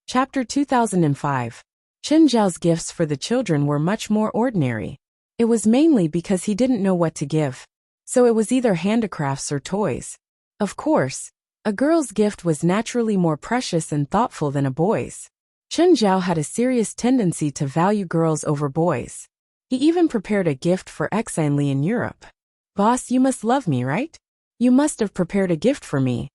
Chapter 2005. Chen Zhao's gifts for the children were much more ordinary. It was mainly because he didn't know what to give. So it was either handicrafts or toys. Of course, a girl's gift was naturally more precious and thoughtful than a boy's. Chen Zhao had a serious tendency to value girls over boys. He even prepared a gift for Exanli in Europe. "Boss, you must love me, right? You must have prepared a gift for me."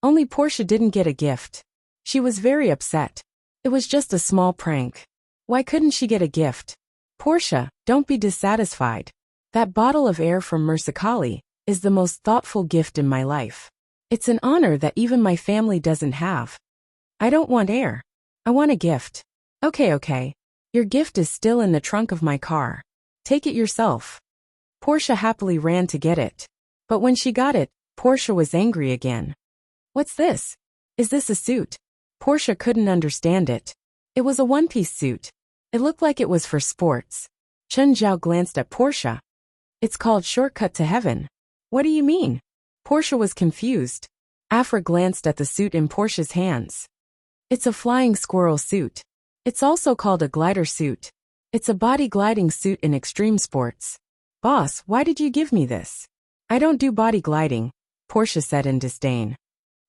Only Portia didn't get a gift. She was very upset. It was just a small prank. Why couldn't she get a gift? "Portia, don't be dissatisfied. That bottle of air from Mersicali is the most thoughtful gift in my life. It's an honor that even my family doesn't have." "I don't want air. I want a gift." Okay. Your gift is still in the trunk of my car. Take it yourself." Portia happily ran to get it. But when she got it, Portia was angry again. "What's this? Is this a suit?" Portia couldn't understand it. It was a one-piece suit. It looked like it was for sports. Chen Zhao glanced at Portia. "It's called Shortcut to Heaven." "What do you mean?" Portia was confused. Afra glanced at the suit in Portia's hands. "It's a flying squirrel suit. It's also called a glider suit. It's a body gliding suit in extreme sports." "Boss, why did you give me this?" "I don't do body gliding," Portia said in disdain.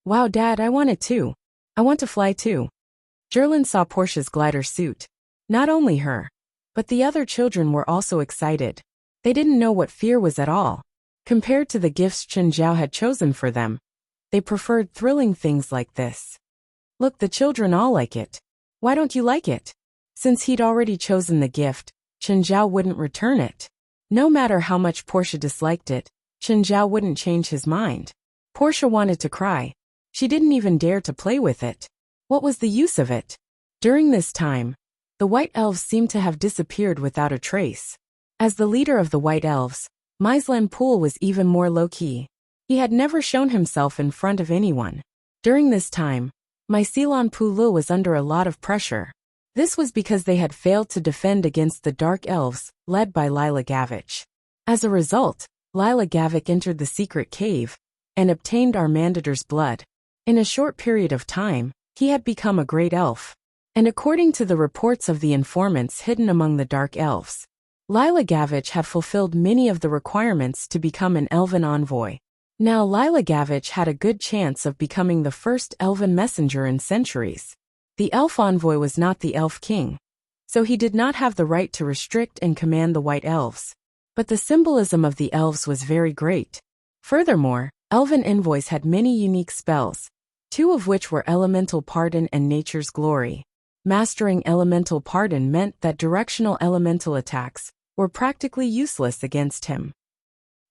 "Wow, Dad, I want it too. I want to fly too." Jerlin saw Portia's glider suit. Not only her, but the other children were also excited. They didn't know what fear was at all. Compared to the gifts Chen Zhao had chosen for them, they preferred thrilling things like this. "Look, the children all like it. Why don't you like it?" Since he'd already chosen the gift, Chen Zhao wouldn't return it. No matter how much Portia disliked it, Chen Zhao wouldn't change his mind. Portia wanted to cry. She didn't even dare to play with it. What was the use of it? During this time, the White Elves seemed to have disappeared without a trace. As the leader of the White Elves, Meislan Pool was even more low-key. He had never shown himself in front of anyone. During this time, Mycelan Pulu was under a lot of pressure. This was because they had failed to defend against the Dark Elves, led by Lila Gavich. As a result, Lila Gavich entered the secret cave and obtained Armanditor's blood. In a short period of time, he had become a great elf. And according to the reports of the informants hidden among the Dark Elves, Lila Gavich had fulfilled many of the requirements to become an elven envoy. Now Lila Gavich had a good chance of becoming the first elven messenger in centuries. The elf envoy was not the elf king, so he did not have the right to restrict and command the White Elves. But the symbolism of the elves was very great. Furthermore, elven envoys had many unique spells, two of which were Elemental Pardon and Nature's Glory. Mastering Elemental Pardon meant that directional elemental attacks were practically useless against him.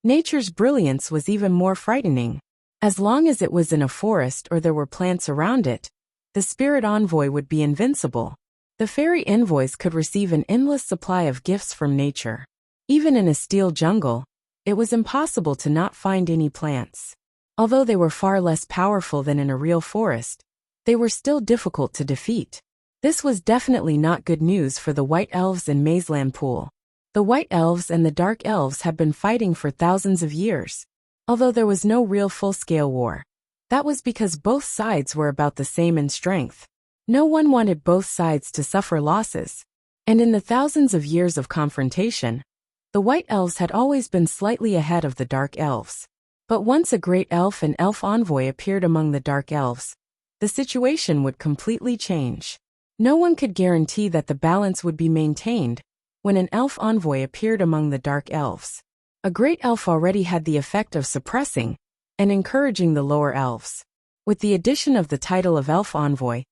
Nature's Brilliance was even more frightening. As long as it was in a forest or there were plants around it, the spirit envoy would be invincible. The fairy envoys could receive an endless supply of gifts from nature. Even in a steel jungle, it was impossible to not find any plants. Although they were far less powerful than in a real forest, they were still difficult to defeat. This was definitely not good news for the White Elves in Meislan Pool. The White Elves and the Dark Elves had been fighting for thousands of years, although there was no real full-scale war. That was because both sides were about the same in strength. No one wanted both sides to suffer losses. And in the thousands of years of confrontation, the White Elves had always been slightly ahead of the Dark Elves. But once a great elf and elf envoy appeared among the Dark Elves, the situation would completely change. No one could guarantee that the balance would be maintained when an elf envoy appeared among the Dark Elves. A great elf already had the effect of suppressing and encouraging the lower elves. With the addition of the title of elf envoy,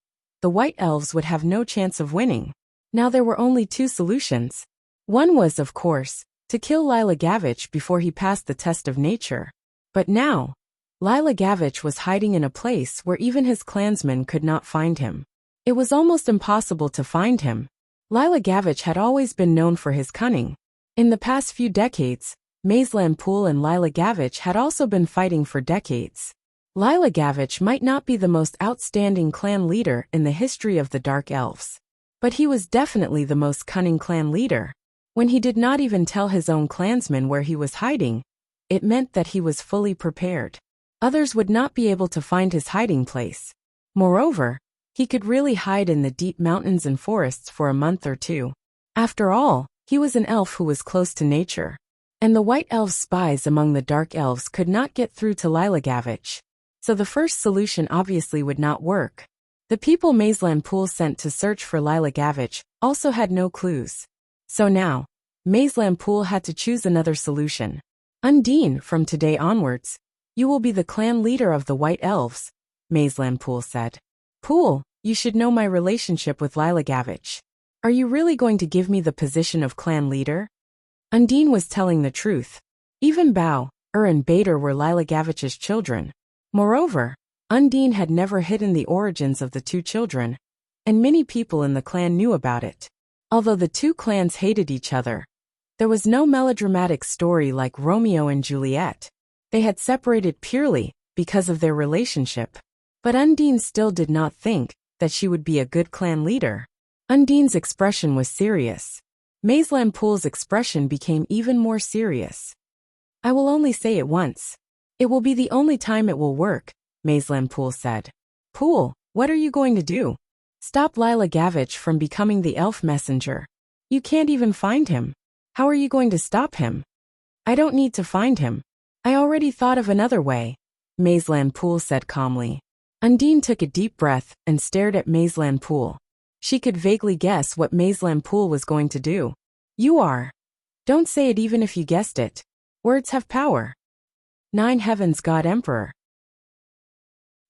the White Elves would have no chance of winning. Now there were only two solutions. One was, of course, to kill Lila Gavich before he passed the test of nature. But now, Lila Gavich was hiding in a place where even his clansmen could not find him. It was almost impossible to find him. Lila Gavich had always been known for his cunning. In the past few decades, Meislan Pool and Lila Gavich had also been fighting for decades. Lila Gavich might not be the most outstanding clan leader in the history of the Dark Elves, but he was definitely the most cunning clan leader. When he did not even tell his own clansmen where he was hiding, it meant that he was fully prepared. Others would not be able to find his hiding place. Moreover, He could really hide in the deep mountains and forests for a month or two. After all, he was an elf who was close to nature. And the White Elves' spies among the Dark Elves could not get through to Lilagavich. So the first solution obviously would not work. The people Maislanpool sent to search for Lilagavich also had no clues. So now, Maislanpool had to choose another solution. Undine, from today onwards, you will be the clan leader of the White Elves, Maislanpool said. Pool, you should know my relationship with Lilagavich. Are you really going to give me the position of clan leader? Undine was telling the truth. Even Bao, and Bader were Lilagavich's children. Moreover, Undine had never hidden the origins of the two children, and many people in the clan knew about it. Although the two clans hated each other, there was no melodramatic story like Romeo and Juliet. They had separated purely because of their relationship. But Undine still did not think that she would be a good clan leader. Undine's expression was serious. Maislanpool's expression became even more serious. I will only say it once. It will be the only time it will work, Maislanpool said. Pool, what are you going to do? Stop Lilagavich from becoming the elf messenger. You can't even find him. How are you going to stop him? I don't need to find him. I already thought of another way, Maislanpool said calmly. Undine took a deep breath and stared at Maislanpool. She could vaguely guess what Maislanpool was going to do. You are. Don't say it even if you guessed it. Words have power. 9 Heavens God Emperor.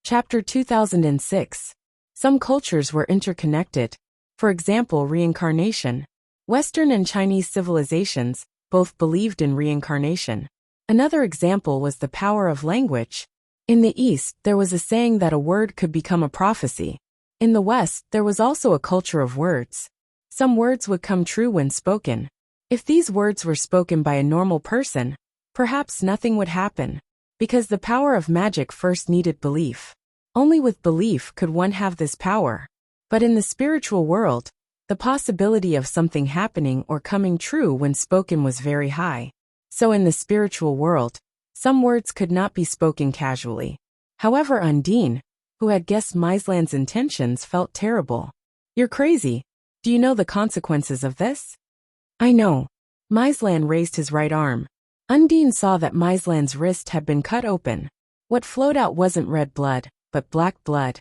Chapter 2006. Some cultures were interconnected. For example, reincarnation. Western and Chinese civilizations both believed in reincarnation. Another example was the power of language. In the East, there was a saying that a word could become a prophecy. In the West, there was also a culture of words. Some words would come true when spoken. If these words were spoken by a normal person, perhaps nothing would happen. Because the power of magic first needed belief. Only with belief could one have this power. But in the spiritual world, the possibility of something happening or coming true when spoken was very high. So in the spiritual world, some words could not be spoken casually. However, Undine, who had guessed Maislan's intentions, felt terrible. You're crazy. Do you know the consequences of this? I know. Maislan raised his right arm. Undine saw that Maislan's wrist had been cut open. What flowed out wasn't red blood, but black blood.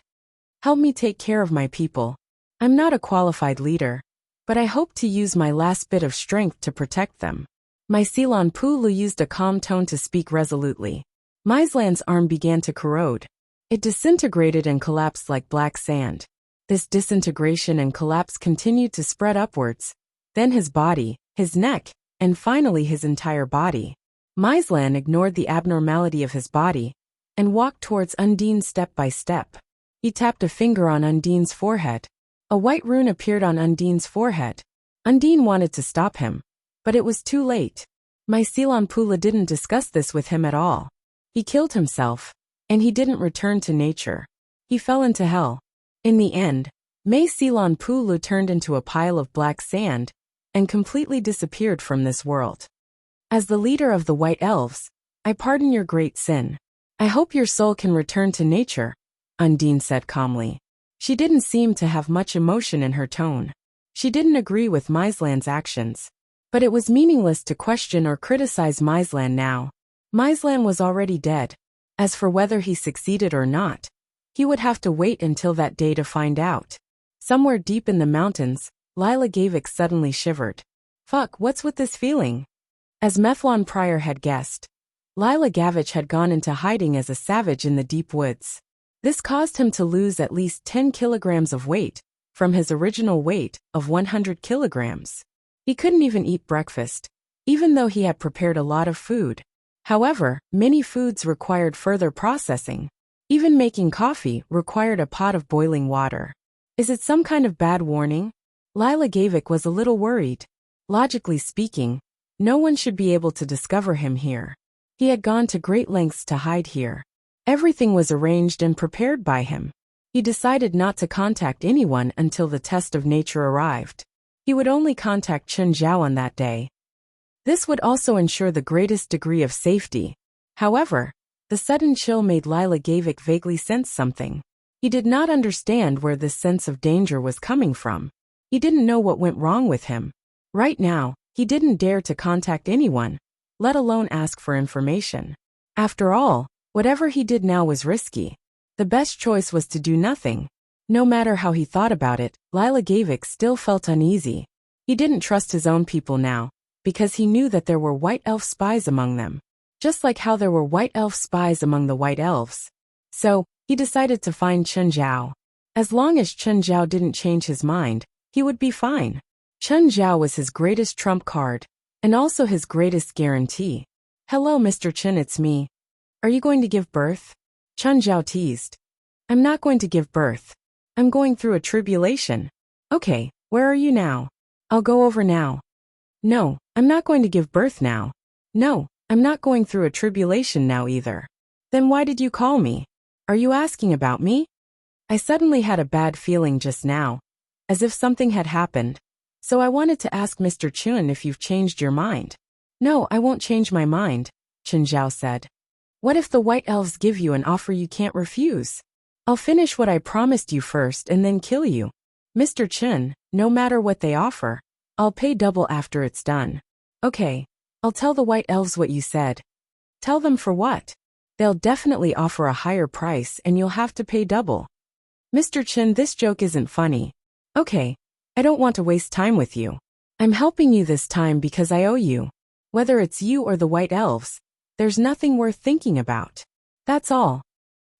Help me take care of my people. I'm not a qualified leader, but I hope to use my last bit of strength to protect them. Maislanpool used a calm tone to speak resolutely. Maislan's arm began to corrode. It disintegrated and collapsed like black sand. This disintegration and collapse continued to spread upwards, then his body, his neck, and finally his entire body. Maislan ignored the abnormality of his body and walked towards Undine step by step. He tapped a finger on Undine's forehead. A white rune appeared on Undine's forehead. Undine wanted to stop him, but it was too late. Maislanpool didn't discuss this with him at all. He killed himself, and he didn't return to nature. He fell into hell. In the end, Maislanpool turned into a pile of black sand and completely disappeared from this world. As the leader of the White Elves, I pardon your great sin. I hope your soul can return to nature, Undine said calmly. She didn't seem to have much emotion in her tone. She didn't agree with Maislan's actions. But it was meaningless to question or criticize Maislan now. Maislan was already dead. As for whether he succeeded or not, he would have to wait until that day to find out. Somewhere deep in the mountains, Lilagavich suddenly shivered. Fuck, what's with this feeling? As Methlon Prior had guessed, Lilagavich had gone into hiding as a savage in the deep woods. This caused him to lose at least 10 kilograms of weight, from his original weight of 100 kilograms. He couldn't even eat breakfast, even though he had prepared a lot of food. However, many foods required further processing. Even making coffee required a pot of boiling water. Is it some kind of bad warning? Lilagavich was a little worried. Logically speaking, no one should be able to discover him here. He had gone to great lengths to hide here. Everything was arranged and prepared by him. He decided not to contact anyone until the test of nature arrived. He would only contact Chen Zhao on that day. This would also ensure the greatest degree of safety. However, the sudden chill made Lilagavich vaguely sense something. He did not understand where this sense of danger was coming from. He didn't know what went wrong with him. Right now, he didn't dare to contact anyone, let alone ask for information. After all, whatever he did now was risky. The best choice was to do nothing. No matter how he thought about it, Lilagavik still felt uneasy. He didn't trust his own people now, because he knew that there were white elf spies among them, just like how there were white elf spies among the white elves. So, he decided to find Chen Zhao. As long as Chen Zhao didn't change his mind, he would be fine. Chen Zhao was his greatest trump card, and also his greatest guarantee. Hello Mr. Chen, it's me. Are you going to give birth? Chen Zhao teased. I'm not going to give birth. I'm going through a tribulation. Okay, where are you now? I'll go over now. No, I'm not going to give birth now. No, I'm not going through a tribulation now either. Then why did you call me? Are you asking about me? I suddenly had a bad feeling just now, as if something had happened. So I wanted to ask Mr. Chun if you've changed your mind. No, I won't change my mind, Chen Zhao said. What if the white elves give you an offer you can't refuse? I'll finish what I promised you first and then kill you. Mr. Chen, no matter what they offer, I'll pay double after it's done. Okay, I'll tell the white elves what you said. Tell them for what? They'll definitely offer a higher price and you'll have to pay double. Mr. Chen, this joke isn't funny. Okay, I don't want to waste time with you. I'm helping you this time because I owe you. Whether it's you or the white elves, there's nothing worth thinking about. That's all.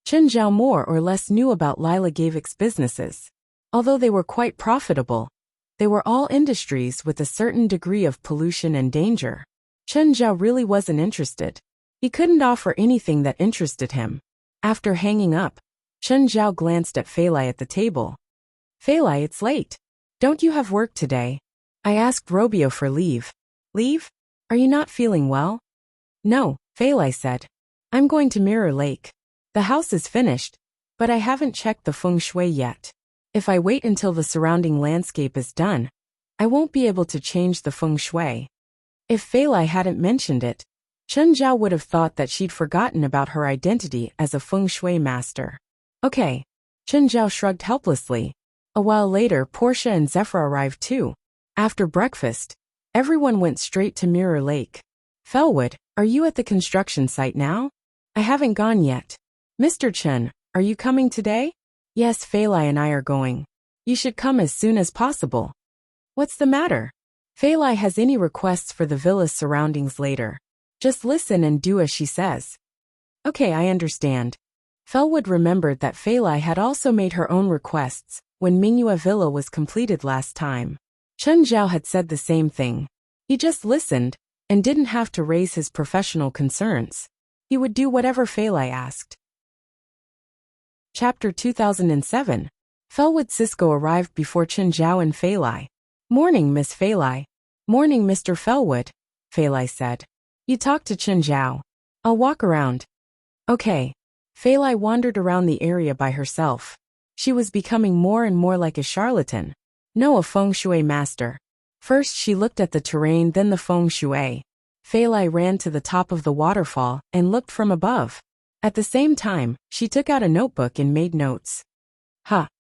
Chen Zhao more or less knew about Lilaгаvik's businesses. Although they were quite profitable, they were all industries with a certain degree of pollution and danger. Chen Zhao really wasn't interested. He couldn't offer anything that interested him. After hanging up, Chen Zhao glanced at Fei Lai at the table. Fei Lai, it's late. Don't you have work today? I asked Robio for leave. Leave? Are you not feeling well? No, Fei Lai said. I'm going to Mirror Lake. The house is finished, but I haven't checked the feng shui yet. If I wait until the surrounding landscape is done, I won't be able to change the feng shui. If Fei Lai hadn't mentioned it, Chen Zhao would have thought that she'd forgotten about her identity as a feng shui master. Okay. Chen Zhao shrugged helplessly. A while later, Portia and Zephyr arrived too. After breakfast, everyone went straight to Mirror Lake. Felwood, are you at the construction site now? I haven't gone yet. Mr. Chen, are you coming today? Yes, Fei Lai and I are going. You should come as soon as possible. What's the matter? Fei Lai has any requests for the villa's surroundings later. Just listen and do as she says. Okay, I understand. Felwood remembered that Fei Lai had also made her own requests when Mingyue Villa was completed last time. Chen Zhao had said the same thing. He just listened and didn't have to raise his professional concerns. He would do whatever Fei Lai asked. Chapter 2007. Felwood Cisco arrived before Chen Zhao and Fei Lai. Morning, Miss Fei Lai. Morning, Mr. Felwood, Fei Lai said. You talk to Chen Zhao. I'll walk around. Okay. Fei Lai wandered around the area by herself. She was becoming more and more like a charlatan. No, a feng shui master. First she looked at the terrain, then the feng shui. Fei Lai ran to the top of the waterfall and looked from above. At the same time, she took out a notebook and made notes.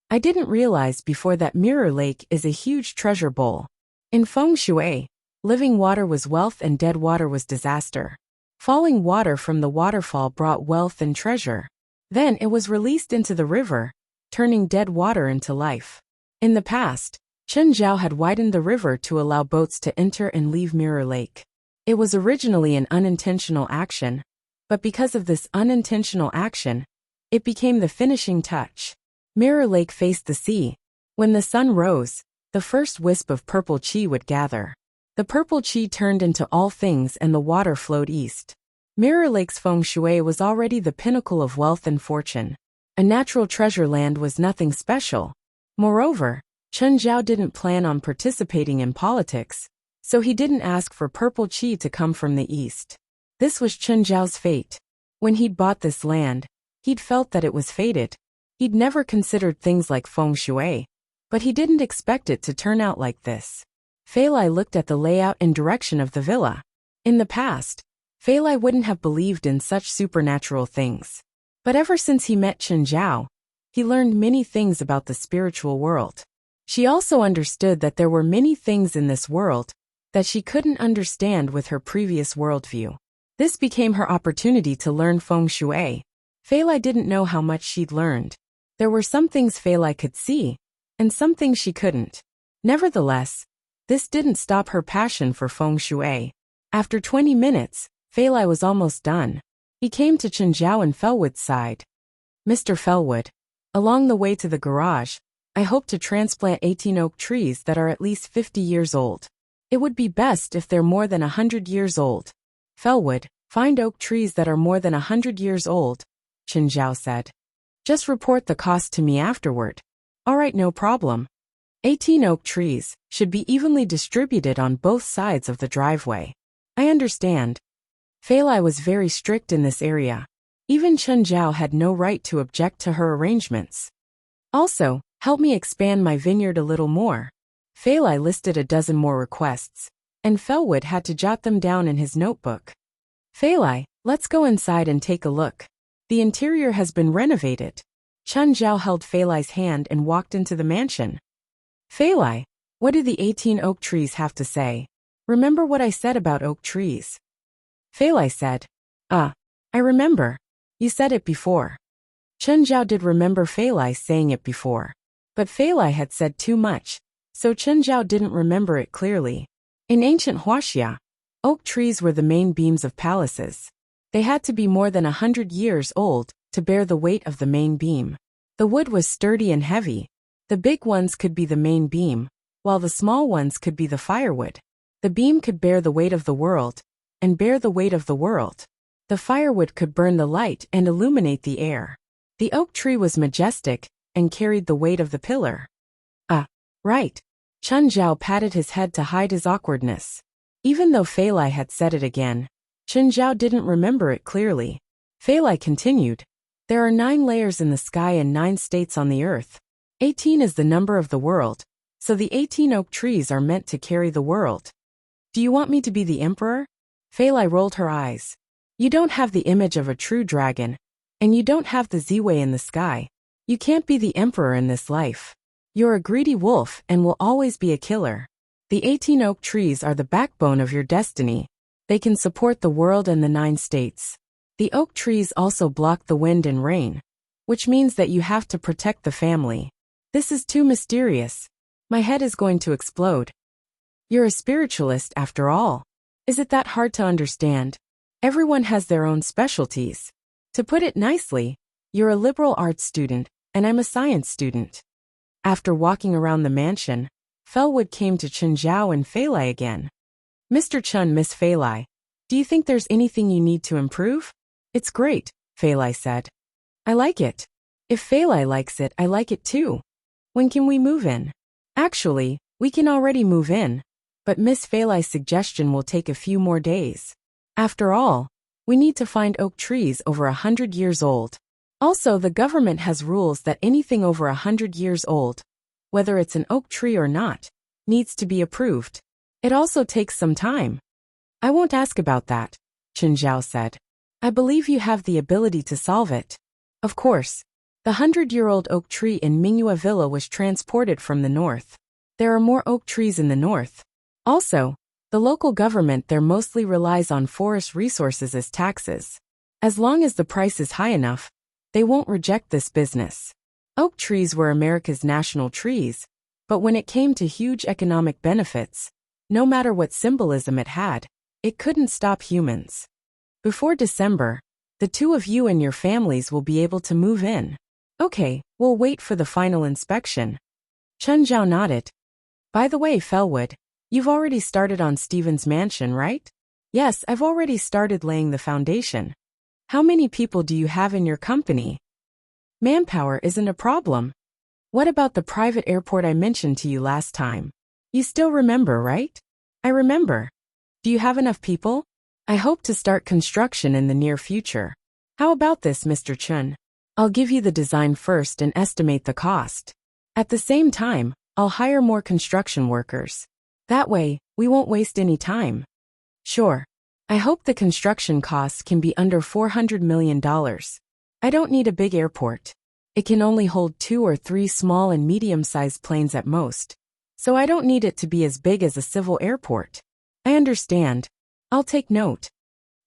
I didn't realize before that Mirror Lake is a huge treasure bowl. In feng shui, living water was wealth and dead water was disaster. Falling water from the waterfall brought wealth and treasure. Then it was released into the river, turning dead water into life. In the past, Chen Zhao had widened the river to allow boats to enter and leave Mirror Lake. It was originally an unintentional action, but because of this unintentional action, it became the finishing touch. Mirror Lake faced the sea. When the sun rose, the first wisp of purple chi would gather. The purple chi turned into all things and the water flowed east. Mirror Lake's feng shui was already the pinnacle of wealth and fortune. A natural treasure land was nothing special. Moreover, Chen Zhao didn't plan on participating in politics, so he didn't ask for purple chi to come from the east. This was Chen Zhao's fate. When he'd bought this land, he'd felt that it was fated. He'd never considered things like feng shui, but he didn't expect it to turn out like this. Fei Lai looked at the layout and direction of the villa. In the past, Fei Lai wouldn't have believed in such supernatural things. But ever since he met Chen Zhao, he learned many things about the spiritual world. She also understood that there were many things in this world that she couldn't understand with her previous worldview. This became her opportunity to learn feng shui. Fei Lai didn't know how much she'd learned. There were some things Fei Lai could see, and some things she couldn't. Nevertheless, this didn't stop her passion for feng shui. After 20 minutes, Fei Lai was almost done. He came to Chen Zhao and Felwood's side. Mr. Felwood, along the way to the garage, I hope to transplant 18 oak trees that are at least 50 years old. It would be best if they're more than 100 years old. Felwood, find oak trees that are more than 100 years old, Chen Zhao said. Just report the cost to me afterward. All right, no problem. 18 oak trees should be evenly distributed on both sides of the driveway. I understand. Fei Lai was very strict in this area. Even Chen Zhao had no right to object to her arrangements. Also, help me expand my vineyard a little more. Fei Lai listed a dozen more requests, and Felwood had to jot them down in his notebook. Fei Lai, let's go inside and take a look. The interior has been renovated. Chen Zhao held Fei Lai's hand and walked into the mansion. Fei Lai, what do the 18 oak trees have to say? Remember what I said about oak trees? Fei Lai said, I remember. You said it before. Chen Zhao did remember Fei Lai saying it before. But Fei Lai had said too much, so Chen Zhao didn't remember it clearly. In ancient Wuxia, oak trees were the main beams of palaces. They had to be more than 100 years old to bear the weight of the main beam. The wood was sturdy and heavy. The big ones could be the main beam, while the small ones could be the firewood. The beam could bear the weight of the world, and bear the weight of the world. The firewood could burn the light and illuminate the air. The oak tree was majestic and carried the weight of the pillar. Right. Chen Zhao patted his head to hide his awkwardness. Even though Fei Lai had said it again, Chen Zhao didn't remember it clearly. Fei Lai continued, there are 9 layers in the sky and 9 states on the earth. 18 is the number of the world, so the 18 oak trees are meant to carry the world. Do you want me to be the emperor? Fei Lai rolled her eyes. You don't have the image of a true dragon, and you don't have the Z-way in the sky. You can't be the emperor in this life. You're a greedy wolf and will always be a killer. The 18 oak trees are the backbone of your destiny. They can support the world and the 9 states. The oak trees also block the wind and rain, which means that you have to protect the family. This is too mysterious. My head is going to explode. You're a spiritualist after all. Is it that hard to understand? Everyone has their own specialties. To put it nicely, you're a liberal arts student, and I'm a science student. After walking around the mansion, Felwood came to Chen Zhao and Fei Lai again. Mr. Chen, Miss Fei Lai, do you think there's anything you need to improve? It's great, Fei Lai said. I like it. If Fei Lai likes it, I like it too. When can we move in? Actually, we can already move in, but Miss Fei Lai's suggestion will take a few more days. After all, we need to find oak trees over 100 years old. Also, the government has rules that anything over 100 years old, whether it's an oak tree or not, needs to be approved. It also takes some time. I won't ask about that, Chen Zhao said. I believe you have the ability to solve it. Of course. The 100-year-old oak tree in Mingyue Villa was transported from the north. There are more oak trees in the north. Also, the local government there mostly relies on forest resources as taxes. As long as the price is high enough, they won't reject this business. Oak trees were America's national trees, but when it came to huge economic benefits, no matter what symbolism it had, it couldn't stop humans. Before December, the 2 of you and your families will be able to move in. Okay, we'll wait for the final inspection. Chen Zhao nodded. By the way, Felwood, you've already started on Stephen's mansion, right? Yes, I've already started laying the foundation. How many people do you have in your company? Manpower isn't a problem. What about the private airport I mentioned to you last time? You still remember, right? I remember. Do you have enough people? I hope to start construction in the near future. How about this, Mr. Chen? I'll give you the design first and estimate the cost. At the same time, I'll hire more construction workers. That way, we won't waste any time. Sure. I hope the construction costs can be under $400 million. I don't need a big airport. It can only hold 2 or 3 small and medium-sized planes at most, so I don't need it to be as big as a civil airport. I understand. I'll take note.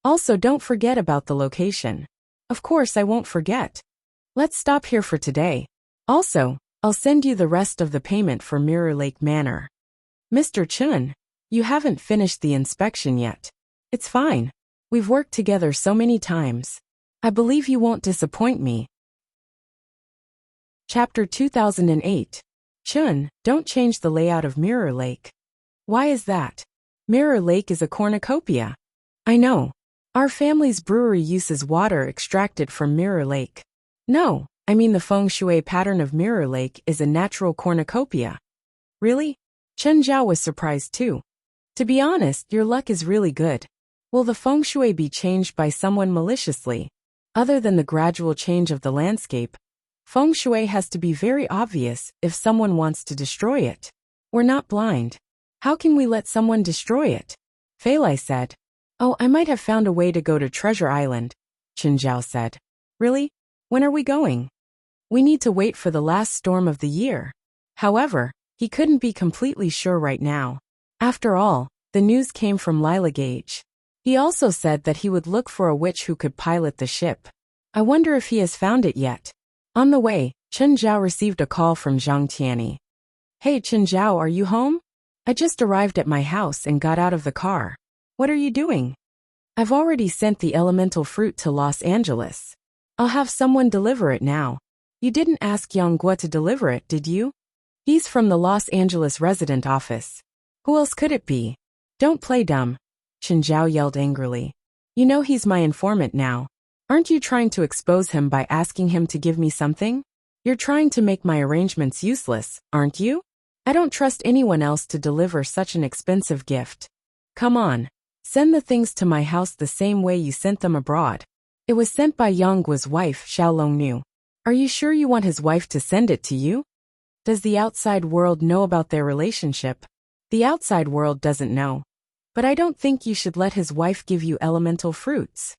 Also, don't forget about the location. Of course I won't forget. Let's stop here for today. Also, I'll send you the rest of the payment for Mirror Lake Manor. Mr. Chun, you haven't finished the inspection yet. It's fine. We've worked together so many times. I believe you won't disappoint me. Chapter 2008. Chun, don't change the layout of Mirror Lake. Why is that? Mirror Lake is a cornucopia. I know. Our family's brewery uses water extracted from Mirror Lake. No, I mean the feng shui pattern of Mirror Lake is a natural cornucopia. Really? Chen Zhao was surprised too. To be honest, your luck is really good. Will the feng shui be changed by someone maliciously? Other than the gradual change of the landscape, feng shui has to be very obvious if someone wants to destroy it. We're not blind. How can we let someone destroy it? Fei Lai said. Oh, I might have found a way to go to Treasure Island, Chen Zhao said. Really? When are we going? We need to wait for the last storm of the year. However, he couldn't be completely sure right now. After all, the news came from Lila Gage. He also said that he would look for a witch who could pilot the ship. I wonder if he has found it yet. On the way, Chen Zhao received a call from Zhang Tianyi. Hey Chen Zhao, are you home? I just arrived at my house and got out of the car. What are you doing? I've already sent the elemental fruit to Los Angeles. I'll have someone deliver it now. You didn't ask Yang Guo to deliver it, did you? He's from the Los Angeles resident office. Who else could it be? Don't play dumb, Chen Zhao yelled angrily. You know he's my informant now. Aren't you trying to expose him by asking him to give me something? You're trying to make my arrangements useless, aren't you? I don't trust anyone else to deliver such an expensive gift. Come on. Send the things to my house the same way you sent them abroad. It was sent by Yang Guo's wife, Xiao Longnu. Are you sure you want his wife to send it to you? Does the outside world know about their relationship? The outside world doesn't know. But I don't think you should let his wife give you elemental fruits.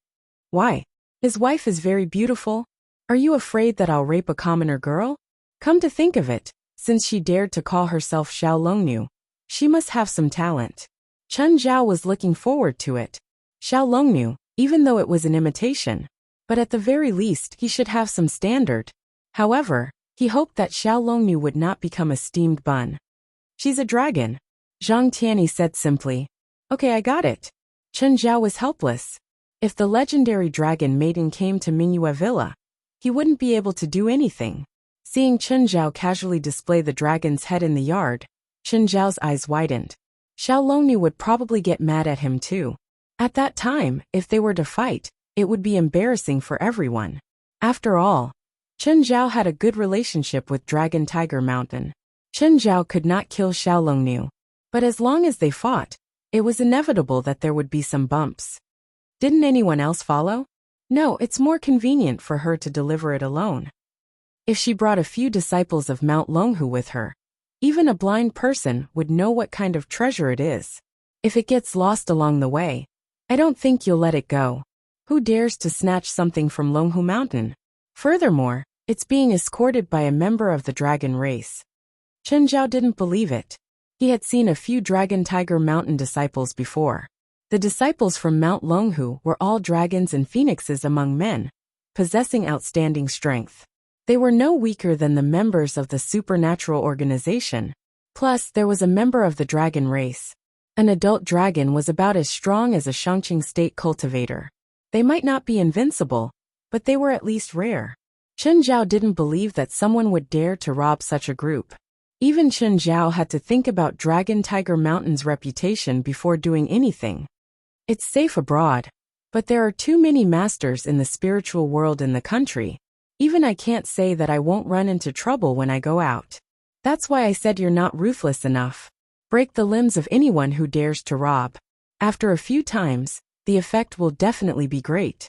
Why? His wife is very beautiful. Are you afraid that I'll rape a commoner girl? Come to think of it, since she dared to call herself Xiao Longnu, she must have some talent. Chen Zhao was looking forward to it. Xiao Longnu, even though it was an imitation. But at the very least he should have some standard. However, he hoped that Xiao Longnu would not become a steamed bun. She's a dragon. Zhang Tianyi said simply. Okay, I got it. Chen Zhao was helpless. If the legendary dragon maiden came to Mingyue Villa, he wouldn't be able to do anything. Seeing Chen Zhao casually display the dragon's head in the yard, Chen Zhao's eyes widened. Xiao Longnu would probably get mad at him too. At that time, if they were to fight, it would be embarrassing for everyone. After all, Chen Zhao had a good relationship with Dragon Tiger Mountain. Chen Zhao could not kill Xiao Longnu, but as long as they fought, it was inevitable that there would be some bumps. Didn't anyone else follow? No, it's more convenient for her to deliver it alone. If she brought a few disciples of Mount Longhu with her, even a blind person would know what kind of treasure it is. If it gets lost along the way, I don't think you'll let it go. Who dares to snatch something from Longhu Mountain? Furthermore, it's being escorted by a member of the dragon race. Chen Zhao didn't believe it. He had seen a few Dragon Tiger Mountain disciples before. The disciples from Mount Longhu were all dragons and phoenixes among men, possessing outstanding strength. They were no weaker than the members of the supernatural organization. Plus, there was a member of the dragon race. An adult dragon was about as strong as a Shangqing state cultivator. They might not be invincible, but they were at least rare. Chen Zhao didn't believe that someone would dare to rob such a group. Even Chen Zhao had to think about Dragon Tiger Mountain's reputation before doing anything. It's safe abroad, but there are too many masters in the spiritual world in the country. Even I can't say that I won't run into trouble when I go out. That's why I said you're not ruthless enough. Break the limbs of anyone who dares to rob. After a few times, the effect will definitely be great.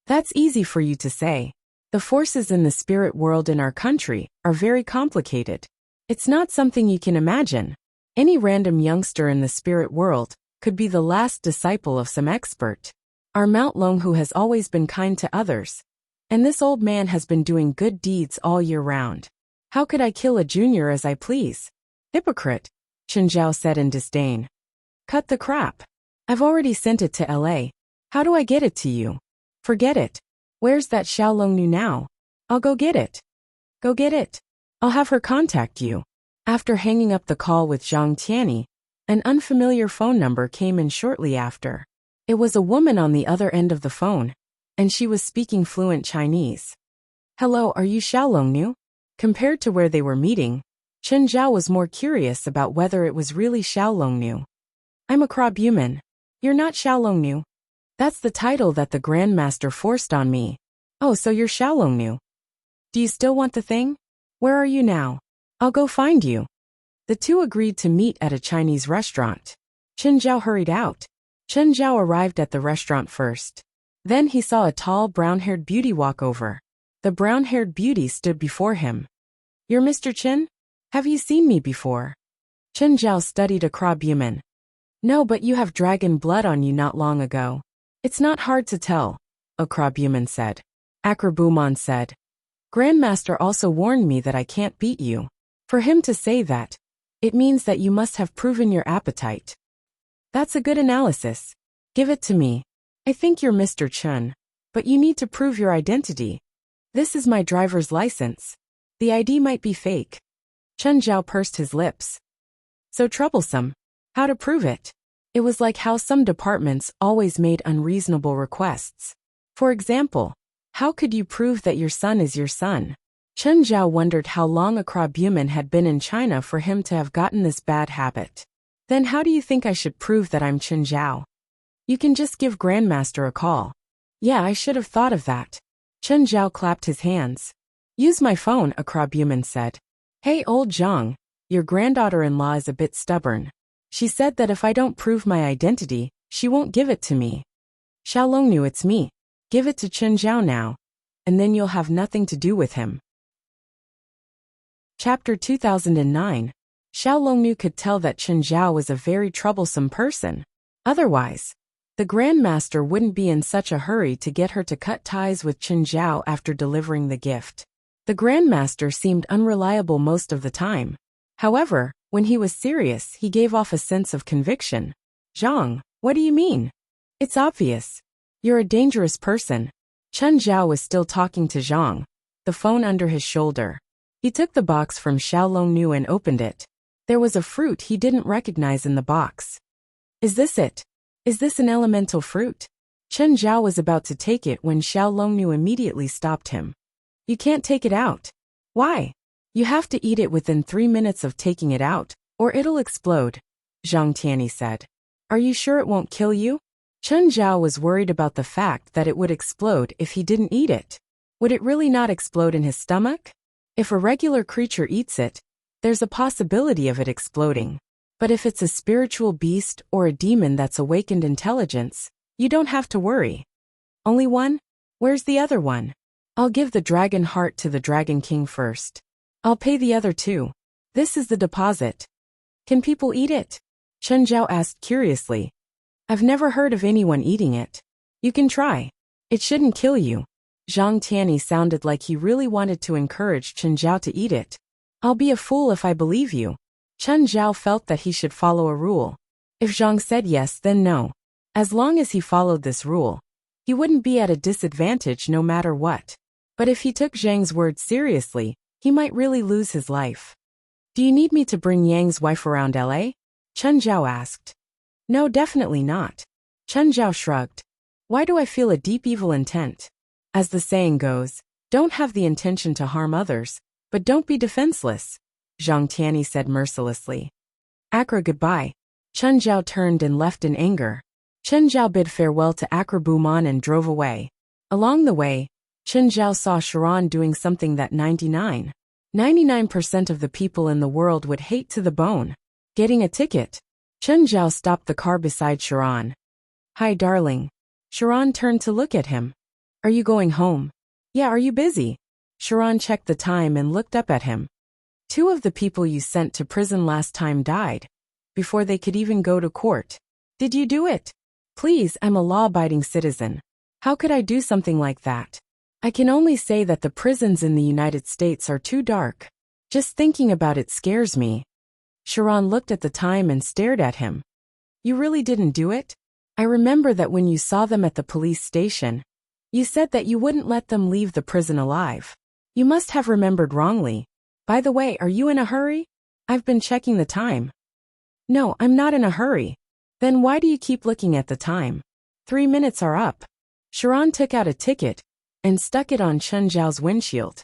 That's easy for you to say. The forces in the spirit world in our country are very complicated. It's not something you can imagine. Any random youngster in the spirit world could be the last disciple of some expert. Our Mount Longhu has always been kind to others. And this old man has been doing good deeds all year round. How could I kill a junior as I please? Hypocrite, Chen Zhao said in disdain. Cut the crap. I've already sent it to LA. How do I get it to you? Forget it. Where's that Xiaolongnu now? I'll go get it. Go get it. I'll have her contact you. After hanging up the call with Zhang Tianyi, an unfamiliar phone number came in shortly after. It was a woman on the other end of the phone, and she was speaking fluent Chinese. Hello, are you Xiaolongnu? Compared to where they were meeting, Chen Zhao was more curious about whether it was really Xiaolongnu. I'm a crabwoman. You're not Xiaolongnu. That's the title that the Grandmaster forced on me. Oh, so you're Xiaolongnu. Do you still want the thing? Where are you now? I'll go find you. The two agreed to meet at a Chinese restaurant. Chen Zhao hurried out. Chen Zhao arrived at the restaurant first. Then he saw a tall, brown-haired beauty walk over. The brown-haired beauty stood before him. You're Mr. Chen? Have you seen me before? Chen Zhao studied a crabwoman. No, but you have dragon blood on you not long ago. It's not hard to tell, a crabwoman said. Akrabumon said. Grandmaster also warned me that I can't beat you. For him to say that, it means that you must have proven your appetite. That's a good analysis. Give it to me. I think you're Mr. Chen, but you need to prove your identity. This is my driver's license. The ID might be fake. Chen Zhao pursed his lips. So troublesome. How to prove it? It was like how some departments always made unreasonable requests. For example, how could you prove that your son is your son? Chen Zhao wondered how long a crabwoman had been in China for him to have gotten this bad habit. Then how do you think I should prove that I'm Chen Zhao? You can just give Grandmaster a call. Yeah, I should have thought of that. Chen Zhao clapped his hands. Use my phone, a crabwoman said. Hey, old Zhang, your granddaughter-in-law is a bit stubborn. She said that if I don't prove my identity, she won't give it to me. Xiaolongnu, it's me. Give it to Chen Zhao now, and then you'll have nothing to do with him. Chapter 2009. Xiaolongnu could tell that Chen Zhao was a very troublesome person. Otherwise, the Grandmaster wouldn't be in such a hurry to get her to cut ties with Chen Zhao after delivering the gift. The Grandmaster seemed unreliable most of the time. However, when he was serious, he gave off a sense of conviction. Zhang, what do you mean? It's obvious. You're a dangerous person. Chen Zhao was still talking to Zhang, the phone under his shoulder. He took the box from Xiaolongnu and opened it. There was a fruit he didn't recognize in the box. Is this it? Is this an elemental fruit? Chen Zhao was about to take it when Xiaolongnu immediately stopped him. You can't take it out. Why? You have to eat it within 3 minutes of taking it out, or it'll explode, Zhang Tianyi said. Are you sure it won't kill you? Chen Zhao was worried about the fact that it would explode if he didn't eat it. Would it really not explode in his stomach? If a regular creature eats it, there's a possibility of it exploding. But if it's a spiritual beast or a demon that's awakened intelligence, you don't have to worry. Only one? Where's the other one? I'll give the dragon heart to the Dragon King first. I'll pay the other two. This is the deposit. Can people eat it? Chen Zhao asked curiously. I've never heard of anyone eating it. You can try. It shouldn't kill you. Zhang Tianyi sounded like he really wanted to encourage Chen Zhao to eat it. I'll be a fool if I believe you. Chen Zhao felt that he should follow a rule. If Zhang said yes, then no. As long as he followed this rule, he wouldn't be at a disadvantage no matter what. But if he took Zhang's word seriously, he might really lose his life. Do you need me to bring Yang's wife around LA? Chen Zhao asked. No, definitely not. Chen Zhao shrugged. Why do I feel a deep evil intent? As the saying goes, don't have the intention to harm others, but don't be defenseless, Zhang Tianyi said mercilessly. Accra, goodbye. Chen Zhao turned and left in anger. Chen Zhao bid farewell to Akrabumon and drove away. Along the way, Chen Zhao saw Sharon doing something that 99% of the people in the world would hate to the bone. Getting a ticket. Chen Zhao stopped the car beside Sharon. Hi, darling. Sharon turned to look at him. Are you going home? Yeah, are you busy? Sharon checked the time and looked up at him. 2 of the people you sent to prison last time died, before they could even go to court. Did you do it? Please, I'm a law-abiding citizen. How could I do something like that? I can only say that the prisons in the United States are too dark. Just thinking about it scares me. Sharon looked at the time and stared at him. You really didn't do it? I remember that when you saw them at the police station, you said that you wouldn't let them leave the prison alive. You must have remembered wrongly. By the way, are you in a hurry? I've been checking the time. No, I'm not in a hurry. Then why do you keep looking at the time? 3 minutes are up. Sharon took out a ticket and stuck it on Chen Zhao's windshield.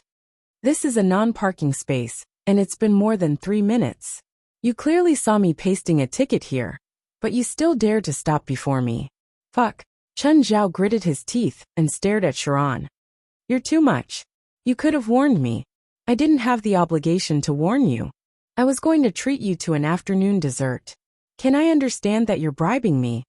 This is a non-parking space, and it's been more than 3 minutes. You clearly saw me pasting a ticket here, but you still dared to stop before me. Fuck. Chen Zhao gritted his teeth and stared at Sharon. You're too much. You could have warned me. I didn't have the obligation to warn you. I was going to treat you to an afternoon dessert. Can I understand that you're bribing me?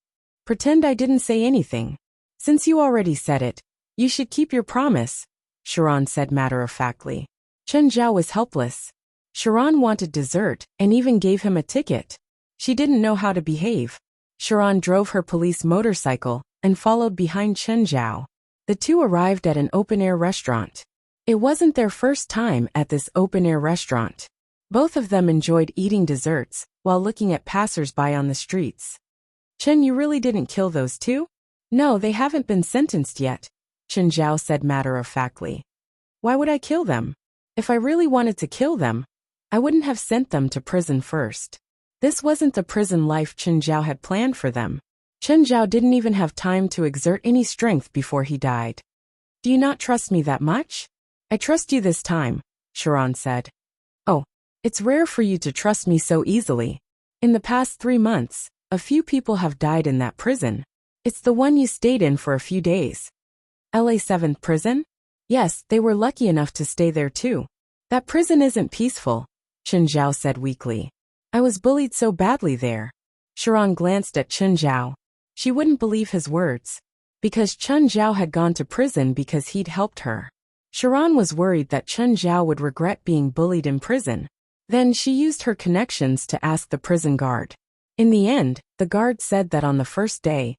Pretend I didn't say anything. Since you already said it, you should keep your promise, Sharon said matter-of-factly. Chen Zhao was helpless. Sharon wanted dessert and even gave him a ticket. She didn't know how to behave. Sharon drove her police motorcycle and followed behind Chen Zhao. The two arrived at an open-air restaurant. It wasn't their first time at this open-air restaurant. Both of them enjoyed eating desserts while looking at passers-by on the streets. Chen, you really didn't kill those two? No, they haven't been sentenced yet, Chen Zhao said matter-of-factly. Why would I kill them? If I really wanted to kill them, I wouldn't have sent them to prison first. This wasn't the prison life Chen Zhao had planned for them. Chen Zhao didn't even have time to exert any strength before he died. Do you not trust me that much? I trust you this time, Sharon said. Oh, it's rare for you to trust me so easily. In the past 3 months, a few people have died in that prison. It's the one you stayed in for a few days. LA 7th prison? Yes, they were lucky enough to stay there too. That prison isn't peaceful, Chen Zhao said weakly. I was bullied so badly there. Sharon glanced at Chen Zhao. She wouldn't believe his words. Because Chen Zhao had gone to prison because he'd helped her. Sharon was worried that Chen Zhao would regret being bullied in prison. Then she used her connections to ask the prison guard. In the end, the guard said that on the first day,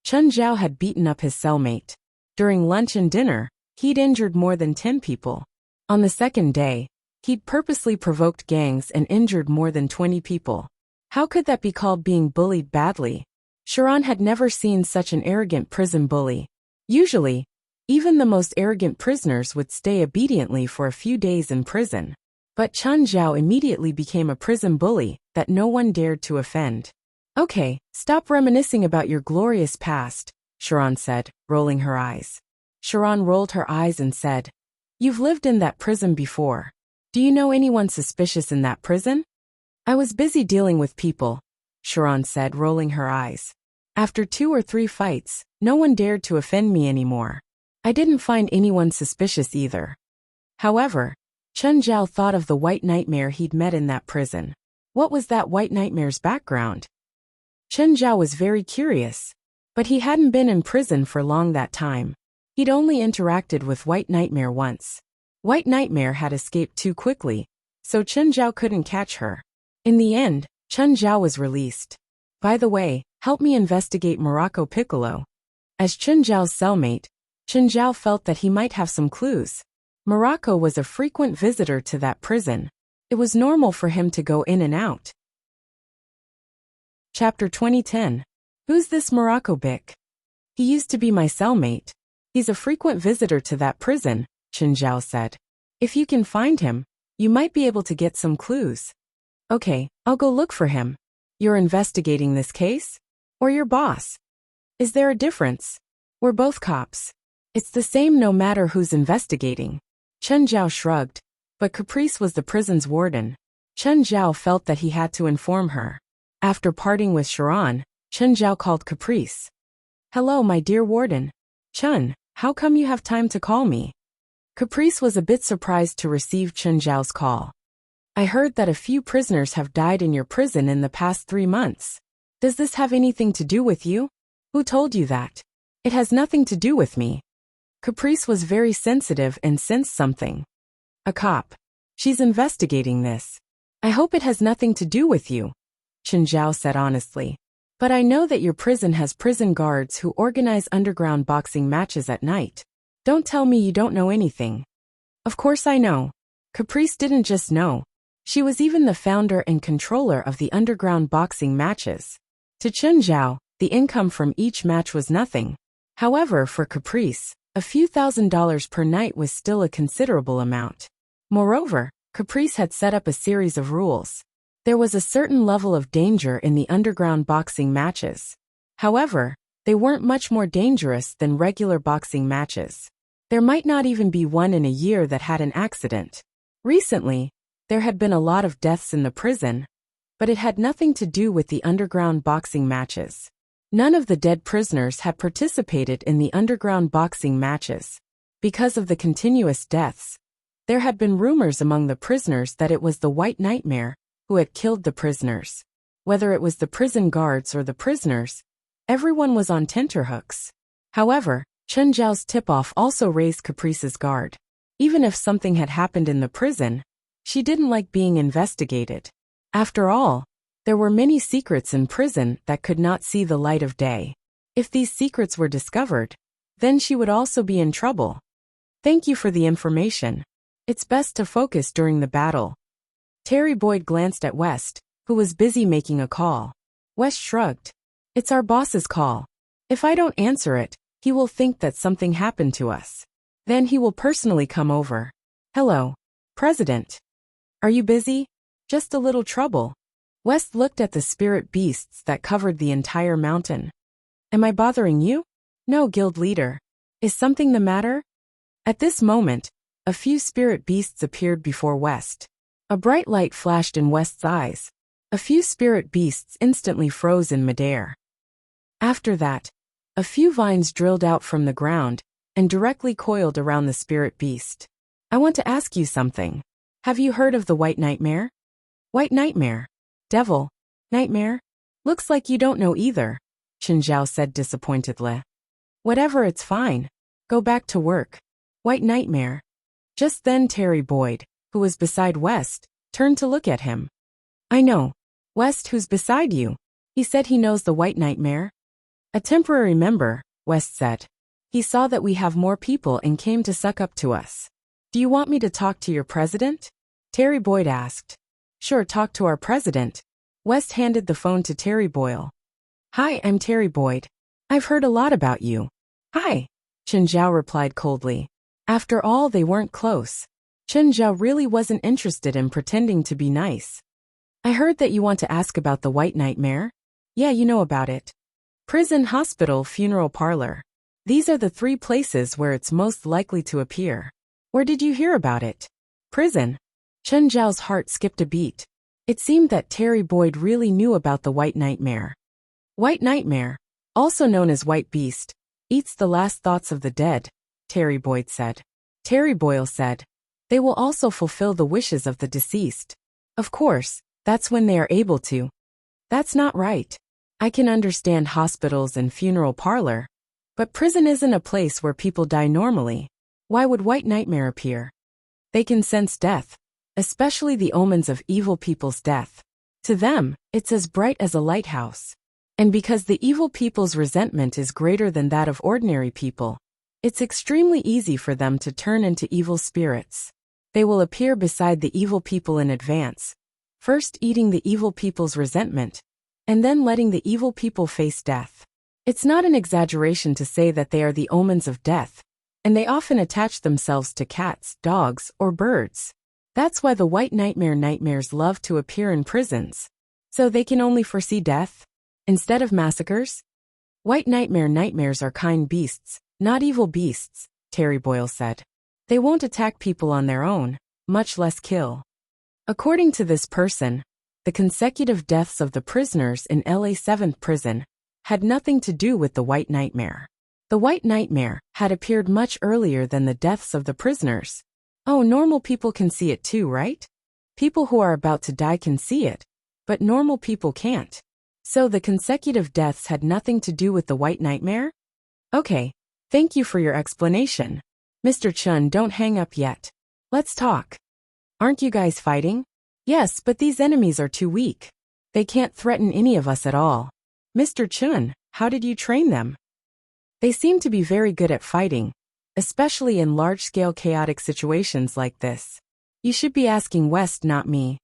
Chen Zhao had beaten up his cellmate. During lunch and dinner, he'd injured more than 10 people. On the second day, he'd purposely provoked gangs and injured more than 20 people. How could that be called being bullied badly? Sharon had never seen such an arrogant prison bully. Usually, even the most arrogant prisoners would stay obediently for a few days in prison. But Chen Zhao immediately became a prison bully that no one dared to offend. Okay, stop reminiscing about your glorious past, Sharon said, rolling her eyes. Sharon rolled her eyes and said, You've lived in that prison before. Do you know anyone suspicious in that prison? I was busy dealing with people, Sharon said, rolling her eyes. After 2 or 3 fights, no one dared to offend me anymore. I didn't find anyone suspicious either. However, Chen Zhao thought of the white nightmare he'd met in that prison. What was that white nightmare's background? Chen Zhao was very curious. But he hadn't been in prison for long that time. He'd only interacted with White Nightmare once. White Nightmare had escaped too quickly, so Chen Zhao couldn't catch her. In the end, Chen Zhao was released. By the way, help me investigate Morocco Piccolo. As Chen Zhao's cellmate, Chen Zhao felt that he might have some clues. Morocco was a frequent visitor to that prison. It was normal for him to go in and out. Chapter 2010. Who's this Morocco Bic? He used to be my cellmate. He's a frequent visitor to that prison, Chen Zhao said. If you can find him, you might be able to get some clues. Okay, I'll go look for him. You're investigating this case? Or your boss? Is there a difference? We're both cops. It's the same no matter who's investigating. Chen Zhao shrugged, but Caprice was the prison's warden. Chen Zhao felt that he had to inform her. After parting with Sharon, Chen Zhao called Caprice. Hello, my dear warden. Chen, how come you have time to call me? Caprice was a bit surprised to receive Chen Zhao's call. I heard that a few prisoners have died in your prison in the past 3 months. Does this have anything to do with you? Who told you that? It has nothing to do with me. Caprice was very sensitive and sensed something. A cop. She's investigating this. I hope it has nothing to do with you, Chen Zhao said honestly. But I know that your prison has prison guards who organize underground boxing matches at night. Don't tell me you don't know anything. Of course I know. Caprice didn't just know. She was even the founder and controller of the underground boxing matches. To Chen Zhao, the income from each match was nothing. However, for Caprice, a few $1,000s per night was still a considerable amount. Moreover, Caprice had set up a series of rules. There was a certain level of danger in the underground boxing matches. However, they weren't much more dangerous than regular boxing matches. There might not even be one in a year that had an accident. Recently, there had been a lot of deaths in the prison, but it had nothing to do with the underground boxing matches. None of the dead prisoners had participated in the underground boxing matches. Because of the continuous deaths, there had been rumors among the prisoners that it was the White Nightmare who had killed the prisoners. Whether it was the prison guards or the prisoners, everyone was on tenterhooks. However, Chen Zhao's tip-off also raised Caprice's guard. Even if something had happened in the prison, she didn't like being investigated. After all, there were many secrets in prison that could not see the light of day. If these secrets were discovered, then she would also be in trouble. Thank you for the information. It's best to focus during the battle. Terry Boyd glanced at West, who was busy making a call. West shrugged. It's our boss's call. If I don't answer it, he will think that something happened to us. Then he will personally come over. Hello, President. Are you busy? Just a little trouble. West looked at the spirit beasts that covered the entire mountain. Am I bothering you? No, guild leader. Is something the matter? At this moment, a few spirit beasts appeared before West. A bright light flashed in West's eyes. A few spirit beasts instantly froze in midair. After that, a few vines drilled out from the ground and directly coiled around the spirit beast. I want to ask you something. Have you heard of the White Nightmare? White Nightmare? Devil? Nightmare? Looks like you don't know either, Chen Zhao said disappointedly. Whatever, it's fine. Go back to work. White Nightmare. Just then Terry Boyd, who was beside West, turned to look at him. I know. West, who's beside you. He said he knows the White Nightmare. A temporary member, West said. He saw that we have more people and came to suck up to us. Do you want me to talk to your president? Terry Boyd asked. Sure, talk to our president. West handed the phone to Terry Boyle. Hi, I'm Terry Boyd. I've heard a lot about you. Hi, Chen Zhao replied coldly. After all, they weren't close. Chen Zhao really wasn't interested in pretending to be nice. I heard that you want to ask about the White Nightmare. Yeah, you know about it. Prison, hospital, funeral parlor. These are the three places where it's most likely to appear. Where did you hear about it? Prison. Chen Zhao's heart skipped a beat. It seemed that Terry Boyd really knew about the White Nightmare. White Nightmare, also known as White Beast, eats the last thoughts of the dead, Terry Boyd said. Terry Boyle said, they will also fulfill the wishes of the deceased. Of course, that's when they are able to. That's not right. I can understand hospitals and funeral parlor, but prison isn't a place where people die normally. Why would White Nightmare appear? They can sense death, especially the omens of evil people's death. To them, it's as bright as a lighthouse. And because the evil people's resentment is greater than that of ordinary people, it's extremely easy for them to turn into evil spirits. They will appear beside the evil people in advance, first eating the evil people's resentment, and then letting the evil people face death. It's not an exaggeration to say that they are the omens of death, and they often attach themselves to cats, dogs, or birds. That's why the White Nightmare nightmares love to appear in prisons. So they can only foresee death, instead of massacres? White Nightmare nightmares are kind beasts, not evil beasts, Terry Boyle said. They won't attack people on their own, much less kill. According to this person, the consecutive deaths of the prisoners in LA 7th prison had nothing to do with the White Nightmare. The White Nightmare had appeared much earlier than the deaths of the prisoners. Oh, normal people can see it too, right? People who are about to die can see it, but normal people can't. So the consecutive deaths had nothing to do with the White Nightmare? Okay, thank you for your explanation. Mr. Chun, don't hang up yet. Let's talk. Aren't you guys fighting? Yes, but these enemies are too weak. They can't threaten any of us at all. Mr. Chun, how did you train them? They seem to be very good at fighting, especially in large-scale chaotic situations like this. You should be asking West, not me.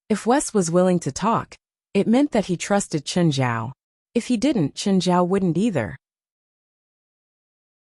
If West was willing to talk, it meant that he trusted Chen Zhao. If he didn't, Chen Zhao wouldn't either.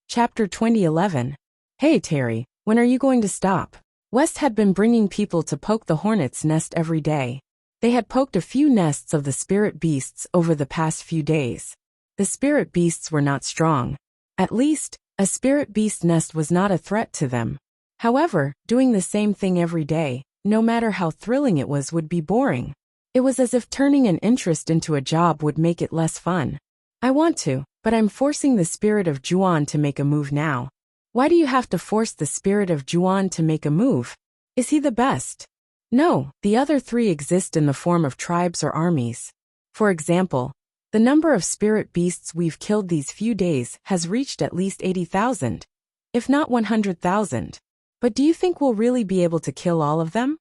Chapter 2011. Hey Terry, when are you going to stop? West had been bringing people to poke the hornet's nest every day. They had poked a few nests of the spirit beasts over the past few days. The spirit beasts were not strong. At least, a spirit beast nest was not a threat to them. However, doing the same thing every day, no matter how thrilling it was, would be boring. It was as if turning an interest into a job would make it less fun. I want to, but I'm forcing the spirit of Juan to make a move now. Why do you have to force the spirit of Juan to make a move? Is he the best? No, the other three exist in the form of tribes or armies. For example, the number of spirit beasts we've killed these few days has reached at least 80,000, if not 100,000. But do you think we'll really be able to kill all of them?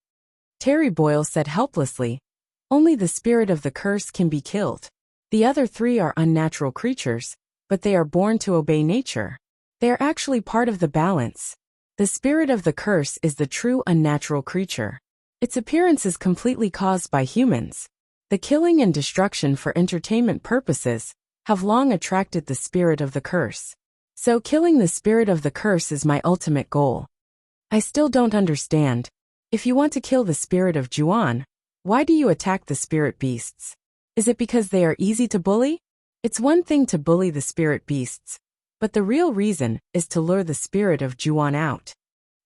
Terry Boyle said helplessly. Only the spirit of the curse can be killed. The other three are unnatural creatures, but they are born to obey nature. They are actually part of the balance. The spirit of the curse is the true unnatural creature. Its appearance is completely caused by humans. The killing and destruction for entertainment purposes have long attracted the spirit of the curse. So killing the spirit of the curse is my ultimate goal. I still don't understand. If you want to kill the spirit of Juan, why do you attack the spirit beasts? Is it because they are easy to bully? It's one thing to bully the spirit beasts, but the real reason is to lure the spirit of Juan out.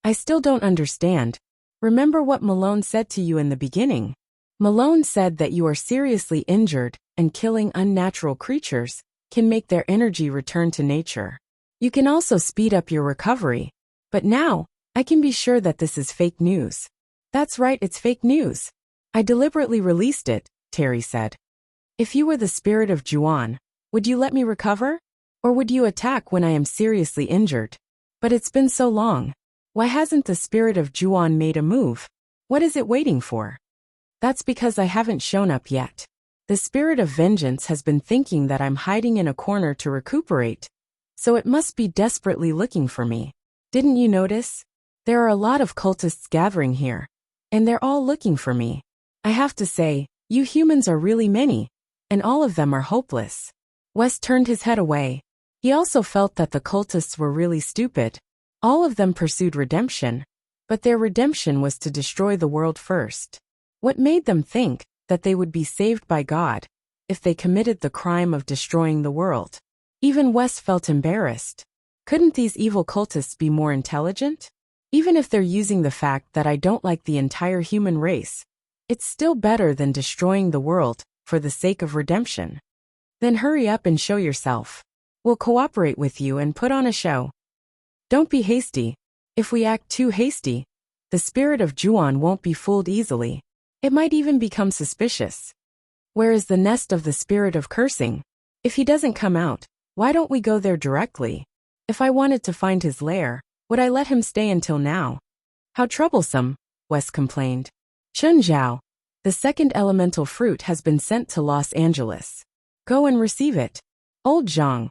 I still don't understand. Remember what Malone said to you in the beginning? Malone said that you are seriously injured and killing unnatural creatures can make their energy return to nature. You can also speed up your recovery. But now, I can be sure that this is fake news. That's right, it's fake news. I deliberately released it, Terry said. If you were the spirit of Juan, would you let me recover? Or would you attack when I am seriously injured? But it's been so long. Why hasn't the spirit of Juan made a move? What is it waiting for? That's because I haven't shown up yet. The spirit of vengeance has been thinking that I'm hiding in a corner to recuperate, so it must be desperately looking for me. Didn't you notice? There are a lot of cultists gathering here, and they're all looking for me. I have to say, you humans are really many, and all of them are hopeless. West turned his head away. He also felt that the cultists were really stupid. All of them pursued redemption, but their redemption was to destroy the world first. What made them think that they would be saved by God if they committed the crime of destroying the world? Even West felt embarrassed. Couldn't these evil cultists be more intelligent? Even if they're using the fact that I don't like the entire human race, it's still better than destroying the world for the sake of redemption. Then hurry up and show yourself. We'll cooperate with you and put on a show. Don't be hasty. If we act too hasty, the spirit of Juan won't be fooled easily. It might even become suspicious. Where is the nest of the spirit of cursing? If he doesn't come out, why don't we go there directly? If I wanted to find his lair, would I let him stay until now? How troublesome, West complained. Chen Zhao, the second elemental fruit has been sent to Los Angeles. Go and receive it. Old Zhang,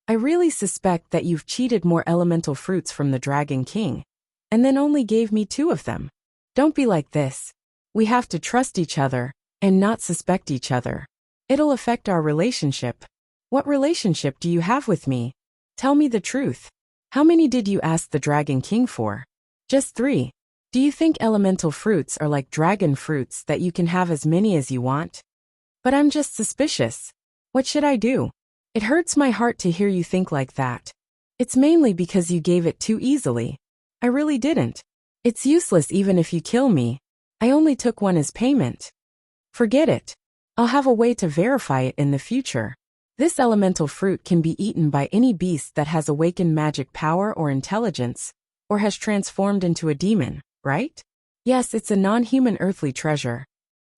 I really suspect that you've cheated more elemental fruits from the Dragon King, and then only gave me 2 of them. Don't be like this. We have to trust each other, and not suspect each other. It'll affect our relationship. What relationship do you have with me? Tell me the truth. How many did you ask the Dragon King for? Just 3. Do you think elemental fruits are like dragon fruits that you can have as many as you want? But I'm just suspicious. What should I do? It hurts my heart to hear you think like that. It's mainly because you gave it too easily. I really didn't. It's useless even if you kill me. I only took 1 as payment. Forget it. I'll have a way to verify it in the future. This elemental fruit can be eaten by any beast that has awakened magic power or intelligence, or has transformed into a demon, right? Yes, it's a non-human earthly treasure.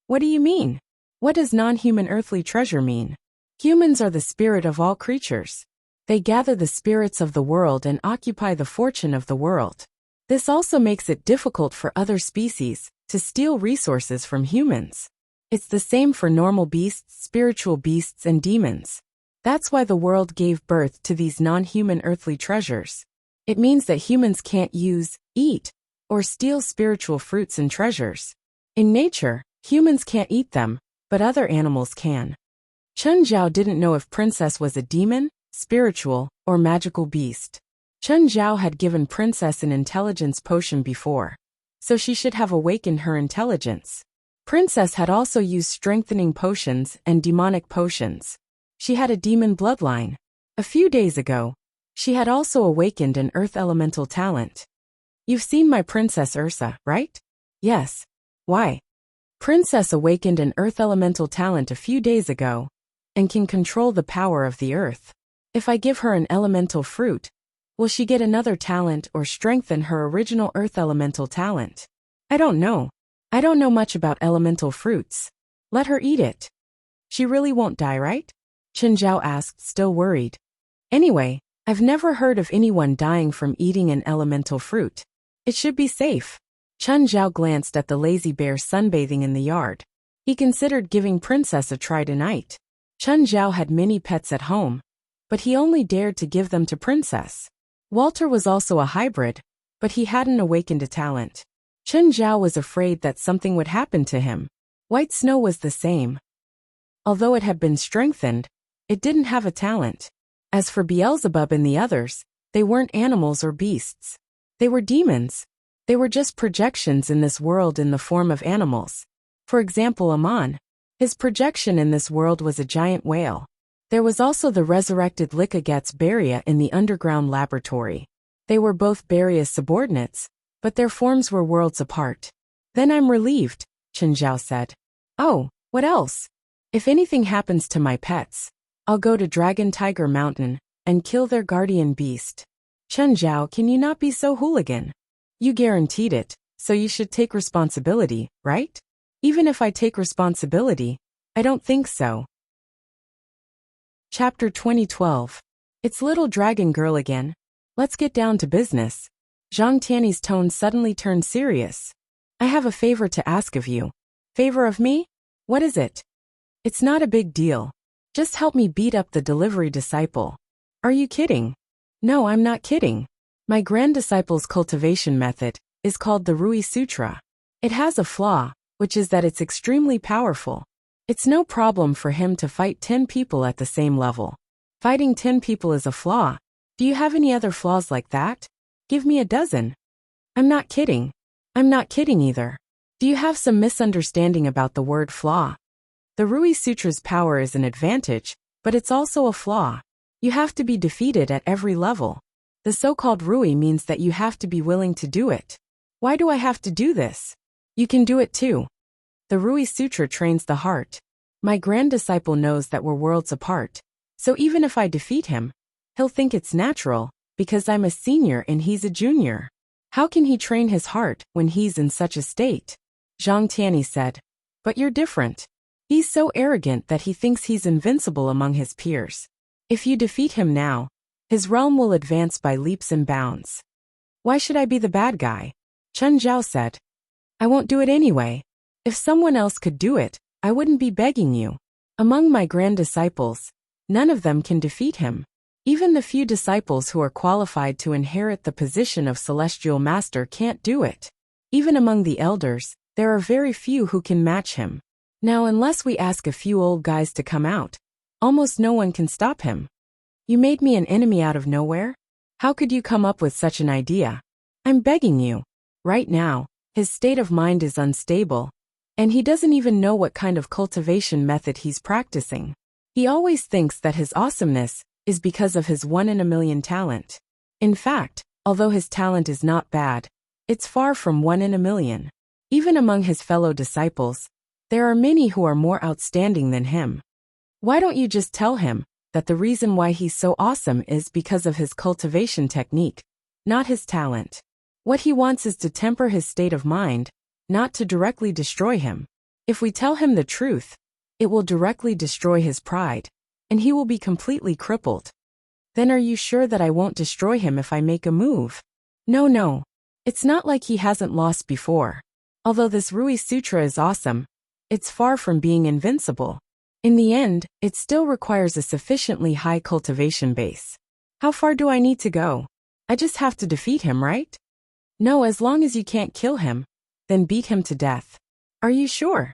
What do you mean? What does non-human earthly treasure mean? Humans are the spirit of all creatures. They gather the spirits of the world and occupy the fortune of the world. This also makes it difficult for other species to steal resources from humans. It's the same for normal beasts, spiritual beasts, and demons. That's why the world gave birth to these non-human earthly treasures. It means that humans can't use, eat, or steal spiritual fruits and treasures. In nature, humans can't eat them, but other animals can. Chen Zhao didn't know if Princess was a demon, spiritual, or magical beast. Chen Zhao had given Princess an intelligence potion before, so she should have awakened her intelligence. Princess had also used strengthening potions and demonic potions. She had a demon bloodline. A few days ago, she had also awakened an earth elemental talent. You've seen my Princess Ursa, right? Yes. Why? Princess awakened an earth elemental talent a few days ago and can control the power of the earth. If I give her an elemental fruit, will she get another talent or strengthen her original earth elemental talent? I don't know. I don't know much about elemental fruits. Let her eat it. She really won't die, right? Chen Zhao asked, still worried. Anyway, I've never heard of anyone dying from eating an elemental fruit. It should be safe. Chen Zhao glanced at the lazy bear sunbathing in the yard. He considered giving Princess a try tonight. Chen Zhao had many pets at home, but he only dared to give them to Princess. Walter was also a hybrid, but he hadn't awakened a talent. Chen Zhao was afraid that something would happen to him. White Snow was the same. Although it had been strengthened, it didn't have a talent. As for Beelzebub and the others, they weren't animals or beasts. They were demons. They were just projections in this world in the form of animals. For example, Aman. His projection in this world was a giant whale. There was also the resurrected Lycagats Beria in the underground laboratory. They were both Beria's subordinates, but their forms were worlds apart. Then I'm relieved, Chen Zhao said. Oh, what else? If anything happens to my pets, I'll go to Dragon Tiger Mountain and kill their guardian beast. Chen Zhao, can you not be so hooligan? You guaranteed it, so you should take responsibility, right? Even if I take responsibility, I don't think so. Chapter 2012. It's little dragon girl again. Let's get down to business. Zhang Tianyi's tone suddenly turned serious. I have a favor to ask of you. Favor of me? What is it? It's not a big deal. Just help me beat up the delivery disciple. Are you kidding? No, I'm not kidding. My grand disciple's cultivation method is called the Rui Sutra. It has a flaw, which is that it's extremely powerful. It's no problem for him to fight 10 people at the same level. Fighting 10 people is a flaw. Do you have any other flaws like that? Give me a dozen. I'm not kidding. I'm not kidding either. Do you have some misunderstanding about the word flaw? The Rui Sutra's power is an advantage, but it's also a flaw. You have to be defeated at every level. The so-called Rui means that you have to be willing to do it. Why do I have to do this? You can do it too. The Rui Sutra trains the heart. My grand disciple knows that we're worlds apart, so even if I defeat him, he'll think it's natural, because I'm a senior and he's a junior. How can he train his heart when he's in such a state? Zhang Tianyi said. But you're different. He's so arrogant that he thinks he's invincible among his peers. If you defeat him now, his realm will advance by leaps and bounds. Why should I be the bad guy? Chen Zhao said. I won't do it anyway. If someone else could do it, I wouldn't be begging you. Among my grand disciples, none of them can defeat him. Even the few disciples who are qualified to inherit the position of celestial master can't do it. Even among the elders, there are very few who can match him. Now, unless we ask a few old guys to come out, almost no one can stop him. You made me an enemy out of nowhere? How could you come up with such an idea? I'm begging you. Right now, his state of mind is unstable, and he doesn't even know what kind of cultivation method he's practicing. He always thinks that his awesomeness is because of his 1-in-a-million talent. In fact, although his talent is not bad, it's far from 1-in-a-million. Even among his fellow disciples, there are many who are more outstanding than him. Why don't you just tell him that the reason why he's so awesome is because of his cultivation technique, not his talent? What he wants is to temper his state of mind, not to directly destroy him. If we tell him the truth, it will directly destroy his pride, and he will be completely crippled. Then are you sure that I won't destroy him if I make a move? No. It's not like he hasn't lost before. Although this Rui Sutra is awesome, it's far from being invincible. In the end, it still requires a sufficiently high cultivation base. How far do I need to go? I just have to defeat him, right? No, as long as you can't kill him, then beat him to death. Are you sure?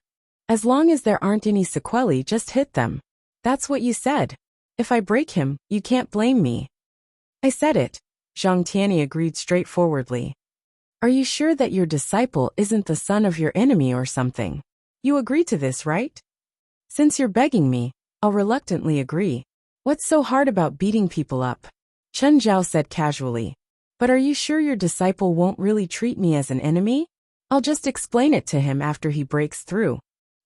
As long as there aren't any sequelae, just hit them. That's what you said. If I break him, you can't blame me. I said it, Zhang Tianyi agreed straightforwardly. Are you sure that your disciple isn't the son of your enemy or something? You agree to this, right? Since you're begging me, I'll reluctantly agree. What's so hard about beating people up? Chen Zhao said casually. But are you sure your disciple won't really treat me as an enemy? I'll just explain it to him after he breaks through.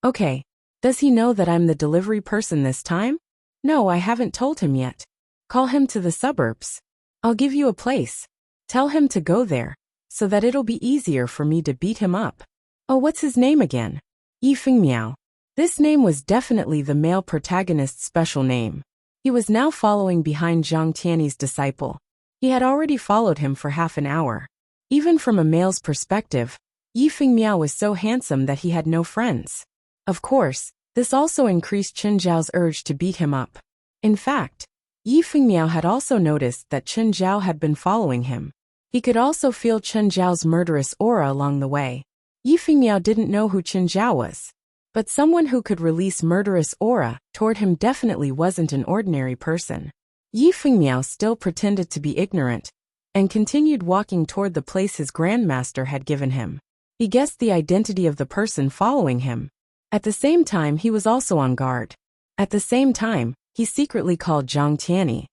Okay. Does he know that I'm the delivery person this time? No, I haven't told him yet. Call him to the suburbs. I'll give you a place. Tell him to go there, so that it'll be easier for me to beat him up. Oh, what's his name again? Yi Fengmiao. This name was definitely the male protagonist's special name. He was now following behind Zhang Tianyi's disciple. He had already followed him for half an hour. Even from a male's perspective, Yi Fengmiao was so handsome that he had no friends. Of course, this also increased Chen Zhao's urge to beat him up. In fact, Yi Fengmiao had also noticed that Chen Zhao had been following him. He could also feel Chen Zhao's murderous aura along the way. Yi Fengmiao didn't know who Chen Zhao was, but someone who could release murderous aura toward him definitely wasn't an ordinary person. Yi Fengmiao still pretended to be ignorant and continued walking toward the place his grandmaster had given him. He guessed the identity of the person following him. At the same time, he was also on guard. At the same time, he secretly called Zhang Tianyi.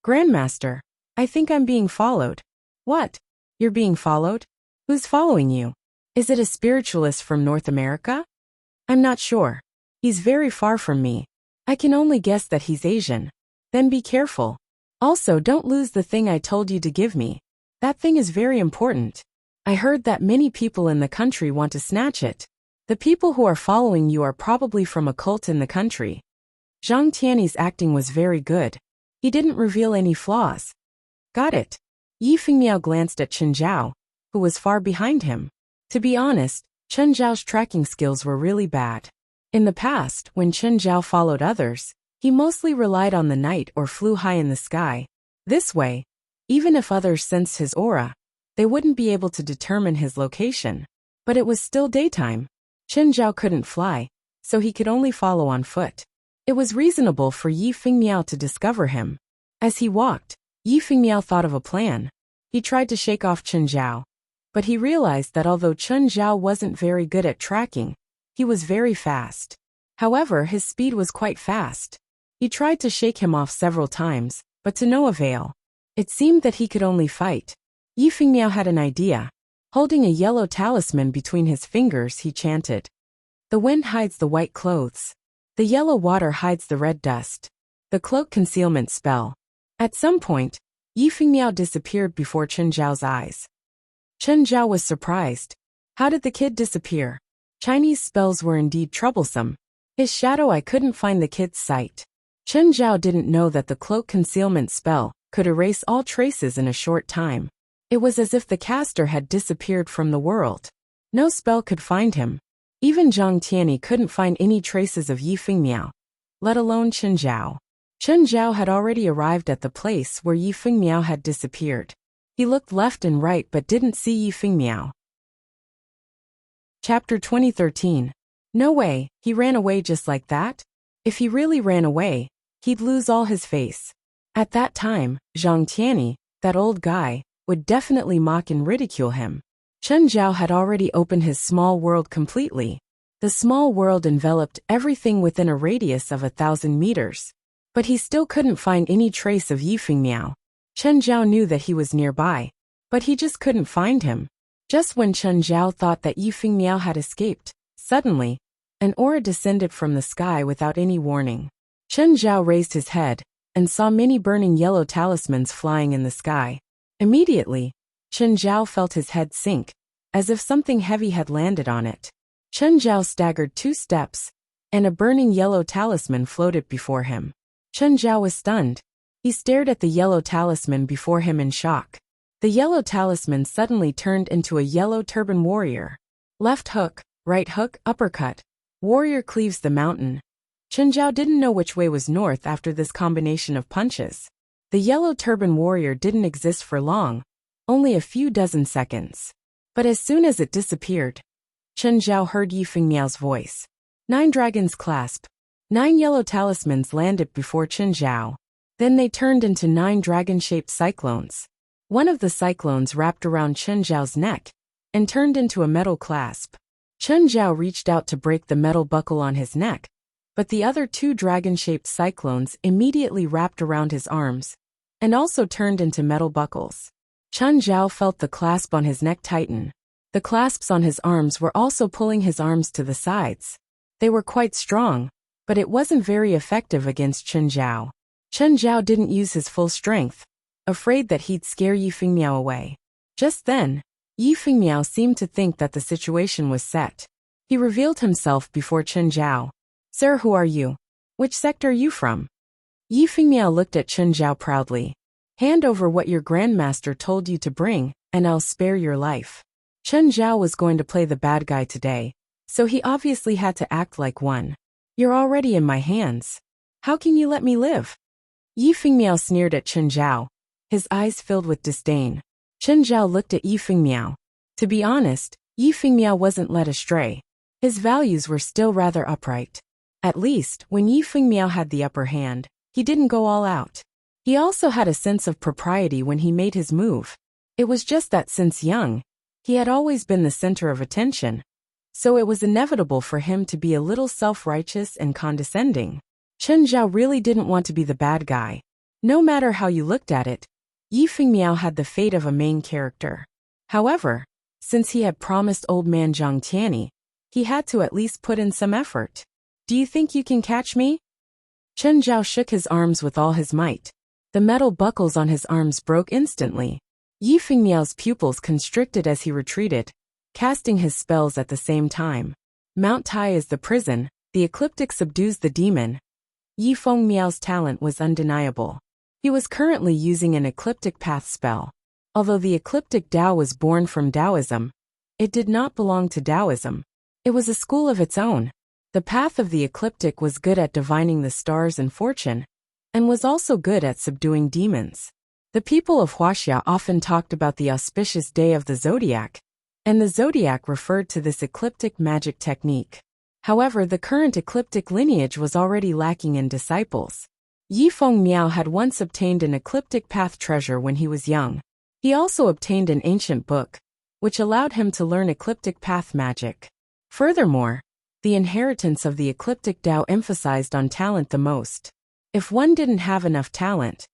Grandmaster, I think I'm being followed. What? You're being followed? Who's following you? Is it a spiritualist from North America? I'm not sure. He's very far from me. I can only guess that he's Asian. Then be careful. Also, don't lose the thing I told you to give me. That thing is very important. I heard that many people in the country want to snatch it. The people who are following you are probably from a cult in the country. Zhang Tianyi's acting was very good. He didn't reveal any flaws. Got it. Yi Fengmiao glanced at Chen Zhao, who was far behind him. To be honest, Chen Zhao's tracking skills were really bad. In the past, when Chen Zhao followed others, he mostly relied on the night or flew high in the sky. This way, even if others sensed his aura, they wouldn't be able to determine his location. But it was still daytime. Chen Zhao couldn't fly, so he could only follow on foot. It was reasonable for Yi Fengmiao to discover him. As he walked, Yi Fengmiao thought of a plan. He tried to shake off Chen Zhao, but he realized that although Chen Zhao wasn't very good at tracking, he was very fast. However, his speed was quite fast. He tried to shake him off several times, but to no avail. It seemed that he could only fight. Yi Fengmiao had an idea. Holding a yellow talisman between his fingers, he chanted. The wind hides the white clothes. The yellow water hides the red dust. The cloak concealment spell. At some point, Yi Fengmiao disappeared before Chen Zhao's eyes. Chen Zhao was surprised. How did the kid disappear? Chinese spells were indeed troublesome. His shadow eye couldn't find the kid's sight. Chen Zhao didn't know that the cloak concealment spell could erase all traces in a short time. It was as if the caster had disappeared from the world. No spell could find him. Even Zhang Tianyi couldn't find any traces of Yi Fengmiao, let alone Chen Zhao. Chen Zhao had already arrived at the place where Yi Fengmiao had disappeared. He looked left and right but didn't see Yi Fengmiao. Chapter 2013. No way, he ran away just like that? If he really ran away, he'd lose all his face. At that time, Zhang Tianyi, that old guy, would definitely mock and ridicule him. Chen Zhao had already opened his small world completely. The small world enveloped everything within a radius of 1,000 meters. But he still couldn't find any trace of Yi Fengmiao. Chen Zhao knew that he was nearby, but he just couldn't find him. Just when Chen Zhao thought that Yi Fengmiao had escaped, suddenly, an aura descended from the sky without any warning. Chen Zhao raised his head and saw many burning yellow talismans flying in the sky. Immediately, Chen Zhao felt his head sink, as if something heavy had landed on it. Chen Zhao staggered 2 steps, and a burning yellow talisman floated before him. Chen Zhao was stunned. He stared at the yellow talisman before him in shock. The yellow talisman suddenly turned into a yellow turban warrior. Left hook, right hook, uppercut. Warrior cleaves the mountain. Chen Zhao didn't know which way was north after this combination of punches. The yellow turban warrior didn't exist for long, only a few dozen seconds. But as soon as it disappeared, Chen Zhao heard Yi Fengmiao's voice. 9 dragons clasp. 9 yellow talismans landed before Chen Zhao. Then they turned into 9 dragon-shaped cyclones. One of the cyclones wrapped around Chen Zhao's neck and turned into a metal clasp. Chen Zhao reached out to break the metal buckle on his neck, but the other 2 dragon-shaped cyclones immediately wrapped around his arms and also turned into metal buckles. Chen Zhao felt the clasp on his neck tighten. The clasps on his arms were also pulling his arms to the sides. They were quite strong, but it wasn't very effective against Chen Zhao. Chen Zhao didn't use his full strength, afraid that he'd scare Yi Fengmiao away. Just then, Yi Fengmiao seemed to think that the situation was set. He revealed himself before Chen Zhao. Sir, who are you? Which sect are you from? Yi Fengmiao looked at Chen Zhao proudly. Hand over what your grandmaster told you to bring, and I'll spare your life. Chen Zhao was going to play the bad guy today, so he obviously had to act like one. You're already in my hands. How can you let me live? Yi Fengmiao sneered at Chen Zhao, his eyes filled with disdain. Chen Zhao looked at Yi Fengmiao. To be honest, Yi Fengmiao wasn't led astray. His values were still rather upright. At least, when Yi Fengmiao had the upper hand, he didn't go all out. He also had a sense of propriety when he made his move. It was just that since young, he had always been the center of attention, so it was inevitable for him to be a little self-righteous and condescending. Chen Zhao really didn't want to be the bad guy. No matter how you looked at it, Yi Fengmiao had the fate of a main character. However, since he had promised old man Zhang Tianyi, he had to at least put in some effort. Do you think you can catch me? Chen Zhao shook his arms with all his might. The metal buckles on his arms broke instantly. Yi Fengmiao's pupils constricted as he retreated, casting his spells at the same time. Mount Tai is the prison, the ecliptic subdues the demon. Yi Fengmiao's talent was undeniable. He was currently using an ecliptic path spell. Although the ecliptic Tao was born from Taoism, it did not belong to Taoism. It was a school of its own. The path of the ecliptic was good at divining the stars and fortune, and was also good at subduing demons. The people of Wuxia often talked about the auspicious day of the zodiac, and the zodiac referred to this ecliptic magic technique. However, the current ecliptic lineage was already lacking in disciples. Yi Fengmiao had once obtained an ecliptic path treasure when he was young. He also obtained an ancient book, which allowed him to learn ecliptic path magic. Furthermore, the inheritance of the ecliptic Tao emphasized on talent the most. If one didn't have enough talent,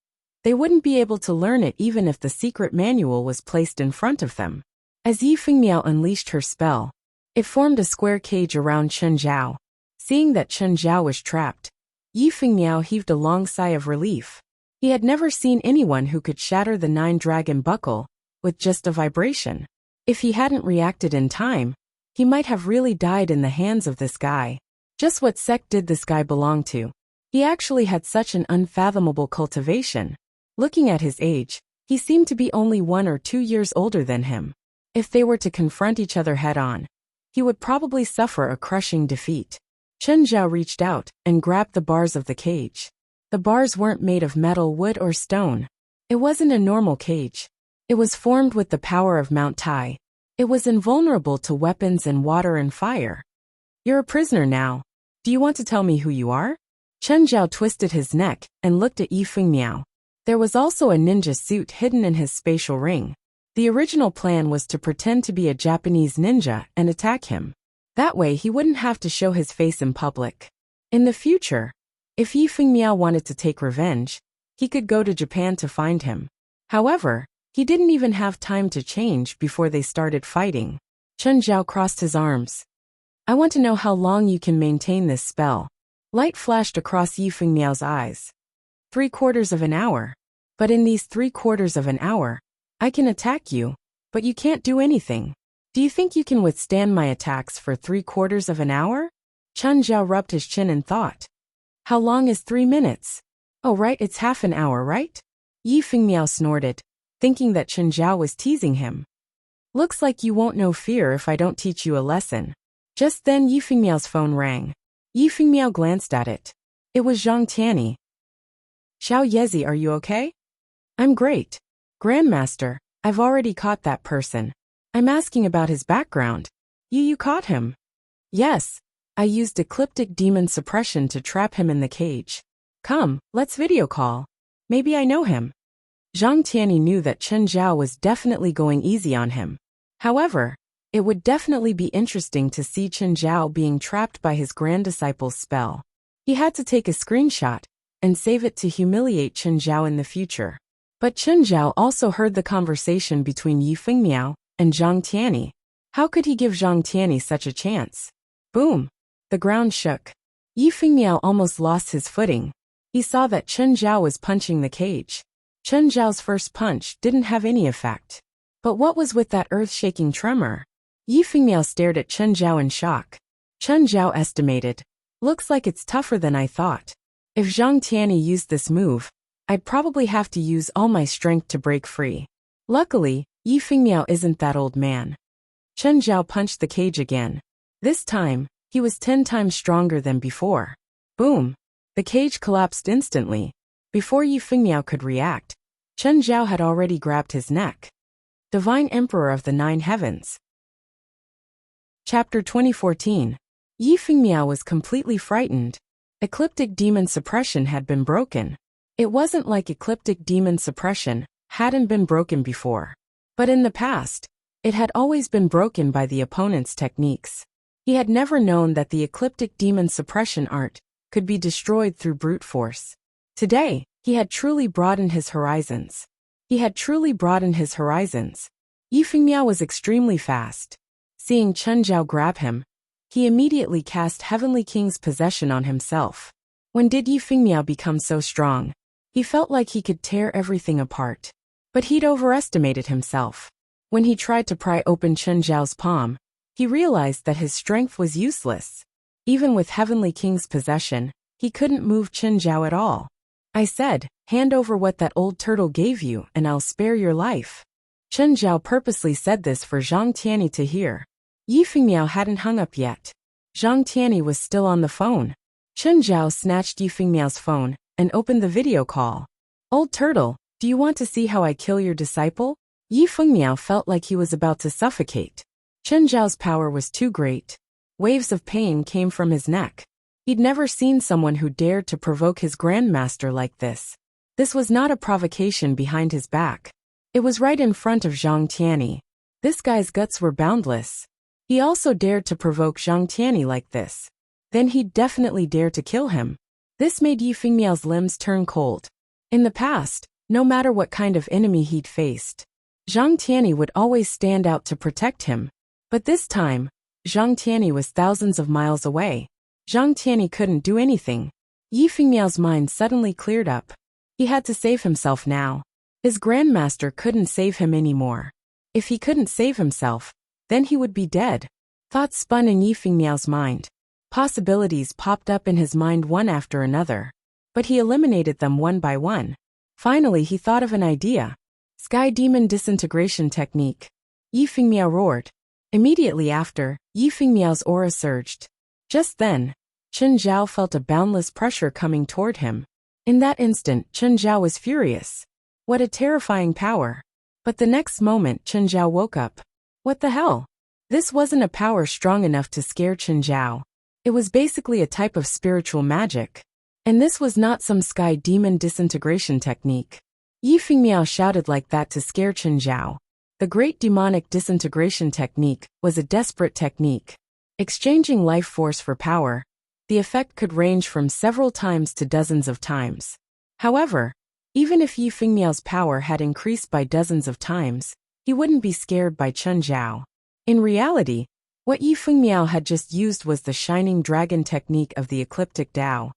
they wouldn't be able to learn it even if the secret manual was placed in front of them. As Yi Fengmiao unleashed her spell, it formed a square cage around Chen Zhao. Seeing that Chen Zhao was trapped, Yi Fengmiao heaved a long sigh of relief. He had never seen anyone who could shatter the 9-dragon buckle with just a vibration. If he hadn't reacted in time, he might have really died in the hands of this guy. Just what sect did this guy belong to? He actually had such an unfathomable cultivation. Looking at his age, he seemed to be only 1 or 2 years older than him. If they were to confront each other head-on, he would probably suffer a crushing defeat. Chen Zhao reached out and grabbed the bars of the cage. The bars weren't made of metal, wood, or stone. It wasn't a normal cage. It was formed with the power of Mount Tai. It was invulnerable to weapons and water and fire. You're a prisoner now. Do you want to tell me who you are? Chen Zhao twisted his neck and looked at Yi Fengmiao. There was also a ninja suit hidden in his spatial ring. The original plan was to pretend to be a Japanese ninja and attack him. That way he wouldn't have to show his face in public. In the future, if Yi Fengmiao wanted to take revenge, he could go to Japan to find him. However, he didn't even have time to change before they started fighting. Chen Zhao crossed his arms. I want to know how long you can maintain this spell. Light flashed across Yi Fengmiao's eyes. 3/4 of an hour. But in these 3/4 of an hour, I can attack you, but you can't do anything. Do you think you can withstand my attacks for 3/4 of an hour? Chen Zhao rubbed his chin and thought. How long is 3 minutes? Oh right, it's half an hour, right? Yi Fengmiao snorted, thinking that Chen Zhao was teasing him. Looks like you won't know fear if I don't teach you a lesson. Just then Yi Fengmiao's phone rang. Yi Fengmiao glanced at it. It was Zhang Tianyi. Xiao Yezi, are you okay? I'm great. Grandmaster, I've already caught that person. I'm asking about his background. You caught him? Yes. I used ecliptic demon suppression to trap him in the cage. Come, let's video call. Maybe I know him. Zhang Tianyi knew that Chen Zhao was definitely going easy on him. However, it would definitely be interesting to see Chen Zhao being trapped by his grand disciple's spell. He had to take a screenshot and save it to humiliate Chen Zhao in the future. But Chen Zhao also heard the conversation between Yi Fengmiao and Zhang Tianyi. How could he give Zhang Tianyi such a chance? Boom! The ground shook. Yi Fengmiao almost lost his footing. He saw that Chen Zhao was punching the cage. Chen Zhao's first punch didn't have any effect. But what was with that earth-shaking tremor? Yi Fengmiao stared at Chen Zhao in shock. Chen Zhao estimated. Looks like it's tougher than I thought. If Zhang Tianyi used this move, I'd probably have to use all my strength to break free. Luckily, Yi Fengmiao isn't that old man. Chen Zhao punched the cage again. This time, he was 10 times stronger than before. Boom! The cage collapsed instantly. Before Yi Fengmiao could react, Chen Zhao had already grabbed his neck. Divine Emperor of the Nine Heavens. Chapter 2014. Yi Fengmiao was completely frightened. Ecliptic demon suppression had been broken. It wasn't like ecliptic demon suppression hadn't been broken before. But in the past, it had always been broken by the opponent's techniques. He had never known that the ecliptic demon suppression art could be destroyed through brute force. Today, he had truly broadened his horizons. Yi Fengmiao was extremely fast. Seeing Chen Zhao grab him, he immediately cast Heavenly King's possession on himself. When did Yi Fengmiao become so strong? He felt like he could tear everything apart. But he'd overestimated himself. When he tried to pry open Chen Zhao's palm, he realized that his strength was useless. Even with Heavenly King's possession, he couldn't move Chen Zhao at all. I said, hand over what that old turtle gave you and I'll spare your life. Chen Zhao purposely said this for Zhang Tianyi to hear. Yi Fengmiao hadn't hung up yet. Zhang Tianyi was still on the phone. Chen Zhao snatched Yi Fengmiao's phone and opened the video call. Old turtle, do you want to see how I kill your disciple? Yi Fengmiao felt like he was about to suffocate. Chen Zhao's power was too great. Waves of pain came from his neck. He'd never seen someone who dared to provoke his grandmaster like this. This was not a provocation behind his back. It was right in front of Zhang Tianyi. This guy's guts were boundless. He also dared to provoke Zhang Tianyi like this. Then he'd definitely dare to kill him. This made Yi Fengmiao's limbs turn cold. In the past, no matter what kind of enemy he'd faced, Zhang Tianyi would always stand out to protect him. But this time, Zhang Tianyi was thousands of miles away. Zhang Tianyi couldn't do anything. Yi Fengmiao's mind suddenly cleared up. He had to save himself now. His grandmaster couldn't save him anymore. If he couldn't save himself, then he would be dead. Thoughts spun in Yi Fengmiao's mind. Possibilities popped up in his mind one after another. But he eliminated them one by one. Finally he thought of an idea. Sky Demon Disintegration Technique. Yi Fengmiao roared. Immediately after, Yi Fengmiao's aura surged. Just then, Chen Zhao felt a boundless pressure coming toward him. In that instant, Chen Zhao was furious. What a terrifying power. But the next moment Chen Zhao woke up. What the hell? This wasn't a power strong enough to scare Chen Zhao. It was basically a type of spiritual magic. And this was not some Sky Demon Disintegration Technique. Yi Fengmiao shouted like that to scare Chen Zhao. The Great Demonic Disintegration Technique was a desperate technique. Exchanging life force for power, the effect could range from several times to dozens of times. However, even if Yi Fengmiao's power had increased by dozens of times, he wouldn't be scared by Chen Zhao. In reality, what Yi Fengmiao had just used was the Shining Dragon technique of the Ecliptic Tao.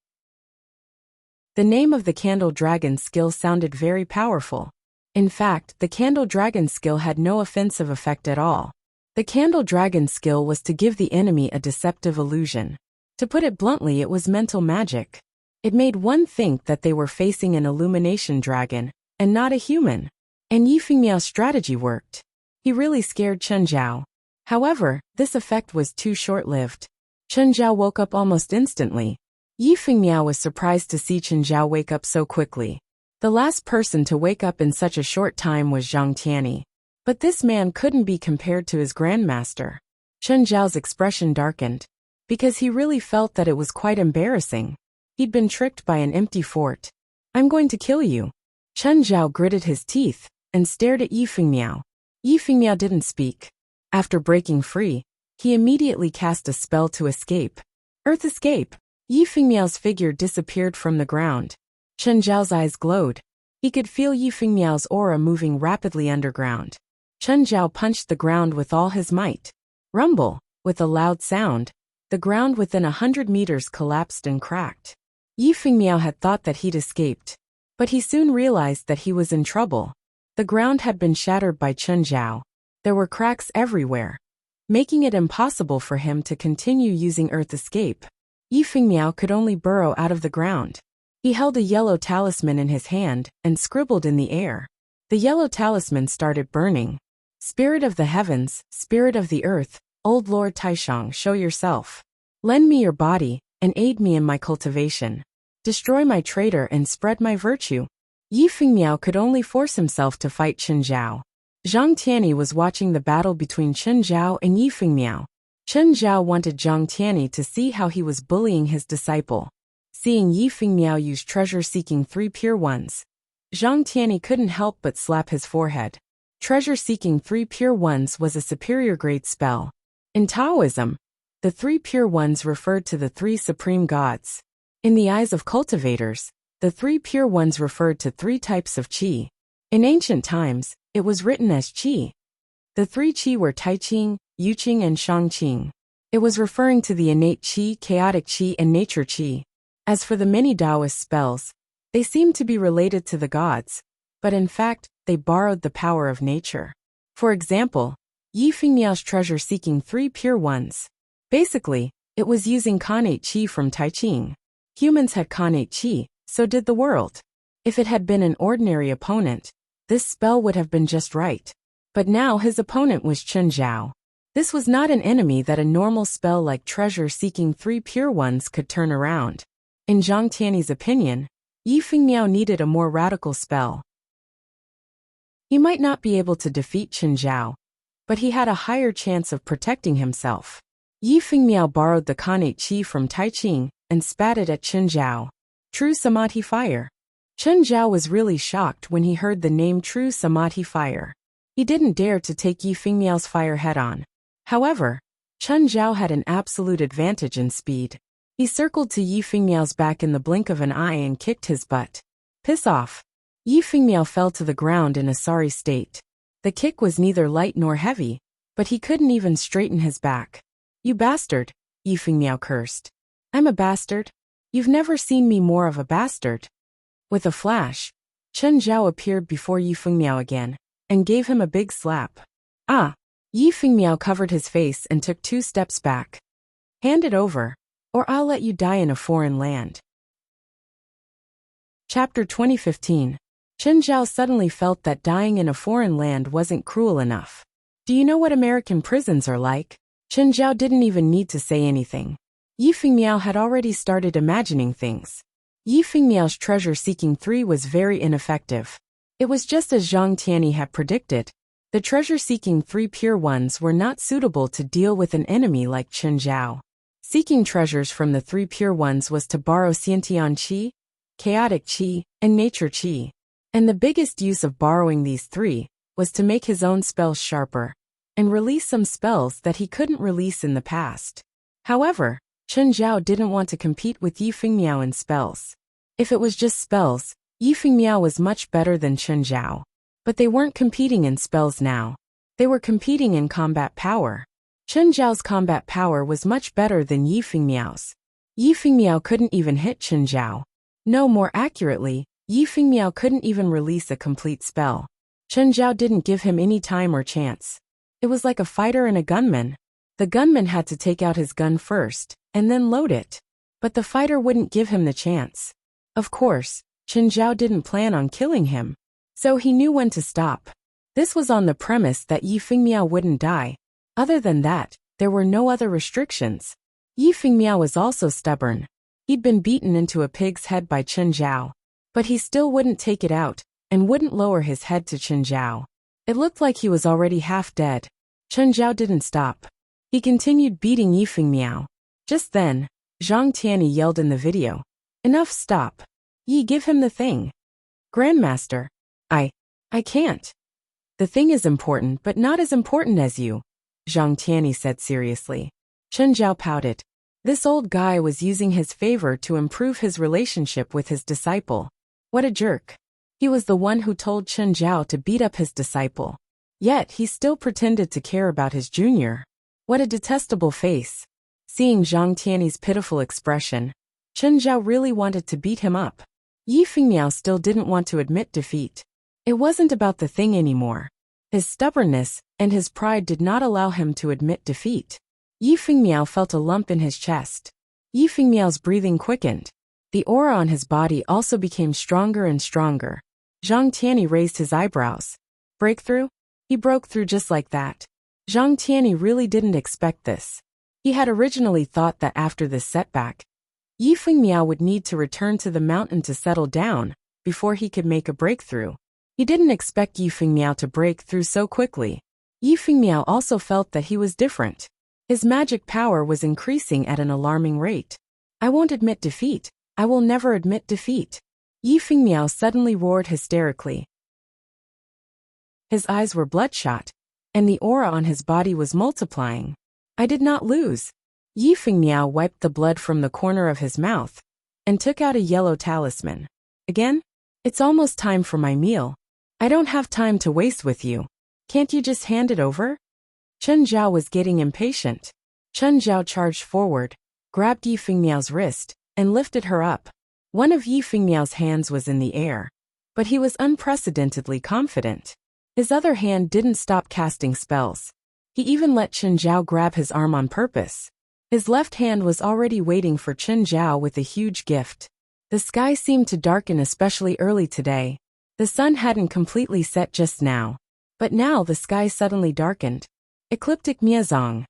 The name of the Candle Dragon skill sounded very powerful. In fact, the Candle Dragon skill had no offensive effect at all. The Candle Dragon skill was to give the enemy a deceptive illusion. To put it bluntly, it was mental magic. It made one think that they were facing an illumination dragon, and not a human. And Yi Fengmiao's strategy worked. He really scared Chen Zhao. However, this effect was too short-lived. Chen Zhao woke up almost instantly. Yi Fengmiao was surprised to see Chen Zhao wake up so quickly. The last person to wake up in such a short time was Zhang Tianyi. But this man couldn't be compared to his grandmaster. Chen Zhao's expression darkened, because he really felt that it was quite embarrassing. He'd been tricked by an empty fort. "I'm going to kill you." Chen Zhao gritted his teeth and stared at Yi Fengmiao. Yi Fengmiao didn't speak. After breaking free, he immediately cast a spell to escape. Earth escape! Yi Fengmiao's figure disappeared from the ground. Chen Zhao's eyes glowed. He could feel Yi Fengmiao's aura moving rapidly underground. Chen Zhao punched the ground with all his might. Rumble! With a loud sound, the ground within 100 meters collapsed and cracked. Yi Fengmiao had thought that he'd escaped, but he soon realized that he was in trouble. The ground had been shattered by Chen Zhao. There were cracks everywhere, making it impossible for him to continue using Earth Escape. Yi Fengmiao could only burrow out of the ground. He held a yellow talisman in his hand and scribbled in the air. The yellow talisman started burning. "Spirit of the heavens, spirit of the earth, old Lord Taishang, show yourself. Lend me your body and aid me in my cultivation. Destroy my traitor and spread my virtue." Yi Fengmiao could only force himself to fight Chen Zhao. Zhang Tianyi was watching the battle between Chen Zhao and Yi Fengmiao. Chen Zhao wanted Zhang Tianyi to see how he was bullying his disciple. Seeing Yi Fengmiao use treasure-seeking 3 pure ones, Zhang Tianyi couldn't help but slap his forehead. Treasure-seeking 3 pure ones was a superior grade spell. In Taoism, the 3 pure ones referred to the 3 supreme gods. In the eyes of cultivators, the 3 pure ones referred to 3 types of qi. In ancient times, it was written as qi. The 3 qi were Taiqing, Yuqing and Shangqing. It was referring to the innate qi, chaotic qi and nature qi. As for the many Taoist spells, they seemed to be related to the gods, but in fact, they borrowed the power of nature. For example, Yi Fengmiao's treasure-seeking 3 pure ones. Basically, it was using Khanate qi from Taiqing. Humans had Khanate qi, so did the world. If it had been an ordinary opponent, this spell would have been just right. But now his opponent was Chen Zhao. This was not an enemy that a normal spell like treasure-seeking 3 pure ones could turn around. In Zhang Tianyi's opinion, Yi Fengmiao needed a more radical spell. He might not be able to defeat Chen Zhao, but he had a higher chance of protecting himself. Yi Fengmiao borrowed the Khanate qi from Taiqing and spat it at Chen Zhao. True Samadhi Fire. Chen Zhao was really shocked when he heard the name True Samadhi Fire. He didn't dare to take Yi Fengmiao's fire head-on. However, Chen Zhao had an absolute advantage in speed. He circled to Yi Fengmiao's back in the blink of an eye and kicked his butt. "Piss off." Yi Fengmiao fell to the ground in a sorry state. The kick was neither light nor heavy, but he couldn't even straighten his back. "You bastard," Yi Fengmiao cursed. "I'm a bastard? You've never seen me more of a bastard." With a flash, Chen Zhao appeared before Yi Fengmiao again, and gave him a big slap. "Ah!" Yi Fengmiao covered his face and took 2 steps back. "Hand it over, or I'll let you die in a foreign land." Chapter 2015. Chen Zhao suddenly felt that dying in a foreign land wasn't cruel enough. "Do you know what American prisons are like?" Chen Zhao didn't even need to say anything. Yi Fengmiao had already started imagining things. Yi Fengmiao's treasure-seeking 3 was very ineffective. It was just as Zhang Tianyi had predicted. The treasure-seeking 3 pure ones were not suitable to deal with an enemy like Chen Zhao. Seeking treasures from the 3 pure ones was to borrow Xiantian qi, chaotic qi, and nature qi. And the biggest use of borrowing these 3 was to make his own spells sharper and release some spells that he couldn't release in the past. However, Chen Zhao didn't want to compete with Yi Fengmiao in spells. If it was just spells, Yi Fengmiao was much better than Chen Zhao. But they weren't competing in spells now. They were competing in combat power. Chen Zhao's combat power was much better than Yi Fengmiao's. Yi Fengmiao couldn't even hit Chen Zhao. No, more accurately, Yi Fengmiao couldn't even release a complete spell. Chen Zhao didn't give him any time or chance. It was like a fighter and a gunman. The gunman had to take out his gun first, and then load it. But the fighter wouldn't give him the chance. Of course, Chen Zhao didn't plan on killing him, so he knew when to stop. This was on the premise that Yi Fengmiao wouldn't die. Other than that, there were no other restrictions. Yi Fengmiao was also stubborn. He'd been beaten into a pig's head by Chen Zhao. But he still wouldn't take it out, and wouldn't lower his head to Chen Zhao. It looked like he was already half dead. Chen Zhao didn't stop. He continued beating Yifeng Miao. Just then, Zhang Tianyi yelled in the video. Enough, stop. Yi, give him the thing. Grandmaster. I can't. The thing is important but not as important as you, Zhang Tianyi said seriously. Chen Zhao pouted. This old guy was using his favor to improve his relationship with his disciple. What a jerk. He was the one who told Chen Zhao to beat up his disciple. Yet he still pretended to care about his junior. What a detestable face. Seeing Zhang Tianyi's pitiful expression, Chen Zhao really wanted to beat him up. Yifeng Miao still didn't want to admit defeat. It wasn't about the thing anymore. His stubbornness and his pride did not allow him to admit defeat. Yifeng Miao felt a lump in his chest. Yifeng Miao's breathing quickened. The aura on his body also became stronger and stronger. Zhang Tianyi raised his eyebrows. Breakthrough? He broke through just like that. Zhang Tianyi really didn't expect this. He had originally thought that after this setback, Yifeng Miao would need to return to the mountain to settle down before he could make a breakthrough. He didn't expect Yifeng Miao to break through so quickly. Yifeng Miao also felt that he was different. His magic power was increasing at an alarming rate. I won't admit defeat. I will never admit defeat. Yifeng Miao suddenly roared hysterically. His eyes were bloodshot, and the aura on his body was multiplying. I did not lose. Yifeng Miao wiped the blood from the corner of his mouth and took out a yellow talisman. Again? It's almost time for my meal. I don't have time to waste with you. Can't you just hand it over? Chen Zhao was getting impatient. Chen Zhao charged forward, grabbed Yifeng Miao's wrist, and lifted her up. One of Yifeng Miao's hands was in the air, but he was unprecedentedly confident. His other hand didn't stop casting spells. He even let Chen Zhao grab his arm on purpose. His left hand was already waiting for Chen Zhao with a huge gift. The sky seemed to darken especially early today. The sun hadn't completely set just now. But now the sky suddenly darkened. Ecliptic Miazong.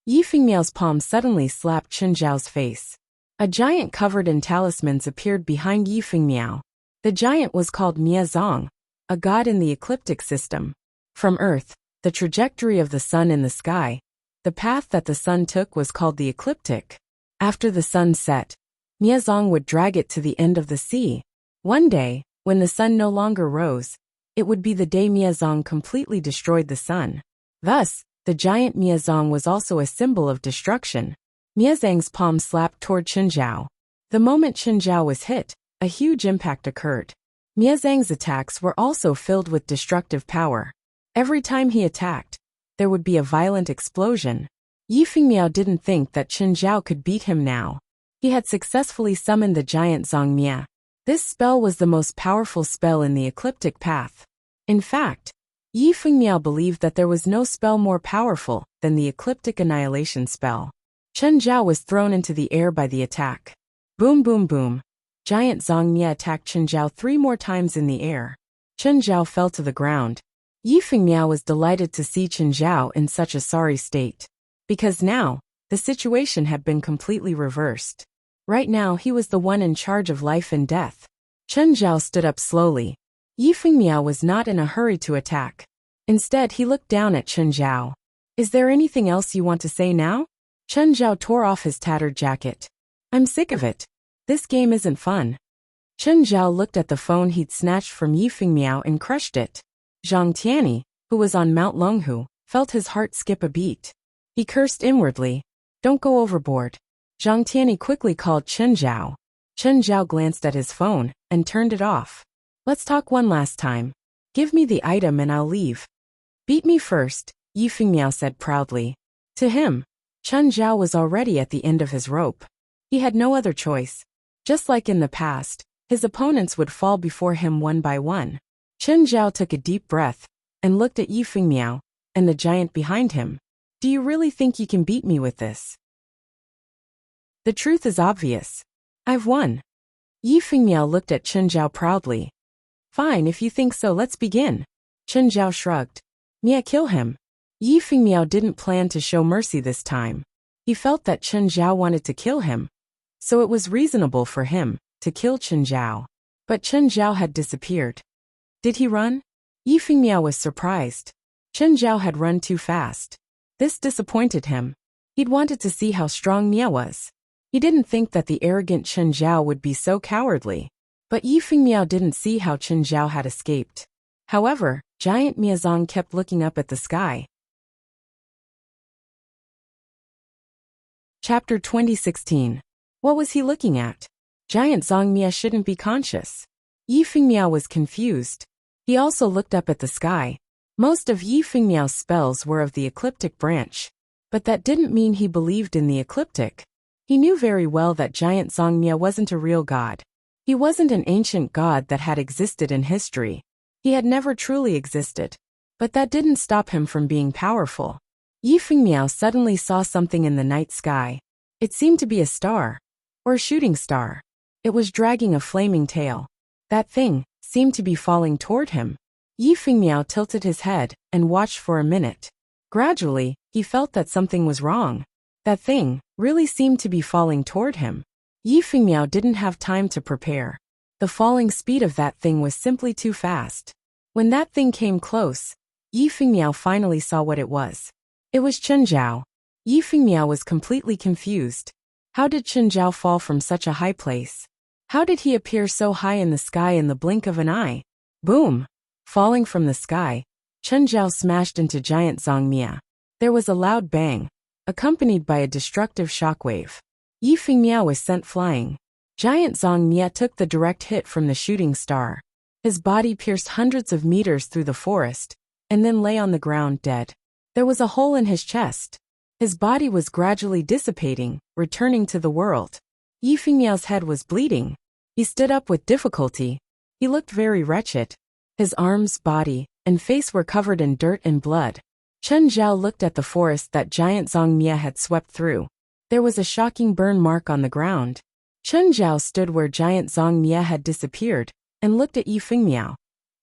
Yifeng Miao's palm suddenly slapped Chen Zhao's face. A giant covered in talismans appeared behind Yifeng Miao. The giant was called Miazong, a god in the ecliptic system. From Earth, the trajectory of the sun in the sky, the path that the sun took was called the ecliptic. After the sun set, Miazong would drag it to the end of the sea. One day, when the sun no longer rose, it would be the day Miazong completely destroyed the sun. Thus, the giant Miazong was also a symbol of destruction. Miazong's palm slapped toward Chen Zhao. The moment Chen Zhao was hit, a huge impact occurred. Miazong's attacks were also filled with destructive power. Every time he attacked, there would be a violent explosion. Yifeng Miao didn't think that Chen Zhao could beat him now. He had successfully summoned the giant Zong Mia. This spell was the most powerful spell in the ecliptic path. In fact, Yifeng Miao believed that there was no spell more powerful than the ecliptic annihilation spell. Chen Zhao was thrown into the air by the attack. Boom boom boom. Giant Zong Mia attacked Chen Zhao 3 more times in the air. Chen Zhao fell to the ground. Yifeng Miao was delighted to see Chen Zhao in such a sorry state. Because now, the situation had been completely reversed. Right now he was the one in charge of life and death. Chen Zhao stood up slowly. Yifeng Miao was not in a hurry to attack. Instead he looked down at Chen Zhao. Is there anything else you want to say now? Chen Zhao tore off his tattered jacket. I'm sick of it. This game isn't fun. Chen Zhao looked at the phone he'd snatched from Yifeng Miao and crushed it. Zhang Tianyi, who was on Mount Longhu, felt his heart skip a beat. He cursed inwardly. Don't go overboard. Zhang Tianyi quickly called Chen Zhao. Chen Zhao glanced at his phone and turned it off. Let's talk one last time. Give me the item and I'll leave. Beat me first, Yifeng Miao said proudly. To him, Chen Zhao was already at the end of his rope. He had no other choice. Just like in the past, his opponents would fall before him one by one. Chen Zhao took a deep breath and looked at Yifeng Miao and the giant behind him. Do you really think you can beat me with this? The truth is obvious. I've won. Yifeng Miao looked at Chen Zhao proudly. Fine, if you think so, let's begin. Chen Zhao shrugged. Mia, kill him. Yifeng Miao didn't plan to show mercy this time. He felt that Chen Zhao wanted to kill him, so it was reasonable for him to kill Chen Zhao. But Chen Zhao had disappeared. Did he run? Yi Fengmiao was surprised. Chen Zhao had run too fast. This disappointed him. He'd wanted to see how strong Mia was. He didn't think that the arrogant Chen Zhao would be so cowardly. But Yi Fengmiao didn't see how Chen Zhao had escaped. However, giant Miazong kept looking up at the sky. Chapter 2016. What was he looking at? Giant Zongmia shouldn't be conscious. Yi Fengmiao was confused. He also looked up at the sky. Most of Yi Fengmiao's spells were of the ecliptic branch. But that didn't mean he believed in the ecliptic. He knew very well that Giant Zongmia wasn't a real god. He wasn't an ancient god that had existed in history. He had never truly existed. But that didn't stop him from being powerful. Yi Fengmiao suddenly saw something in the night sky. It seemed to be a star. Or a shooting star. It was dragging a flaming tail. That thing seemed to be falling toward him. Yi Fengmiao tilted his head and watched for a minute. Gradually, he felt that something was wrong. That thing really seemed to be falling toward him. Yi Fengmiao didn't have time to prepare. The falling speed of that thing was simply too fast. When that thing came close, Yi Fengmiao finally saw what it was. It was Chen Zhao. Yi Fengmiao was completely confused. How did Chen Zhao fall from such a high place? How did he appear so high in the sky in the blink of an eye? Boom! Falling from the sky, Chen Zhao smashed into Giant Zongmia. There was a loud bang, accompanied by a destructive shockwave. Yi Fengmiao was sent flying. Giant Zongmia took the direct hit from the shooting star. His body pierced hundreds of meters through the forest, and then lay on the ground dead. There was a hole in his chest. His body was gradually dissipating, returning to the world. Yi Fengmiao's head was bleeding. He stood up with difficulty. He looked very wretched. His arms, body, and face were covered in dirt and blood. Chen Zhao looked at the forest that Giant Zongmia had swept through. There was a shocking burn mark on the ground. Chen Zhao stood where Giant Zongmia had disappeared and looked at Yi Fengmiao,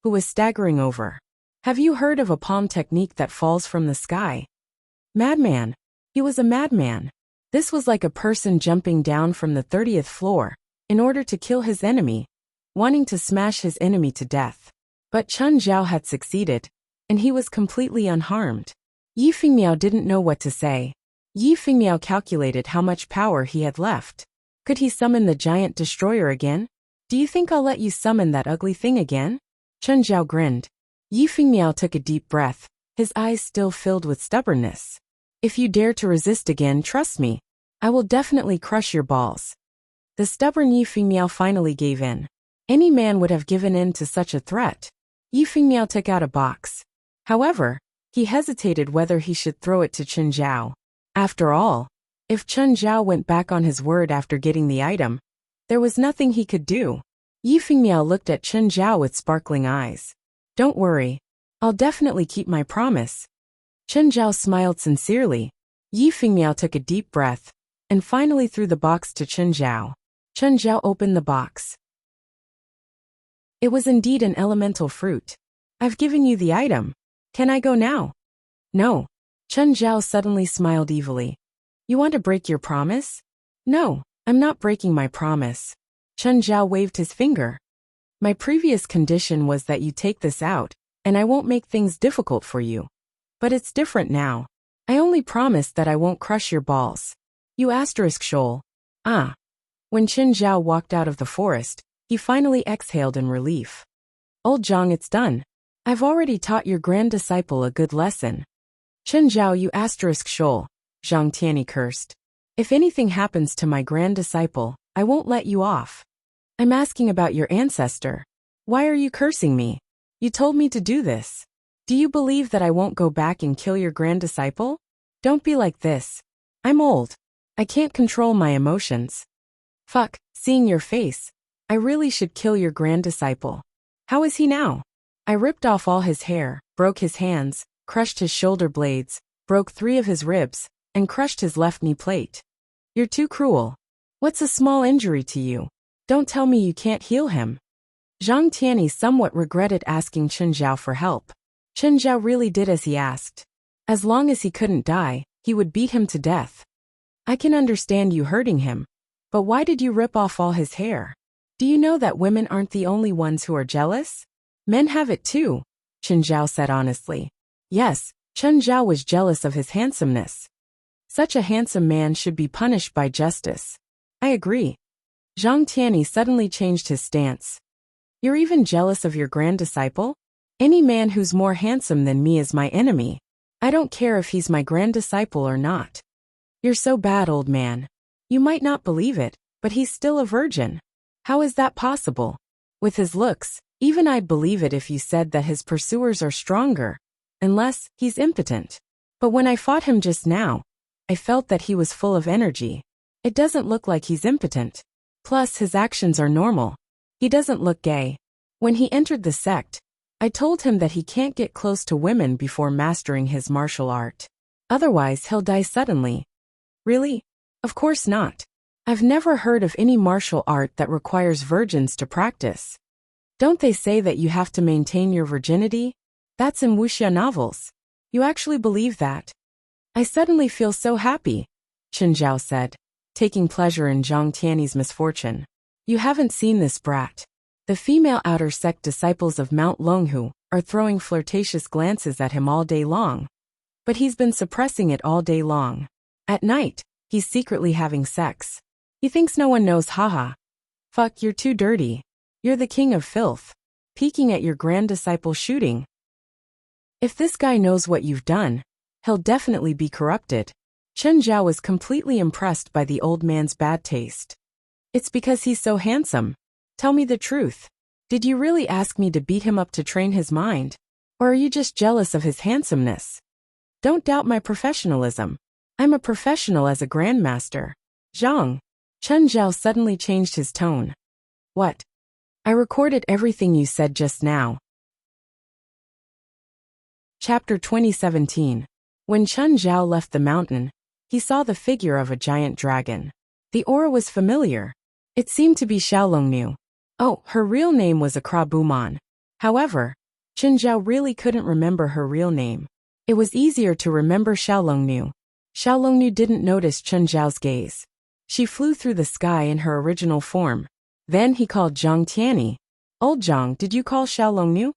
who was staggering over. Have you heard of a palm technique that falls from the sky? Madman. He was a madman. This was like a person jumping down from the 30th floor in order to kill his enemy, wanting to smash his enemy to death. But Chen Zhao had succeeded, and he was completely unharmed. Yi Fengmiao didn't know what to say. Yi Fengmiao calculated how much power he had left. Could he summon the giant destroyer again? Do you think I'll let you summon that ugly thing again? Chen Zhao grinned. Yi Fengmiao took a deep breath, his eyes still filled with stubbornness. If you dare to resist again, trust me, I will definitely crush your balls. The stubborn Yi Fengmiao finally gave in. Any man would have given in to such a threat. Yi Fengmiao took out a box. However, he hesitated whether he should throw it to Chen Zhao. After all, if Chen Zhao went back on his word after getting the item, there was nothing he could do. Yi Fengmiao looked at Chen Zhao with sparkling eyes. Don't worry, I'll definitely keep my promise. Chen Zhao smiled sincerely. Yi Fengmiao took a deep breath and finally threw the box to Chen Zhao. Chen Zhao opened the box. It was indeed an elemental fruit. I've given you the item. Can I go now? No. Chen Zhao suddenly smiled evilly. You want to break your promise? No, I'm not breaking my promise. Chen Zhao waved his finger. My previous condition was that you take this out, and I won't make things difficult for you. But it's different now. I only promised that I won't crush your balls. You asterisk shoal. Ah. When Chen Zhao walked out of the forest, he finally exhaled in relief. Old Zhang, it's done. I've already taught your grand disciple a good lesson. Chen Zhao, you asterisk shoal, Zhang Tianyi cursed. If anything happens to my grand disciple, I won't let you off. I'm asking about your ancestor. Why are you cursing me? You told me to do this. Do you believe that I won't go back and kill your grand disciple? Don't be like this. I'm old. I can't control my emotions. Fuck, seeing your face. I really should kill your grand disciple. How is he now? I ripped off all his hair, broke his hands, crushed his shoulder blades, broke 3 of his ribs, and crushed his left knee plate. You're too cruel. What's a small injury to you? Don't tell me you can't heal him. Zhang Tianyi somewhat regretted asking Chen Zhao for help. Chen Zhao really did as he asked. As long as he couldn't die, he would beat him to death. I can understand you hurting him. But why did you rip off all his hair? Do you know that women aren't the only ones who are jealous? Men have it too, Chen Zhao said honestly. Yes, Chen Zhao was jealous of his handsomeness. Such a handsome man should be punished by justice. I agree. Zhang Tianyi suddenly changed his stance. You're even jealous of your grand disciple? Any man who's more handsome than me is my enemy. I don't care if he's my grand disciple or not. You're so bad, old man. You might not believe it, but he's still a virgin. How is that possible? With his looks, even I'd believe it if you said that his pursuers are stronger. Unless, he's impotent. But when I fought him just now, I felt that he was full of energy. It doesn't look like he's impotent. Plus, his actions are normal. He doesn't look gay. When he entered the sect, I told him that he can't get close to women before mastering his martial art. Otherwise, he'll die suddenly. Really? Of course not. I've never heard of any martial art that requires virgins to practice. Don't they say that you have to maintain your virginity? That's in Wuxia novels. You actually believe that? I suddenly feel so happy, Chen Zhao said, taking pleasure in Zhang Tianyi's misfortune. You haven't seen this brat. The female outer sect disciples of Mount Longhu are throwing flirtatious glances at him all day long. But he's been suppressing it all day long. At night, he's secretly having sex. He thinks no one knows, haha. Fuck, you're too dirty. You're the king of filth. Peeking at your grand disciple shooting. If this guy knows what you've done, he'll definitely be corrupted. Chen Zhao was completely impressed by the old man's bad taste. It's because he's so handsome. Tell me the truth. Did you really ask me to beat him up to train his mind? Or are you just jealous of his handsomeness? Don't doubt my professionalism. I'm a professional as a grandmaster. Zhang. Chen Zhao suddenly changed his tone. What? I recorded everything you said just now. Chapter 2017. When Chen Zhao left the mountain, he saw the figure of a giant dragon. The aura was familiar. It seemed to be Xiaolongnu. Oh, her real name was Akra Buman. However, Chen Zhao really couldn't remember her real name. It was easier to remember Xiaolongnu. Xiaolongnu didn't notice Chen Zhao's gaze. She flew through the sky in her original form. Then he called Zhang Tianyi. Old Zhang, did you call Xiaolongnu?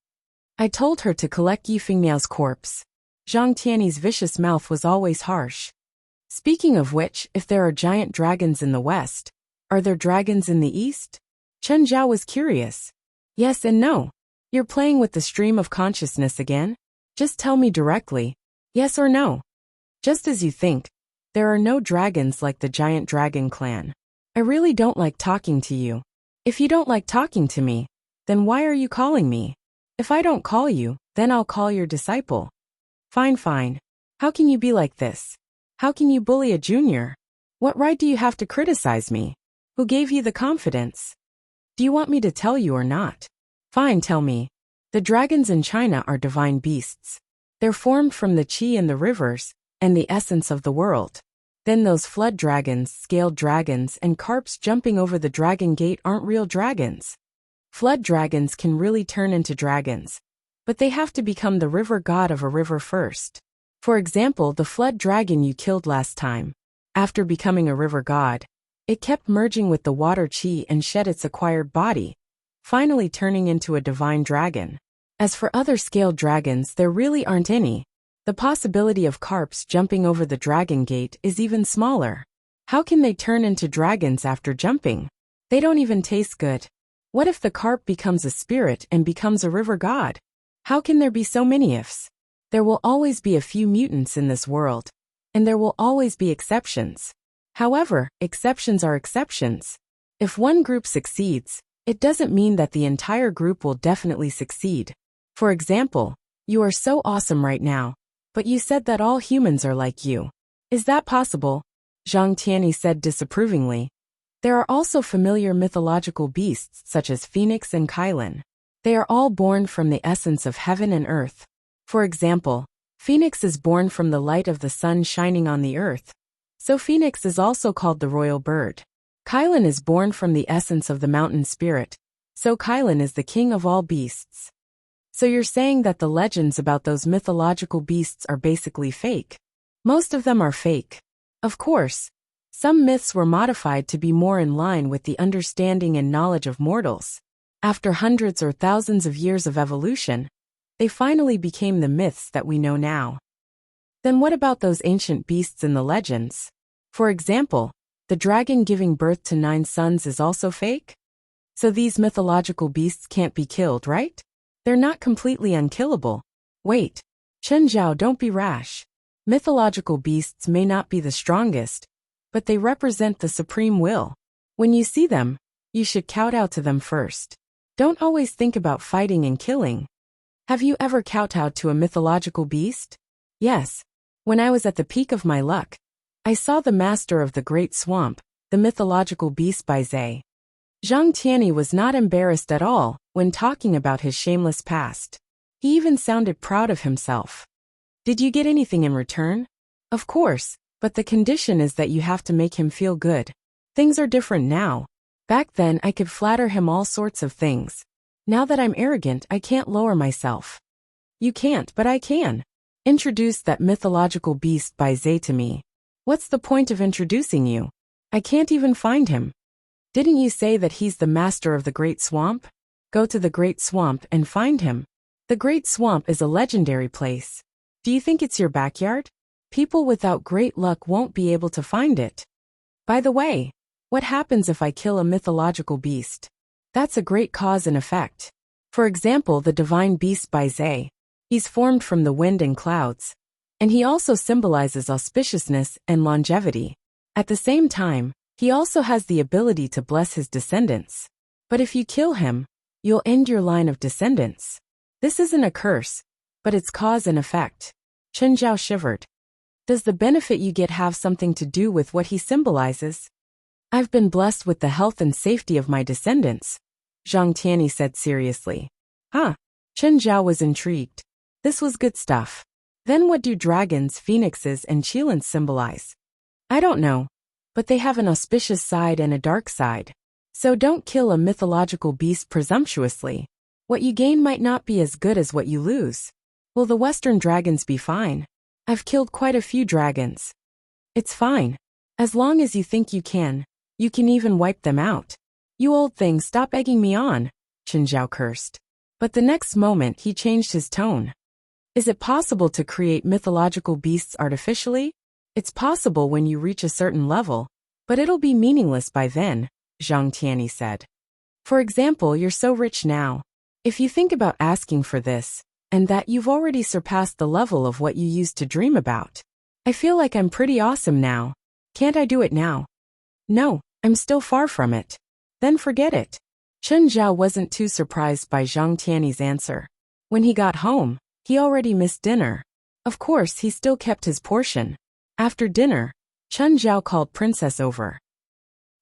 I told her to collect Yifengmiao's corpse. Zhang Tianyi's vicious mouth was always harsh. Speaking of which, if there are giant dragons in the west, are there dragons in the east? Chen Zhao was curious. Yes and no. You're playing with the stream of consciousness again? Just tell me directly. Yes or no? Just as you think. There are no dragons like the giant dragon clan. I really don't like talking to you. If you don't like talking to me, then why are you calling me? If I don't call you, then I'll call your disciple. Fine, fine. How can you be like this? How can you bully a junior? What right do you have to criticize me? Who gave you the confidence? Do you want me to tell you or not? Fine, tell me. The dragons in China are divine beasts. They're formed from the qi in the rivers, and the essence of the world. Then those flood dragons, scaled dragons, and carps jumping over the dragon gate aren't real dragons. Flood dragons can really turn into dragons, but they have to become the river god of a river first. For example, the flood dragon you killed last time. After becoming a river god, it kept merging with the water qi and shed its acquired body, finally turning into a divine dragon. As for other scaled dragons, there really aren't any. The possibility of carps jumping over the dragon gate is even smaller. How can they turn into dragons after jumping? They don't even taste good. What if the carp becomes a spirit and becomes a river god? How can there be so many ifs? There will always be a few mutants in this world, and there will always be exceptions. However, exceptions are exceptions. If one group succeeds, it doesn't mean that the entire group will definitely succeed. For example, you are so awesome right now, but you said that all humans are like you. Is that possible? Zhang Tianyi said disapprovingly. There are also familiar mythological beasts such as Phoenix and Kylin. They are all born from the essence of heaven and earth. For example, Phoenix is born from the light of the sun shining on the earth. So Phoenix is also called the royal bird. Kylin is born from the essence of the mountain spirit. So Kylin is the king of all beasts. So you're saying that the legends about those mythological beasts are basically fake? Most of them are fake. Of course. Some myths were modified to be more in line with the understanding and knowledge of mortals. After hundreds or thousands of years of evolution, they finally became the myths that we know now. Then what about those ancient beasts in the legends? For example, the dragon giving birth to 9 sons is also fake? So these mythological beasts can't be killed, right? They're not completely unkillable. Wait. Chen Zhao, don't be rash. Mythological beasts may not be the strongest, but they represent the supreme will. When you see them, you should kowtow to them first. Don't always think about fighting and killing. Have you ever kowtowed to a mythological beast? Yes. When I was at the peak of my luck, I saw the master of the Great Swamp, the mythological beast by Zhe. Zhang Tianyi was not embarrassed at all when talking about his shameless past. He even sounded proud of himself. Did you get anything in return? Of course, but the condition is that you have to make him feel good. Things are different now. Back then I could flatter him all sorts of things. Now that I'm arrogant, I can't lower myself. You can't, but I can. Introduce that mythological beast by Zhe to me. What's the point of introducing you? I can't even find him. Didn't you say that he's the master of the Great Swamp? Go to the Great Swamp and find him. The Great Swamp is a legendary place. Do you think it's your backyard? People without great luck won't be able to find it. By the way, what happens if I kill a mythological beast? That's a great cause and effect. For example, the divine beast by Zhe. He's formed from the wind and clouds. And he also symbolizes auspiciousness and longevity. At the same time, he also has the ability to bless his descendants. But if you kill him, you'll end your line of descendants. This isn't a curse, but it's cause and effect. Chen Zhao shivered. Does the benefit you get have something to do with what he symbolizes? I've been blessed with the health and safety of my descendants, Zhang Tianyi said seriously. Huh? Chen Zhao was intrigued. This was good stuff. Then what do dragons, phoenixes, and qilins symbolize? I don't know, but they have an auspicious side and a dark side. So don't kill a mythological beast presumptuously. What you gain might not be as good as what you lose. Will the Western dragons be fine? I've killed quite a few dragons. It's fine. As long as you think you can even wipe them out. You old thing, stop egging me on, Chen Zhao cursed. But the next moment he changed his tone. Is it possible to create mythological beasts artificially? It's possible when you reach a certain level, but it'll be meaningless by then, Zhang Tianyi said. For example, you're so rich now. If you think about asking for this, and that, you've already surpassed the level of what you used to dream about. I feel like I'm pretty awesome now. Can't I do it now? No, I'm still far from it. Then forget it. Chen Zhao wasn't too surprised by Zhang Tianyi's answer. When he got home, he already missed dinner. Of course, he still kept his portion. After dinner, Chen Zhao called Princess over.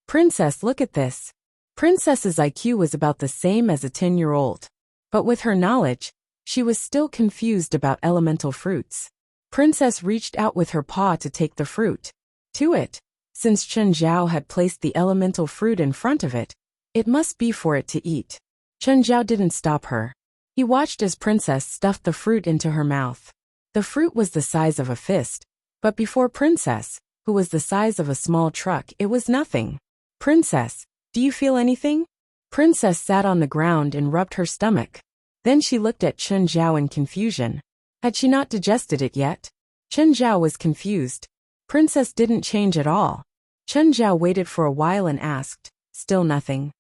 Princess, look at this. Princess's IQ was about the same as a 10-year-old. But with her knowledge, she was still confused about elemental fruits. Princess reached out with her paw to take the fruit. To it. Since Chen Zhao had placed the elemental fruit in front of it, it must be for it to eat. Chen Zhao didn't stop her. He watched as Princess stuffed the fruit into her mouth. The fruit was the size of a fist, but before Princess, who was the size of a small truck, it was nothing. Princess, do you feel anything? Princess sat on the ground and rubbed her stomach. Then she looked at Chen Zhao in confusion. Had she not digested it yet? Chen Zhao was confused. Princess didn't change at all. Chen Zhao waited for a while and asked, still nothing.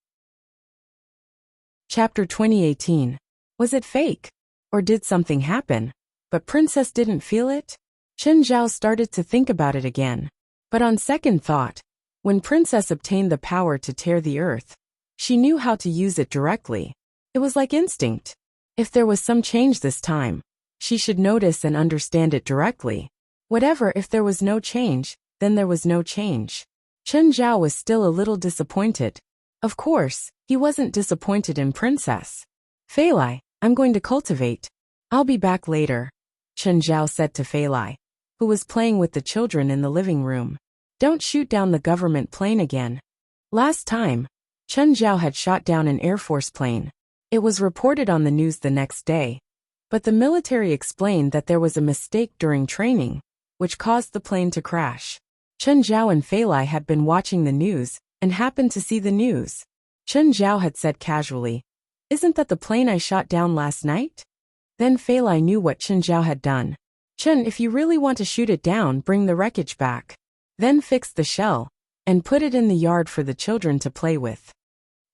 Chapter 2018. Was it fake? Or did something happen? But Princess didn't feel it? Chen Zhao started to think about it again. But on second thought, when Princess obtained the power to tear the earth, she knew how to use it directly. It was like instinct. If there was some change this time, she should notice and understand it directly. Whatever, if there was no change, then there was no change. Chen Zhao was still a little disappointed. Of course, he wasn't disappointed in Princess. Fei Lai, I'm going to cultivate. I'll be back later, Chen Zhao said to Fei Lai, who was playing with the children in the living room. Don't shoot down the government plane again. Last time, Chen Zhao had shot down an Air Force plane. It was reported on the news the next day. But the military explained that there was a mistake during training, which caused the plane to crash. Chen Zhao and Fei Lai had been watching the news and happened to see the news. Chen Zhao had said casually, "Isn't that the plane I shot down last night?" Then Fei Lai knew what Chen Zhao had done. "Chen, if you really want to shoot it down, bring the wreckage back. Then fix the shell and put it in the yard for the children to play with."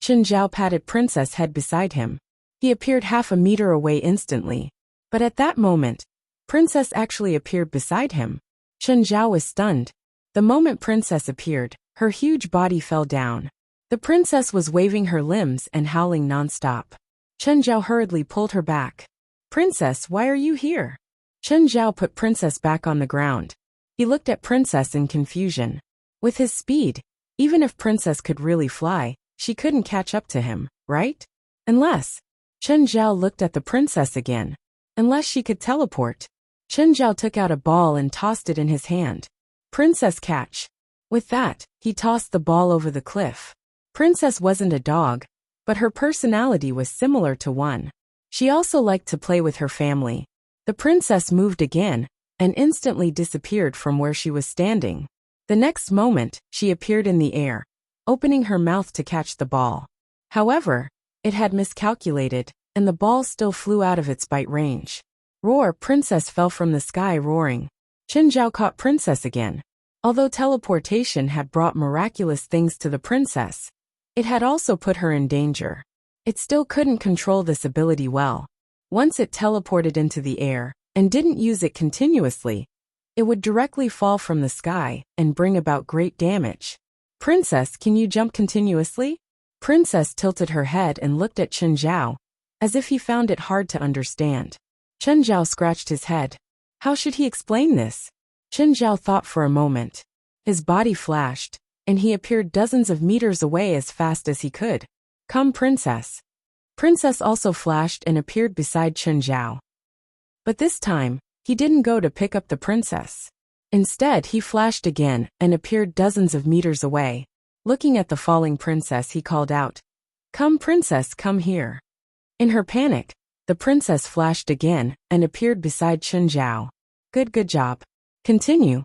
Chen Zhao patted Princess' head beside him. He appeared half a meter away instantly. But at that moment, Princess actually appeared beside him. Chen Zhao was stunned. The moment Princess appeared, her huge body fell down. The princess was waving her limbs and howling non-stop. Chen Zhao hurriedly pulled her back. "Princess, why are you here?" Chen Zhao put Princess back on the ground. He looked at Princess in confusion. With his speed, even if Princess could really fly, she couldn't catch up to him, right? Unless. Chen Zhao looked at the princess again. Unless she could teleport. Chen Zhao took out a ball and tossed it in his hand. "Princess, catch." With that, he tossed the ball over the cliff. Princess wasn't a dog, but her personality was similar to one. She also liked to play with her family. The princess moved again and instantly disappeared from where she was standing. The next moment, she appeared in the air, opening her mouth to catch the ball. However, it had miscalculated, and the ball still flew out of its bite range. Roar! Princess fell from the sky roaring. Chen Zhao caught Princess again. Although teleportation had brought miraculous things to the princess, it had also put her in danger. It still couldn't control this ability well. Once it teleported into the air, and didn't use it continuously, it would directly fall from the sky and bring about great damage. "Princess, can you jump continuously?" Princess tilted her head and looked at Chen Zhao, as if he found it hard to understand. Chen Zhao scratched his head. How should he explain this? Chen Zhao thought for a moment. His body flashed, and he appeared dozens of meters away as fast as he could. "Come, Princess." Princess also flashed and appeared beside Chen Zhao. But this time, he didn't go to pick up the princess. Instead, he flashed again and appeared dozens of meters away. Looking at the falling princess, he called out, "Come, Princess, come here." In her panic, the princess flashed again and appeared beside Chen Zhao. Good job. Continue."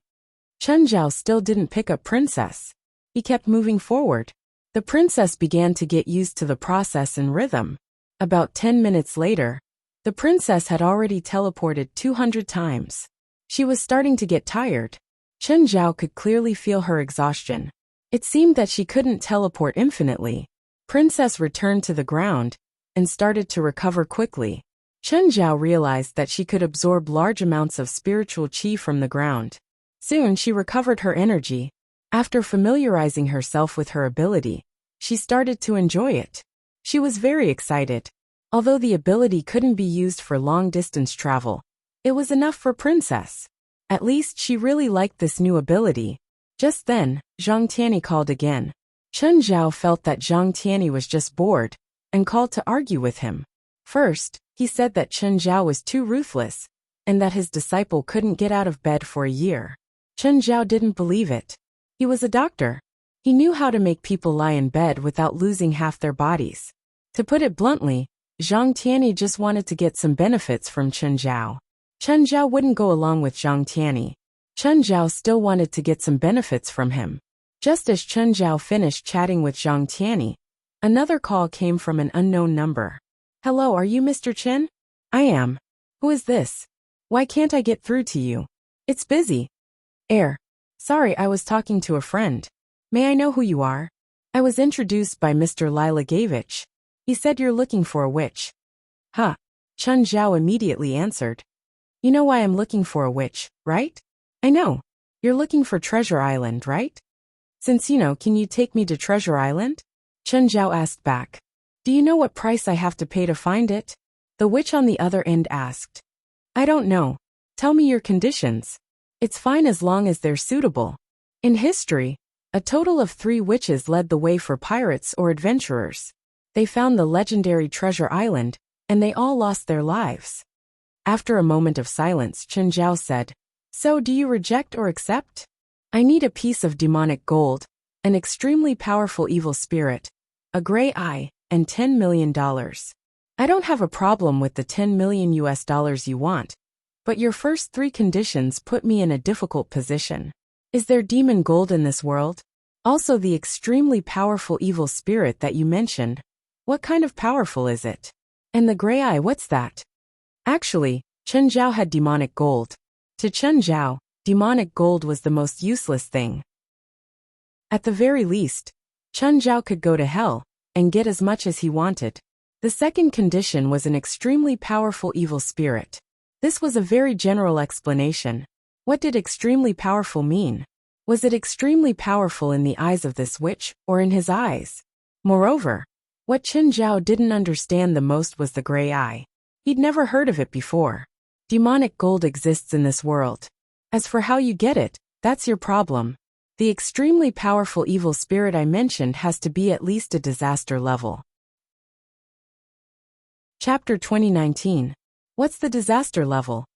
Chen Zhao still didn't pick up Princess. He kept moving forward. The princess began to get used to the process and rhythm. About 10 minutes later, the princess had already teleported 200 times. She was starting to get tired. Chen Zhao could clearly feel her exhaustion. It seemed that she couldn't teleport infinitely. Princess returned to the ground and started to recover quickly. Chen Zhao realized that she could absorb large amounts of spiritual qi from the ground. Soon she recovered her energy. After familiarizing herself with her ability, she started to enjoy it. She was very excited. Although the ability couldn't be used for long-distance travel, it was enough for Princess. At least she really liked this new ability. Just then, Zhang Tianyi called again. Chen Zhao felt that Zhang Tianyi was just bored and called to argue with him. First, he said that Chen Zhao was too ruthless and that his disciple couldn't get out of bed for a year. Chen Zhao didn't believe it. He was a doctor. He knew how to make people lie in bed without losing half their bodies. To put it bluntly, Zhang Tianyi just wanted to get some benefits from Chen Zhao. Chen Zhao wouldn't go along with Zhang Tianyi. Chen Zhao still wanted to get some benefits from him. Just as Chen Zhao finished chatting with Zhang Tianyi, another call came from an unknown number. "Hello, are you Mr. Chen?" "I am." "Who is this? Why can't I get through to you? It's busy." Sorry, I was talking to a friend. May I know who you are?" "I was introduced by Mr. Lila Gavich. He said you're looking for a witch." "Huh." Chen Zhao immediately answered. "You know why I'm looking for a witch, right?" "I know. You're looking for Treasure Island, right?" "Since you know, can you take me to Treasure Island?" Chen Zhao asked back. "Do you know what price I have to pay to find it?" The witch on the other end asked. "I don't know. Tell me your conditions. It's fine as long as they're suitable." In history, a total of 3 witches led the way for pirates or adventurers. They found the legendary Treasure Island, and they all lost their lives. After a moment of silence, Chen Zhao said, "So do you reject or accept?" "I need a piece of demonic gold, an extremely powerful evil spirit, a gray eye, and $10 million. I don't have a problem with the $10 million you want, but your first 3 conditions put me in a difficult position. Is there demon gold in this world? Also the extremely powerful evil spirit that you mentioned. What kind of powerful is it? And the gray eye, what's that? Actually, Chen Zhao had demonic gold. To Chen Zhao, demonic gold was the most useless thing. At the very least, Chen Zhao could go to hell and get as much as he wanted. The second condition was an extremely powerful evil spirit. This was a very general explanation. What did extremely powerful mean? Was it extremely powerful in the eyes of this witch, or in his eyes? Moreover, what Chen Zhao didn't understand the most was the gray eye. He'd never heard of it before. Demonic gold exists in this world. As for how you get it, that's your problem. The extremely powerful evil spirit I mentioned has to be at least a disaster level. Chapter 2019. What's the disaster level?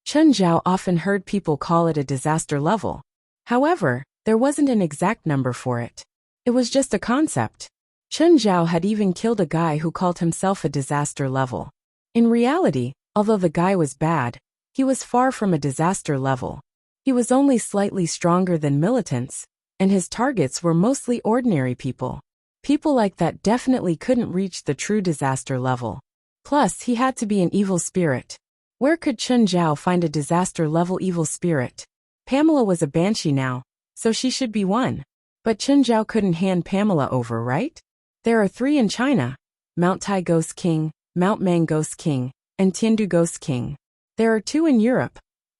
Chen Zhao often heard people call it a disaster level. However, there wasn't an exact number for it. It was just a concept. Chen Zhao had even killed a guy who called himself a disaster level. In reality, although the guy was bad, he was far from a disaster level. He was only slightly stronger than militants, and his targets were mostly ordinary people. People like that definitely couldn't reach the true disaster level. Plus, he had to be an evil spirit. Where could Chen Zhao find a disaster-level evil spirit? Pamela was a banshee now, so she should be one. But Chen Zhao couldn't hand Pamela over, right? There are 3 in China: Mount Tai Ghost King, Mount Mang Ghost King, and Tiandu Ghost King. There are 2 in Europe: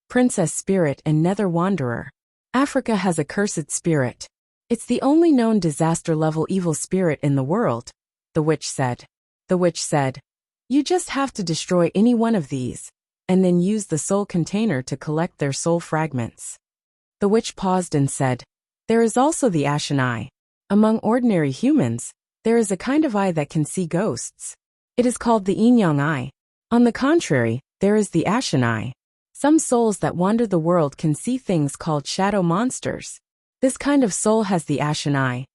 Princess Spirit and Nether Wanderer. Africa has a cursed spirit. It's the only known disaster-level evil spirit in the world, the witch said. The witch said, "You just have to destroy any one of these, and then use the soul container to collect their soul fragments." The witch paused and said, "There is also the ashen eye. Among ordinary humans, there is a kind of eye that can see ghosts. It is called the yin-yang eye. On the contrary, there is the ashen eye. Some souls that wander the world can see things called shadow monsters. This kind of soul has the ashen eye."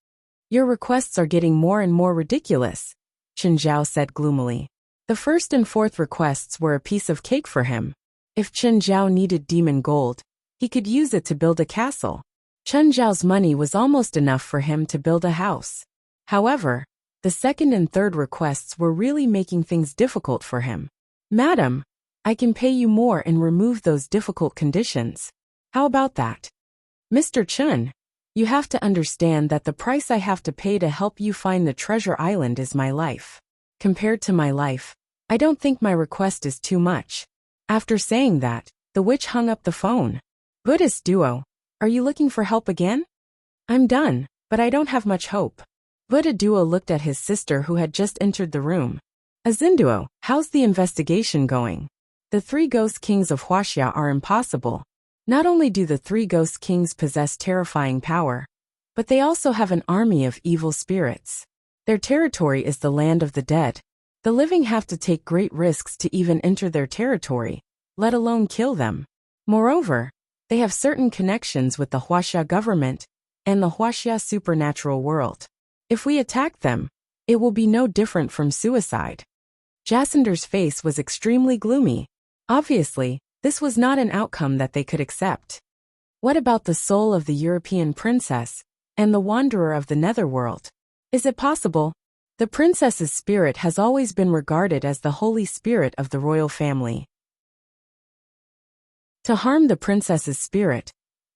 "Your requests are getting more and more ridiculous," Chen Zhao said gloomily. The first and fourth requests were a piece of cake for him. If Chen Zhao needed demon gold, he could use it to build a castle. Chen Zhao's money was almost enough for him to build a house. However, the second and third requests were really making things difficult for him. "Madam, I can pay you more and remove those difficult conditions. How about that?" "Mr. Chen, you have to understand that the price I have to pay to help you find the treasure island is my life. Compared to my life, I don't think my request is too much." After saying that, the witch hung up the phone. "Buddhist duo, are you looking for help again?" "I'm done, but I don't have much hope." Buddha duo looked at his sister who had just entered the room. "Azinduo, how's the investigation going?" "The 3 ghost kings of Wuxia are impossible. Not only do the 3 ghost kings possess terrifying power, but they also have an army of evil spirits. Their territory is the land of the dead. The living have to take great risks to even enter their territory, let alone kill them. Moreover, they have certain connections with the Wuxia government and the Wuxia supernatural world. If we attack them, it will be no different from suicide." Jacinder's face was extremely gloomy. Obviously, this was not an outcome that they could accept. "What about the soul of the European princess and the wanderer of the netherworld? Is it possible?" The princess's spirit has always been regarded as the holy spirit of the royal family. To harm the princess's spirit,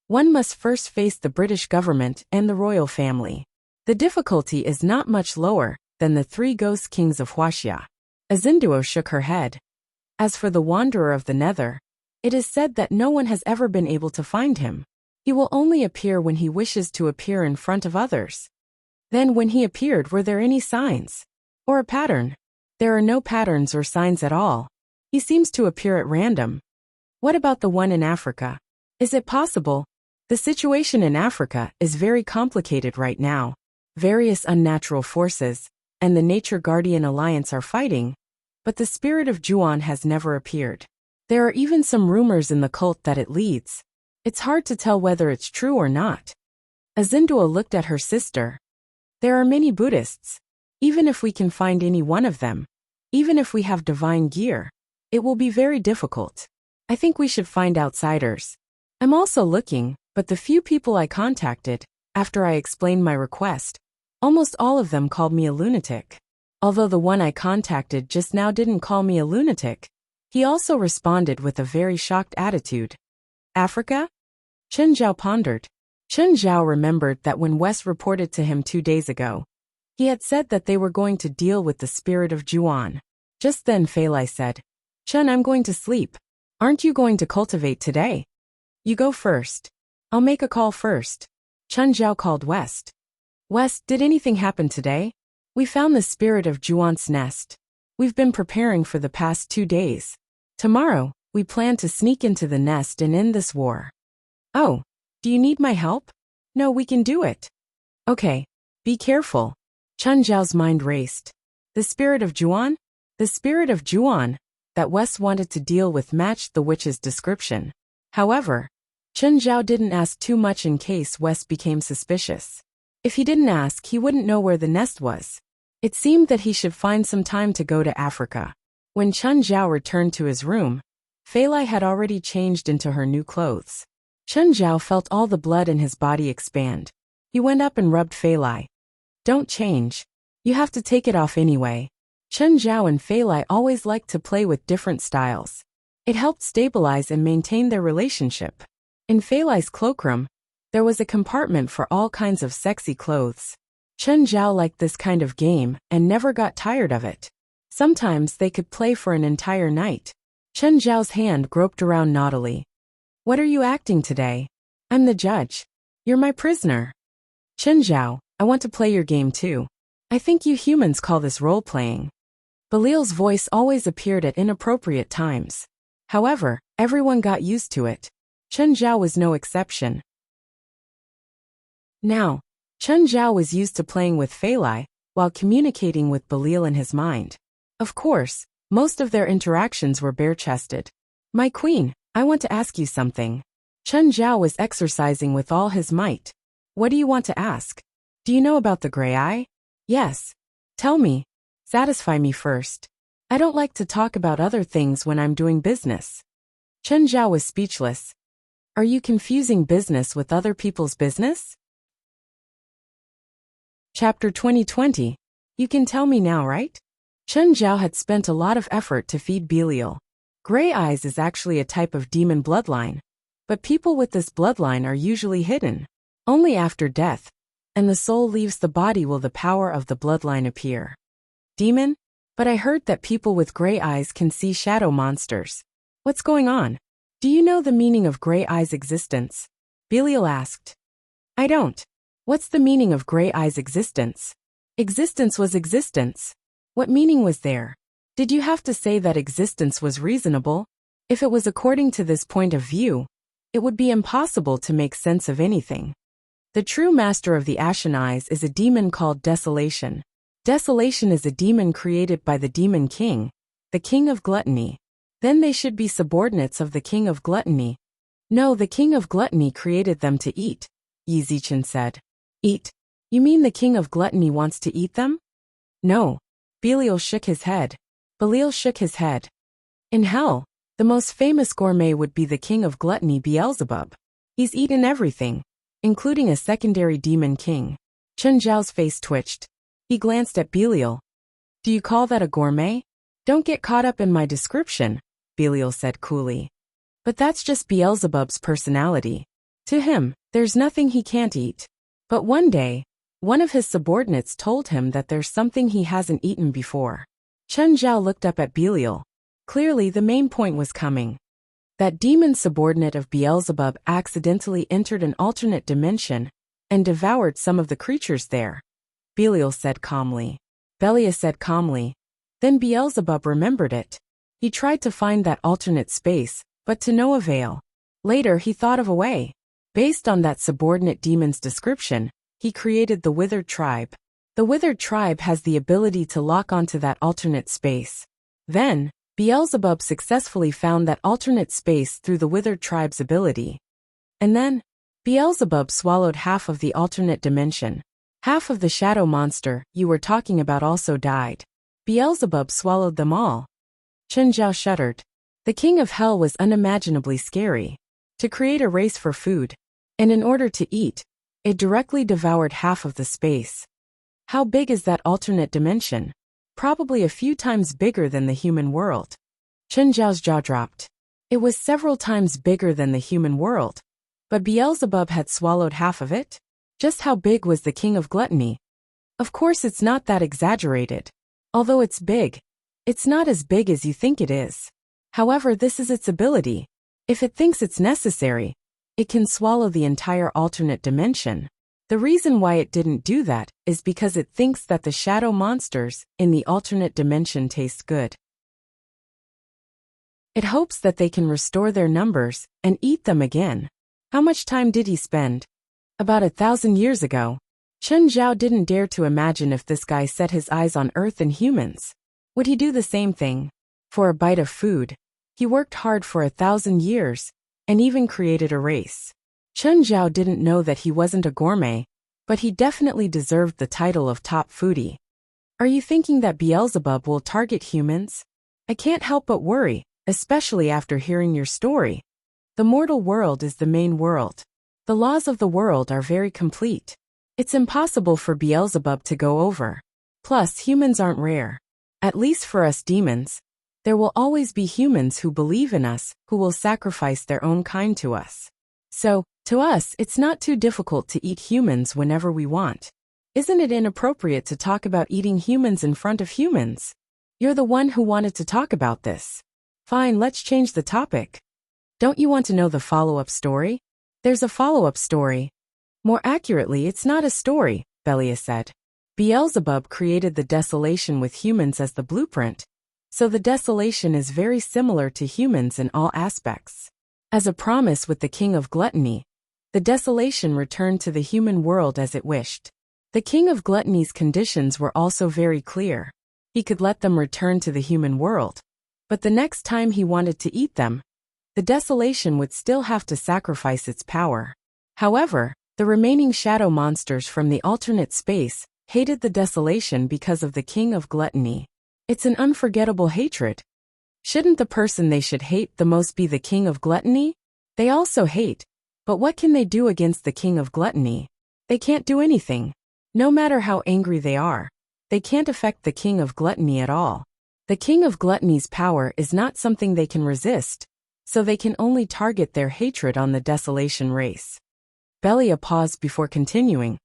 one must first face the British government and the royal family. The difficulty is not much lower than the 3 ghost kings of Wuxia. Azinduo shook her head. "As for the wanderer of the nether, it is said that no one has ever been able to find him. He will only appear when he wishes to appear in front of others." "Then when he appeared, were there any signs? Or a pattern?" "There are no patterns or signs at all. He seems to appear at random." "What about the one in Africa? Is it possible?" "The situation in Africa is very complicated right now. Various unnatural forces and the Nature Guardian Alliance are fighting, but the spirit of Juan has never appeared. There are even some rumors in the cult that it leads. It's hard to tell whether it's true or not." Azinduo looked at her sister. "There are many Buddhists. Even if we can find any one of them, even if we have divine gear, it will be very difficult. I think we should find outsiders. I'm also looking, But the few people I contacted, after I explained my request, almost all of them called me a lunatic. Although the one I contacted just now didn't call me a lunatic, he also responded with a very shocked attitude. Africa? Chen Zhao pondered. Chen Zhao remembered that when Wes reported to him 2 days ago, he had said that they were going to deal with the spirit of Juan. Just then Fei Lai said, "Chen, I'm going to sleep. Aren't you going to cultivate today? You go first. I'll make a call first." Chen Zhao called West. "West, did anything happen today? We found the spirit of Juan's nest. We've been preparing for the past 2 days. Tomorrow, we plan to sneak into the nest and end this war." "Oh, do you need my help?" "No, we can do it." "Okay, be careful." Chen Zhao's mind raced. The spirit of Juan? The spirit of Juan that Wes wanted to deal with matched the witch's description. However, Chen Zhao didn't ask too much in case Wes became suspicious. If he didn't ask, he wouldn't know where the nest was. It seemed that he should find some time to go to Africa. When Chen Zhao returned to his room, Fei Lai had already changed into her new clothes. Chen Zhao felt all the blood in his body expand. He went up and rubbed Fei Lai. "Don't change. You have to take it off anyway." Chen Zhao and Fei Lai always liked to play with different styles. It helped stabilize and maintain their relationship. In Fei Lai's cloakroom, there was a compartment for all kinds of sexy clothes. Chen Zhao liked this kind of game and never got tired of it. Sometimes they could play for an entire night. Chen Zhao's hand groped around naughtily. "What are you acting today?" "I'm the judge. You're my prisoner." "Chen Zhao, I want to play your game too. I think you humans call this role-playing." Belial's voice always appeared at inappropriate times. However, everyone got used to it. Chen Zhao was no exception. Now, Chen Zhao was used to playing with Fei Lai while communicating with Belial in his mind. Of course, most of their interactions were bare-chested. "My queen, I want to ask you something." Chen Zhao was exercising with all his might. "What do you want to ask? Do you know about the gray eye?" "Yes. Tell me. Satisfy me first. I don't like to talk about other things when I'm doing business." Chen Zhao was speechless. "Are you confusing business with other people's business?" Chapter 2020. You can tell me now, right? Chen Zhao had spent a lot of effort to feed Belial. Gray eyes is actually a type of demon bloodline, but people with this bloodline are usually hidden. Only after death, and the soul leaves the body, will the power of the bloodline appear. Demon? But I heard that people with gray eyes can see shadow monsters. What's going on? Do you know the meaning of gray eyes' existence? Belial asked. I don't. What's the meaning of gray eyes' existence? Existence was existence. What meaning was there? Did you have to say that existence was reasonable? If it was according to this point of view, it would be impossible to make sense of anything. The true master of the Ashen Eyes is a demon called Desolation. Desolation is a demon created by the Demon King, the King of Gluttony. Then they should be subordinates of the King of Gluttony. No, the King of Gluttony created them to eat, Yi Zichen said. Eat? You mean the King of Gluttony wants to eat them? No. Belial shook his head. Belial shook his head. In hell, the most famous gourmet would be the King of Gluttony, Beelzebub. He's eaten everything, including a secondary demon king. Chen Zhao's face twitched. He glanced at Belial. Do you call that a gourmet? Don't get caught up in my description, Belial said coolly. But that's just Beelzebub's personality. To him, there's nothing he can't eat. But one day, one of his subordinates told him that there's something he hasn't eaten before. Chen Zhao looked up at Belial. Clearly the main point was coming. That demon subordinate of Beelzebub accidentally entered an alternate dimension and devoured some of the creatures there. Belial said calmly. Belia said calmly. Then Beelzebub remembered it. He tried to find that alternate space, but to no avail. Later he thought of a way. Based on that subordinate demon's description, he created the Withered Tribe. The Withered Tribe has the ability to lock onto that alternate space. Then, Beelzebub successfully found that alternate space through the Withered Tribe's ability. And then, Beelzebub swallowed half of the alternate dimension. Half of the shadow monster you were talking about also died. Beelzebub swallowed them all. Chen Zhao shuddered. The King of Hell was unimaginably scary. To create a race for food, and in order to eat, it directly devoured half of the space. How big is that alternate dimension? Probably a few times bigger than the human world. Chen Zhao's jaw dropped. It was several times bigger than the human world. But Beelzebub had swallowed half of it? Just how big was the king of gluttony? Of course it's not that exaggerated. Although it's big, it's not as big as you think it is. However, this is its ability. If it thinks it's necessary, it can swallow the entire alternate dimension. The reason why it didn't do that is because it thinks that the shadow monsters in the alternate dimension taste good. It hopes that they can restore their numbers and eat them again. How much time did he spend? About 1,000 years ago. Chen Zhao didn't dare to imagine if this guy set his eyes on Earth and humans. Would he do the same thing? For a bite of food. He worked hard for 1,000 years, and even created a race. Chen Zhao didn't know that he wasn't a gourmet, but he definitely deserved the title of top foodie. Are you thinking that Beelzebub will target humans? I can't help but worry, especially after hearing your story. The mortal world is the main world. The laws of the world are very complete. It's impossible for Beelzebub to go over. Plus, humans aren't rare. At least for us demons. There will always be humans who believe in us, who will sacrifice their own kind to us. So, to us, it's not too difficult to eat humans whenever we want. Isn't it inappropriate to talk about eating humans in front of humans? You're the one who wanted to talk about this. Fine, let's change the topic. Don't you want to know the follow-up story? There's a follow-up story. More accurately, it's not a story, Belia said. Beelzebub created the desolation with humans as the blueprint. So the desolation is very similar to humans in all aspects. As a promise with the king of gluttony, the desolation returned to the human world as it wished. The king of gluttony's conditions were also very clear. He could let them return to the human world. But the next time he wanted to eat them, the desolation would still have to sacrifice its power. However, the remaining shadow monsters from the alternate space hated the desolation because of the king of gluttony. It's an unforgettable hatred. Shouldn't the person they should hate the most be the king of gluttony? They also hate, but what can they do against the king of gluttony? They can't do anything. No matter how angry they are, they can't affect the king of gluttony at all. The king of gluttony's power is not something they can resist, so they can only target their hatred on the desolation race. Belia paused before continuing.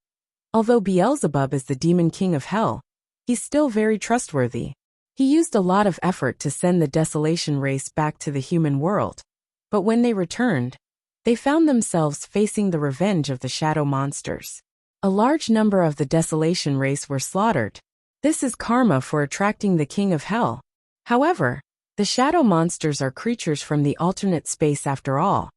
Although Beelzebub is the demon king of hell, he's still very trustworthy. He used a lot of effort to send the desolation race back to the human world, but when they returned, they found themselves facing the revenge of the shadow monsters. A large number of the desolation race were slaughtered. This is karma for attracting the king of hell. However, the shadow monsters are creatures from the alternate space after all,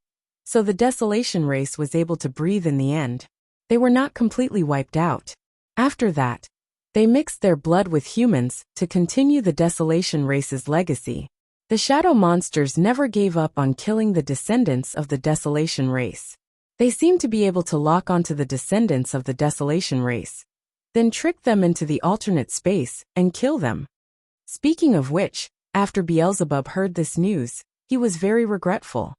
so the desolation race was able to breathe in the end. They were not completely wiped out. After that, they mixed their blood with humans to continue the desolation race's legacy. The shadow monsters never gave up on killing the descendants of the desolation race. They seemed to be able to lock onto the descendants of the desolation race, then trick them into the alternate space and kill them. Speaking of which, after Beelzebub heard this news, he was very regretful.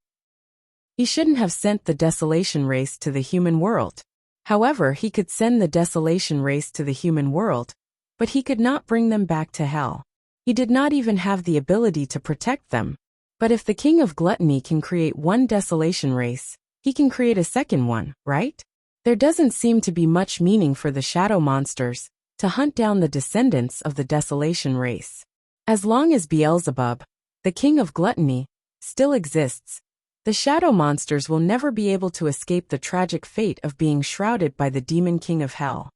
He shouldn't have sent the desolation race to the human world. However, he could send the desolation race to the human world, but he could not bring them back to hell. He did not even have the ability to protect them. But if the king of gluttony can create one desolation race, he can create a second one, right? There doesn't seem to be much meaning for the shadow monsters to hunt down the descendants of the desolation race. As long as Beelzebub, the king of gluttony, still exists, the shadow monsters will never be able to escape the tragic fate of being shrouded by the demon king of hell.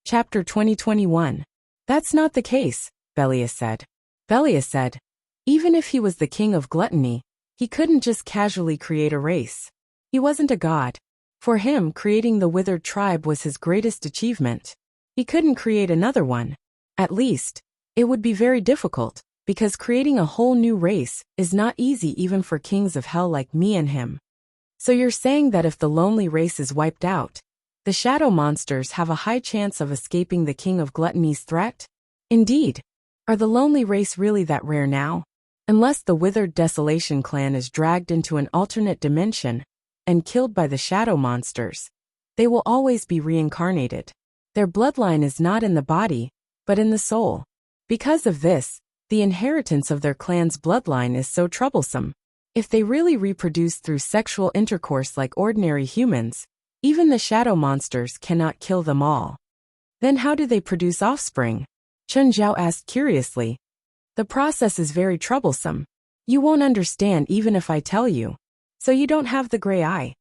Chapter 2021. That's not the case, Belia said. Belia said, even if he was the king of gluttony, he couldn't just casually create a race. He wasn't a god. For him, creating the withered tribe was his greatest achievement. He couldn't create another one. At least, it would be very difficult, because creating a whole new race is not easy even for kings of hell like me and him. So you're saying that if the lonely race is wiped out, the shadow monsters have a high chance of escaping the king of gluttony's threat? Indeed. Are the lonely race really that rare now? Unless the withered Desolation clan is dragged into an alternate dimension and killed by the shadow monsters, they will always be reincarnated. Their bloodline is not in the body, but in the soul. Because of this, the inheritance of their clan's bloodline is so troublesome. If they really reproduce through sexual intercourse like ordinary humans, even the shadow monsters cannot kill them all. Then how do they produce offspring? Chen Zhao asked curiously. The process is very troublesome. You won't understand even if I tell you. So you don't have the gray eye?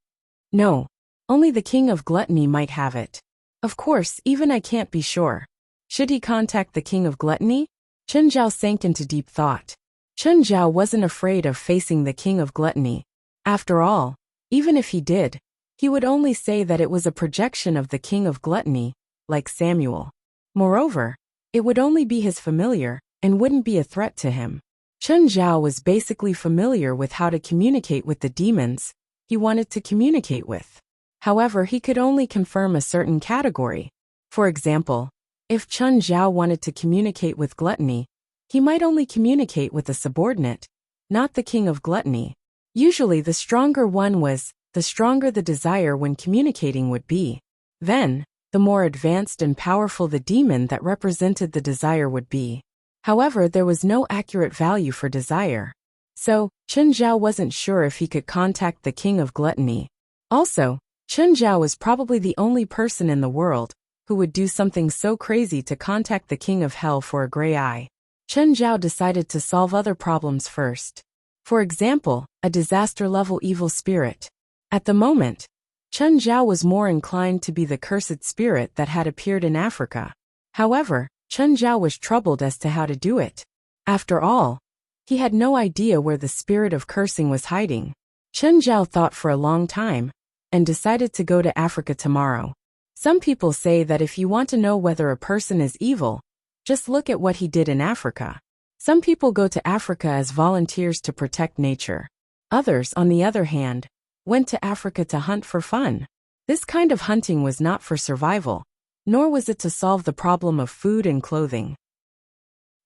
No. Only the king of gluttony might have it. Of course, even I can't be sure. Should he contact the king of gluttony? Chen Zhao sank into deep thought. Chen Zhao wasn't afraid of facing the king of gluttony. After all, even if he did, he would only say that it was a projection of the king of gluttony, like Samuel. Moreover, it would only be his familiar, and wouldn't be a threat to him. Chen Zhao was basically familiar with how to communicate with the demons he wanted to communicate with. However, he could only confirm a certain category. For example, if Chen Zhao wanted to communicate with gluttony, he might only communicate with a subordinate, not the king of gluttony. Usually the stronger one was, the stronger the desire when communicating would be. Then, the more advanced and powerful the demon that represented the desire would be. However, there was no accurate value for desire. So, Chen Zhao wasn't sure if he could contact the king of gluttony. Also, Chen Zhao was probably the only person in the world who would do something so crazy to contact the king of hell for a gray eye. Chen Zhao decided to solve other problems first. For example, a disaster-level evil spirit. At the moment, Chen Zhao was more inclined to be the cursed spirit that had appeared in Africa. However, Chen Zhao was troubled as to how to do it. After all, he had no idea where the spirit of cursing was hiding. Chen Zhao thought for a long time, and decided to go to Africa tomorrow. Some people say that if you want to know whether a person is evil, just look at what he did in Africa. Some people go to Africa as volunteers to protect nature. Others, on the other hand, went to Africa to hunt for fun. This kind of hunting was not for survival, nor was it to solve the problem of food and clothing.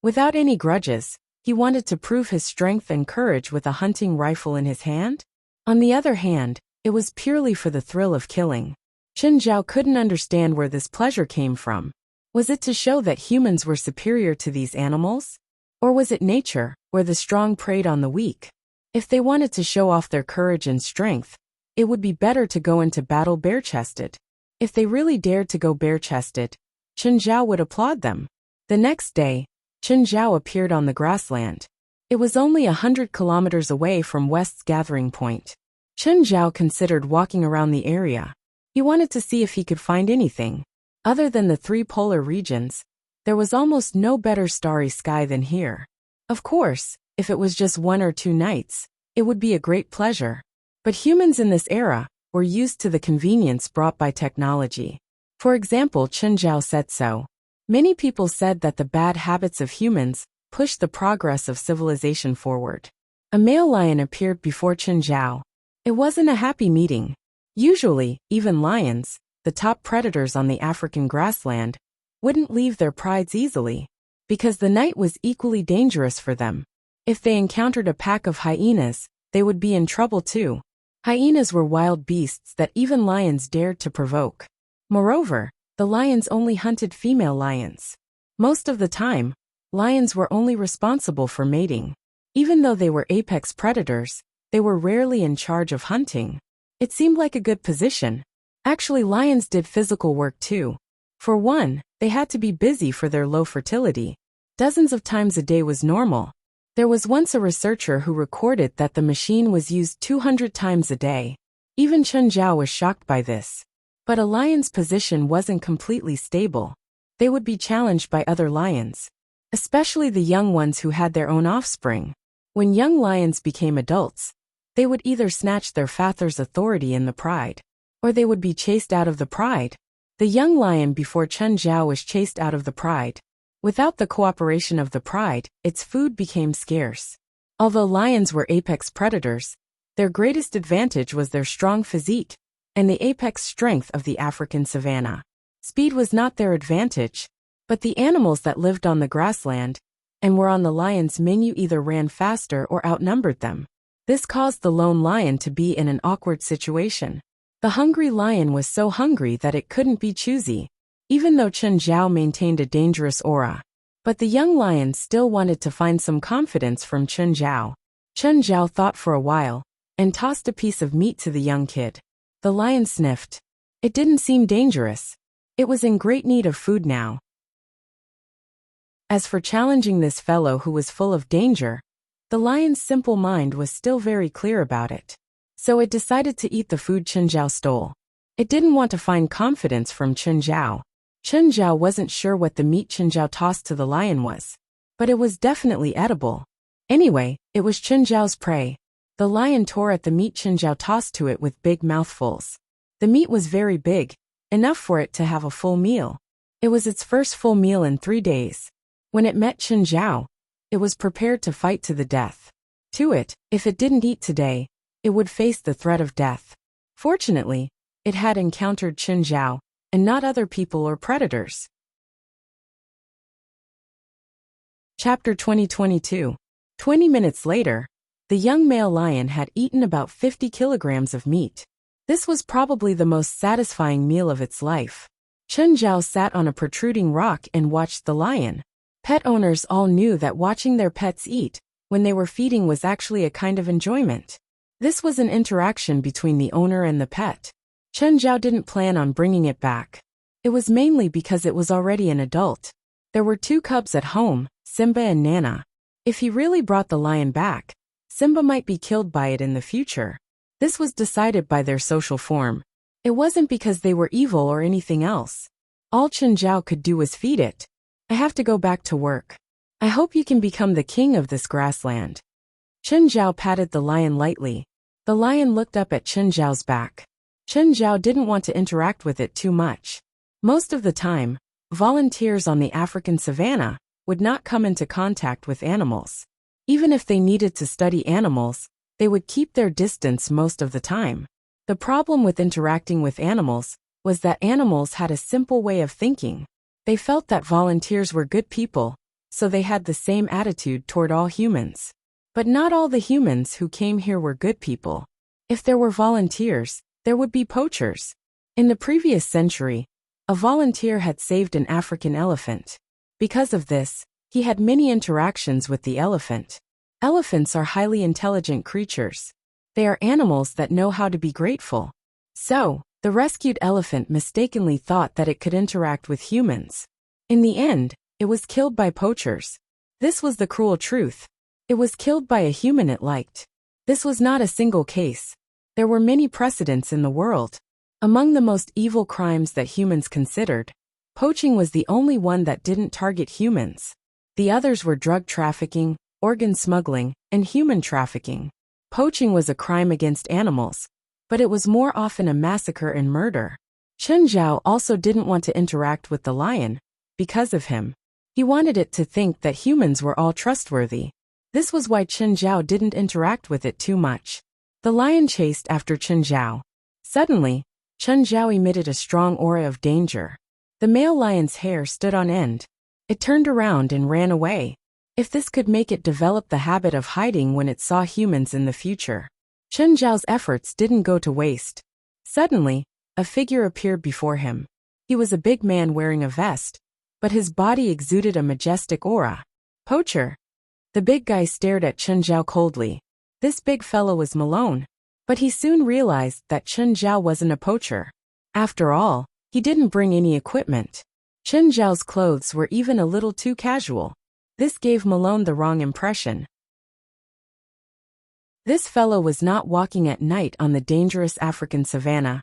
Without any grudges, he wanted to prove his strength and courage with a hunting rifle in his hand. On the other hand, it was purely for the thrill of killing. Chen Zhao couldn't understand where this pleasure came from. Was it to show that humans were superior to these animals? Or was it nature, where the strong preyed on the weak? If they wanted to show off their courage and strength, it would be better to go into battle bare-chested. If they really dared to go bare-chested, Chen Zhao would applaud them. The next day, Chen Zhao appeared on the grassland. It was only 100 kilometers away from West's gathering point. Chen Zhao considered walking around the area. He wanted to see if he could find anything. Other than the 3 polar regions, there was almost no better starry sky than here. Of course, if it was just 1 or 2 nights, it would be a great pleasure. But humans in this era were used to the convenience brought by technology. For example, Chen Zhao said so. Many people said that the bad habits of humans pushed the progress of civilization forward. A male lion appeared before Chen Zhao. It wasn't a happy meeting. Usually, even lions, the top predators on the African grassland, wouldn't leave their prides easily, because the night was equally dangerous for them. If they encountered a pack of hyenas, they would be in trouble too. Hyenas were wild beasts that even lions dared to provoke. Moreover, the lions only hunted female lions. Most of the time, lions were only responsible for mating. Even though they were apex predators, they were rarely in charge of hunting. It seemed like a good position. Actually, lions did physical work too. For one, they had to be busy for their low fertility. Dozens of times a day was normal. There was once a researcher who recorded that the machine was used 200 times a day. Even Chen Zhao was shocked by this. But a lion's position wasn't completely stable. They would be challenged by other lions, especially the young ones who had their own offspring. When young lions became adults, they would either snatch their father's authority in the pride, or they would be chased out of the pride. The young lion before Chen Zhao was chased out of the pride. Without the cooperation of the pride, its food became scarce. Although lions were apex predators, their greatest advantage was their strong physique and the apex strength of the African savanna. Speed was not their advantage, but the animals that lived on the grassland and were on the lion's menu either ran faster or outnumbered them. This caused the lone lion to be in an awkward situation. The hungry lion was so hungry that it couldn't be choosy, even though Chen Zhao maintained a dangerous aura. But the young lion still wanted to find some confidence from Chen Zhao. Chen Zhao thought for a while, and tossed a piece of meat to the young kid. The lion sniffed. It didn't seem dangerous. It was in great need of food now. As for challenging this fellow who was full of danger, the lion's simple mind was still very clear about it. So it decided to eat the food Chen Zhao stole. It didn't want to find confidence from Chen Zhao. Chen Zhao wasn't sure what the meat Chen Zhao tossed to the lion was, but it was definitely edible. Anyway, it was Chen Zhao's prey. The lion tore at the meat Chen Zhao tossed to it with big mouthfuls. The meat was very big, enough for it to have a full meal. It was its first full meal in 3 days. When it met Chen Zhao, it was prepared to fight to the death. To it, if it didn't eat today, it would face the threat of death. Fortunately, it had encountered Chen Zhao, and not other people or predators. Chapter 2022. 20 minutes later, the young male lion had eaten about 50 kilograms of meat. This was probably the most satisfying meal of its life. Chen Zhao sat on a protruding rock and watched the lion. Pet owners all knew that watching their pets eat, when they were feeding, was actually a kind of enjoyment. This was an interaction between the owner and the pet. Chen Zhao didn't plan on bringing it back. It was mainly because it was already an adult. There were 2 cubs at home, Simba and Nana. If he really brought the lion back, Simba might be killed by it in the future. This was decided by their social form. It wasn't because they were evil or anything else. All Chen Zhao could do was feed it. I have to go back to work. I hope you can become the king of this grassland. Chen Zhao patted the lion lightly. The lion looked up at Chen Zhao's back. Chen Zhao didn't want to interact with it too much. Most of the time, volunteers on the African savanna would not come into contact with animals. Even if they needed to study animals, they would keep their distance most of the time. The problem with interacting with animals was that animals had a simple way of thinking. They felt that volunteers were good people, so they had the same attitude toward all humans. But not all the humans who came here were good people. If there were volunteers, there would be poachers. In the previous century, a volunteer had saved an African elephant. Because of this, he had many interactions with the elephant. Elephants are highly intelligent creatures. They are animals that know how to be grateful. So, the rescued elephant mistakenly thought that it could interact with humans. In the end, it was killed by poachers. This was the cruel truth. It was killed by a human it liked. This was not a single case. There were many precedents in the world. Among the most evil crimes that humans considered, poaching was the only one that didn't target humans. The others were drug trafficking, organ smuggling, and human trafficking. Poaching was a crime against animals, but it was more often a massacre and murder. Chen Zhao also didn't want to interact with the lion, because of him. He wanted it to think that humans were all trustworthy. This was why Chen Zhao didn't interact with it too much. The lion chased after Chen Zhao. Suddenly, Chen Zhao emitted a strong aura of danger. The male lion's hair stood on end. It turned around and ran away. If this could make it develop the habit of hiding when it saw humans in the future. Chen Zhao's efforts didn't go to waste. Suddenly, a figure appeared before him. He was a big man wearing a vest, but his body exuded a majestic aura. Poacher. The big guy stared at Chen Zhao coldly. This big fellow was Malone, but he soon realized that Chen Zhao wasn't a poacher. After all, he didn't bring any equipment. Chen Zhao's clothes were even a little too casual. This gave Malone the wrong impression. This fellow was not walking at night on the dangerous African savanna,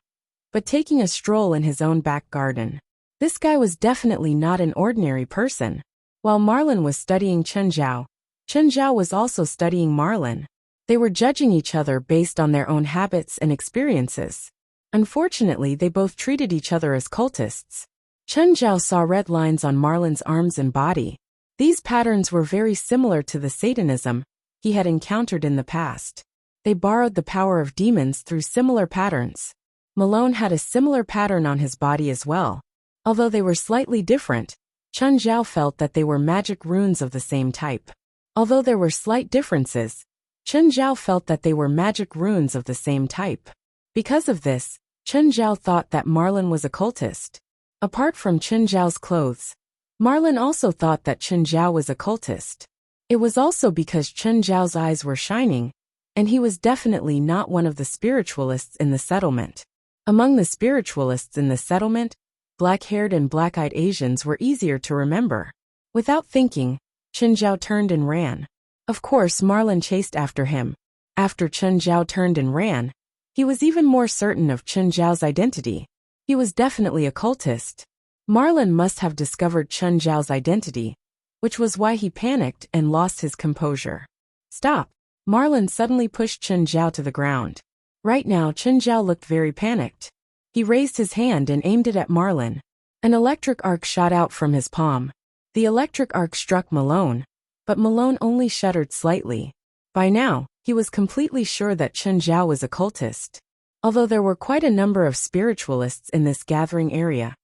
but taking a stroll in his own back garden. This guy was definitely not an ordinary person. While Marlin was studying Chen Zhao was also studying Marlin. They were judging each other based on their own habits and experiences. Unfortunately, they both treated each other as cultists. Chen Zhao saw red lines on Marlin's arms and body. These patterns were very similar to the Satanism he had encountered in the past. They borrowed the power of demons through similar patterns. Malone had a similar pattern on his body as well. Although they were slightly different, Chen Zhao felt that they were magic runes of the same type. Although there were slight differences, Chen Zhao felt that they were magic runes of the same type. Because of this, Chen Zhao thought that Marlin was a cultist. Apart from Chen Zhao's clothes, Marlin also thought that Chen Zhao was a cultist. It was also because Chen Zhao's eyes were shining, and he was definitely not one of the spiritualists in the settlement. Among the spiritualists in the settlement, black-haired and black-eyed Asians were easier to remember. Without thinking, Chen Zhao turned and ran. Of course, Marlin chased after him. After Chen Zhao turned and ran, he was even more certain of Chen Zhao's identity. He was definitely a cultist. Marlin must have discovered Chen Zhao's identity, which was why he panicked and lost his composure. Stop! Marlin suddenly pushed Chen Zhao to the ground. Right now, Chen Zhao looked very panicked. He raised his hand and aimed it at Marlin. An electric arc shot out from his palm. The electric arc struck Malone, but Malone only shuddered slightly. By now, he was completely sure that Chen Zhao was a cultist. Although there were quite a number of spiritualists in this gathering area,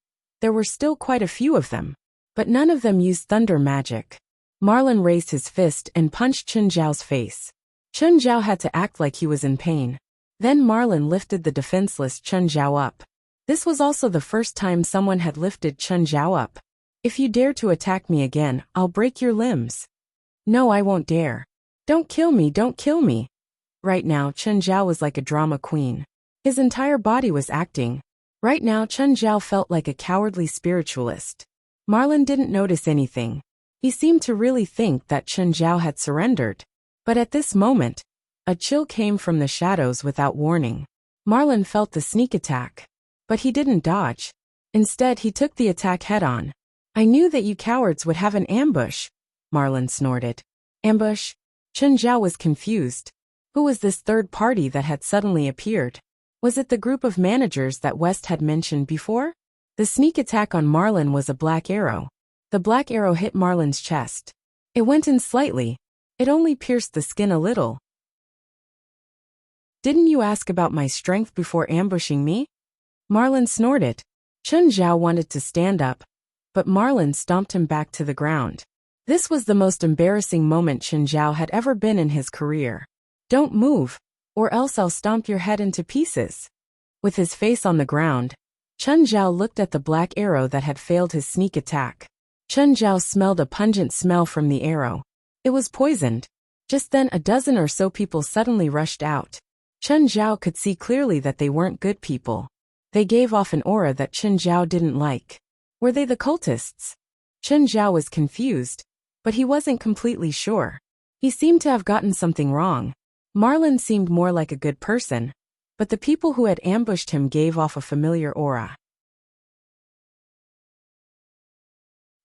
there were still quite a few of them, but none of them used thunder magic. Marlin raised his fist and punched Chen Zhao's face. Chen Zhao had to act like he was in pain. Then Marlin lifted the defenseless Chen Zhao up. This was also the first time someone had lifted Chen Zhao up. If you dare to attack me again, I'll break your limbs. No, I won't dare. Don't kill me, don't kill me. Right now, Chen Zhao was like a drama queen. His entire body was acting. Right now, Chen Zhao felt like a cowardly spiritualist. Marlin didn't notice anything. He seemed to really think that Chen Zhao had surrendered. But at this moment, a chill came from the shadows without warning. Marlin felt the sneak attack. But he didn't dodge. Instead, he took the attack head-on. I knew that you cowards would have an ambush, Marlin snorted. Ambush? Chen Zhao was confused. Who was this third party that had suddenly appeared? Was it the group of managers that West had mentioned before? The sneak attack on Marlin was a black arrow. The black arrow hit Marlin's chest. It went in slightly. It only pierced the skin a little. Didn't you ask about my strength before ambushing me? Marlin snorted. Chen Zhao wanted to stand up, but Marlin stomped him back to the ground. This was the most embarrassing moment Chen Zhao had ever been in his career. Don't move, or else I'll stomp your head into pieces. With his face on the ground, Chen Zhao looked at the black arrow that had failed his sneak attack. Chen Zhao smelled a pungent smell from the arrow. It was poisoned. Just then a dozen or so people suddenly rushed out. Chen Zhao could see clearly that they weren't good people. They gave off an aura that Chen Zhao didn't like. Were they the cultists? Chen Zhao was confused, but he wasn't completely sure. He seemed to have gotten something wrong. Marlin seemed more like a good person, but the people who had ambushed him gave off a familiar aura.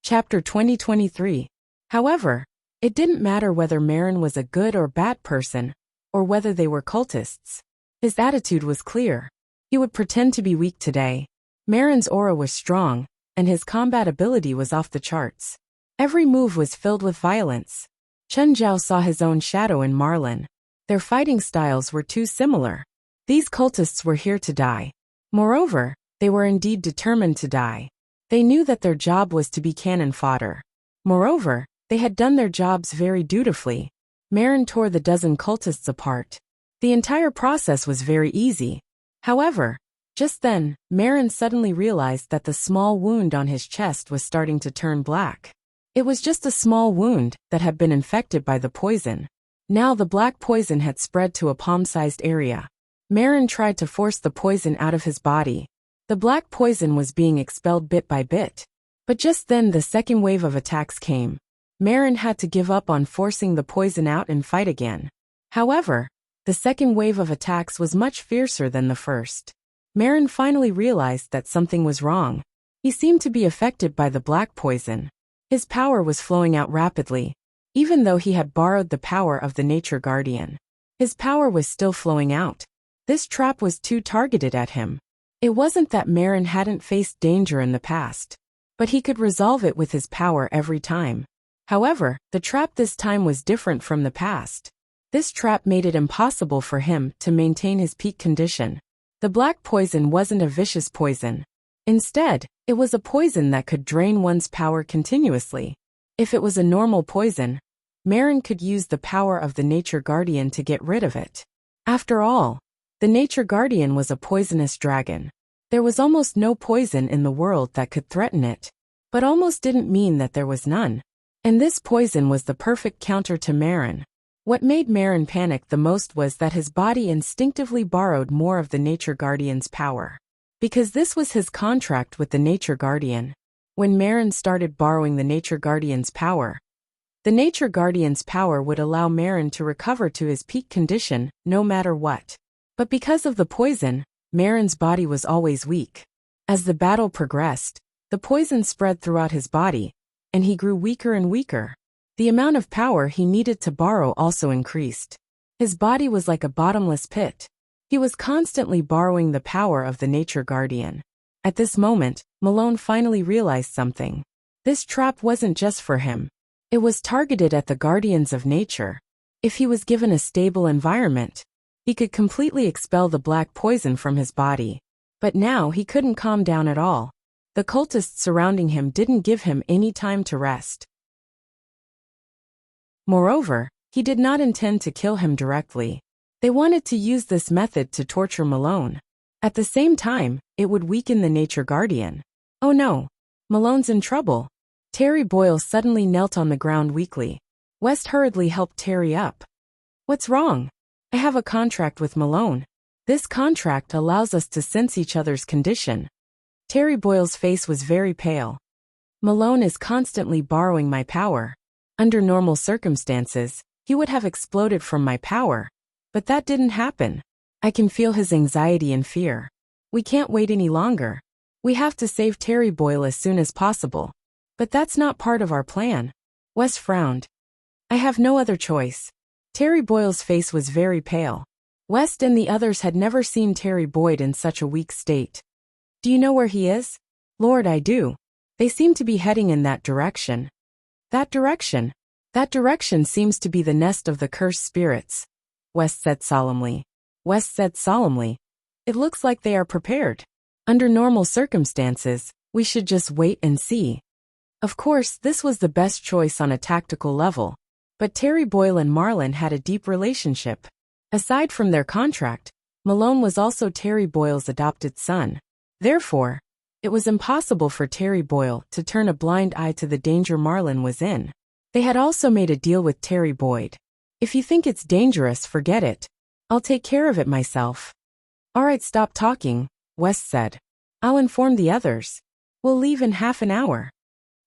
Chapter 2023. However, it didn't matter whether Marin was a good or bad person, or whether they were cultists. His attitude was clear. He would pretend to be weak today. Marin's aura was strong, and his combat ability was off the charts. Every move was filled with violence. Chen Zhao saw his own shadow in Marlin. Their fighting styles were too similar. These cultists were here to die. Moreover, they were indeed determined to die. They knew that their job was to be cannon fodder. Moreover, they had done their jobs very dutifully. Marin tore the dozen cultists apart. The entire process was very easy. However, just then, Marin suddenly realized that the small wound on his chest was starting to turn black. It was just a small wound that had been infected by the poison. Now the black poison had spread to a palm-sized area. Marin tried to force the poison out of his body. The black poison was being expelled bit by bit. But just then the second wave of attacks came. Marin had to give up on forcing the poison out and fight again. However, the second wave of attacks was much fiercer than the first. Marin finally realized that something was wrong. He seemed to be affected by the black poison. His power was flowing out rapidly. Even though he had borrowed the power of the nature guardian, his power was still flowing out. This trap was too targeted at him. It wasn't that Marin hadn't faced danger in the past, but he could resolve it with his power every time. However, the trap this time was different from the past. This trap made it impossible for him to maintain his peak condition. The black poison wasn't a vicious poison. Instead, it was a poison that could drain one's power continuously. If it was a normal poison, Marin could use the power of the Nature Guardian to get rid of it. After all, the Nature Guardian was a poisonous dragon. There was almost no poison in the world that could threaten it. But almost didn't mean that there was none. And this poison was the perfect counter to Marin. What made Marin panic the most was that his body instinctively borrowed more of the Nature Guardian's power. Because this was his contract with the Nature Guardian. When Marin started borrowing the Nature Guardian's power, the Nature Guardian's power would allow Marin to recover to his peak condition, no matter what. But because of the poison, Marin's body was always weak. As the battle progressed, the poison spread throughout his body, and he grew weaker and weaker. The amount of power he needed to borrow also increased. His body was like a bottomless pit. He was constantly borrowing the power of the Nature Guardian. At this moment, Malone finally realized something. This trap wasn't just for him. It was targeted at the Guardians of Nature. If he was given a stable environment, he could completely expel the black poison from his body. But now he couldn't calm down at all. The cultists surrounding him didn't give him any time to rest. Moreover, he did not intend to kill him directly. They wanted to use this method to torture Malone. At the same time, it would weaken the Nature Guardian. Oh no! Malone's in trouble. Terry Boyle suddenly knelt on the ground weakly. West hurriedly helped Terry up. What's wrong? I have a contract with Malone. This contract allows us to sense each other's condition. Terry Boyle's face was very pale. Malone is constantly borrowing my power. Under normal circumstances, he would have exploded from my power. But that didn't happen. I can feel his anxiety and fear. We can't wait any longer. We have to save Terry Boyle as soon as possible. But that's not part of our plan. Wes frowned. I have no other choice. Terry Boyle's face was very pale. West and the others had never seen Terry Boyd in such a weak state. Do you know where he is? Lord, I do. They seem to be heading in that direction. That direction? That direction seems to be the nest of the cursed spirits, West said solemnly. West said solemnly. It looks like they are prepared. Under normal circumstances, we should just wait and see. Of course, this was the best choice on a tactical level. But Terry Boyle and Marlin had a deep relationship. Aside from their contract, Malone was also Terry Boyle's adopted son. Therefore, it was impossible for Terry Boyle to turn a blind eye to the danger Marlin was in. They had also made a deal with Terry Boyd. If you think it's dangerous, forget it. I'll take care of it myself. Alright, stop talking, West said. I'll inform the others. We'll leave in half an hour.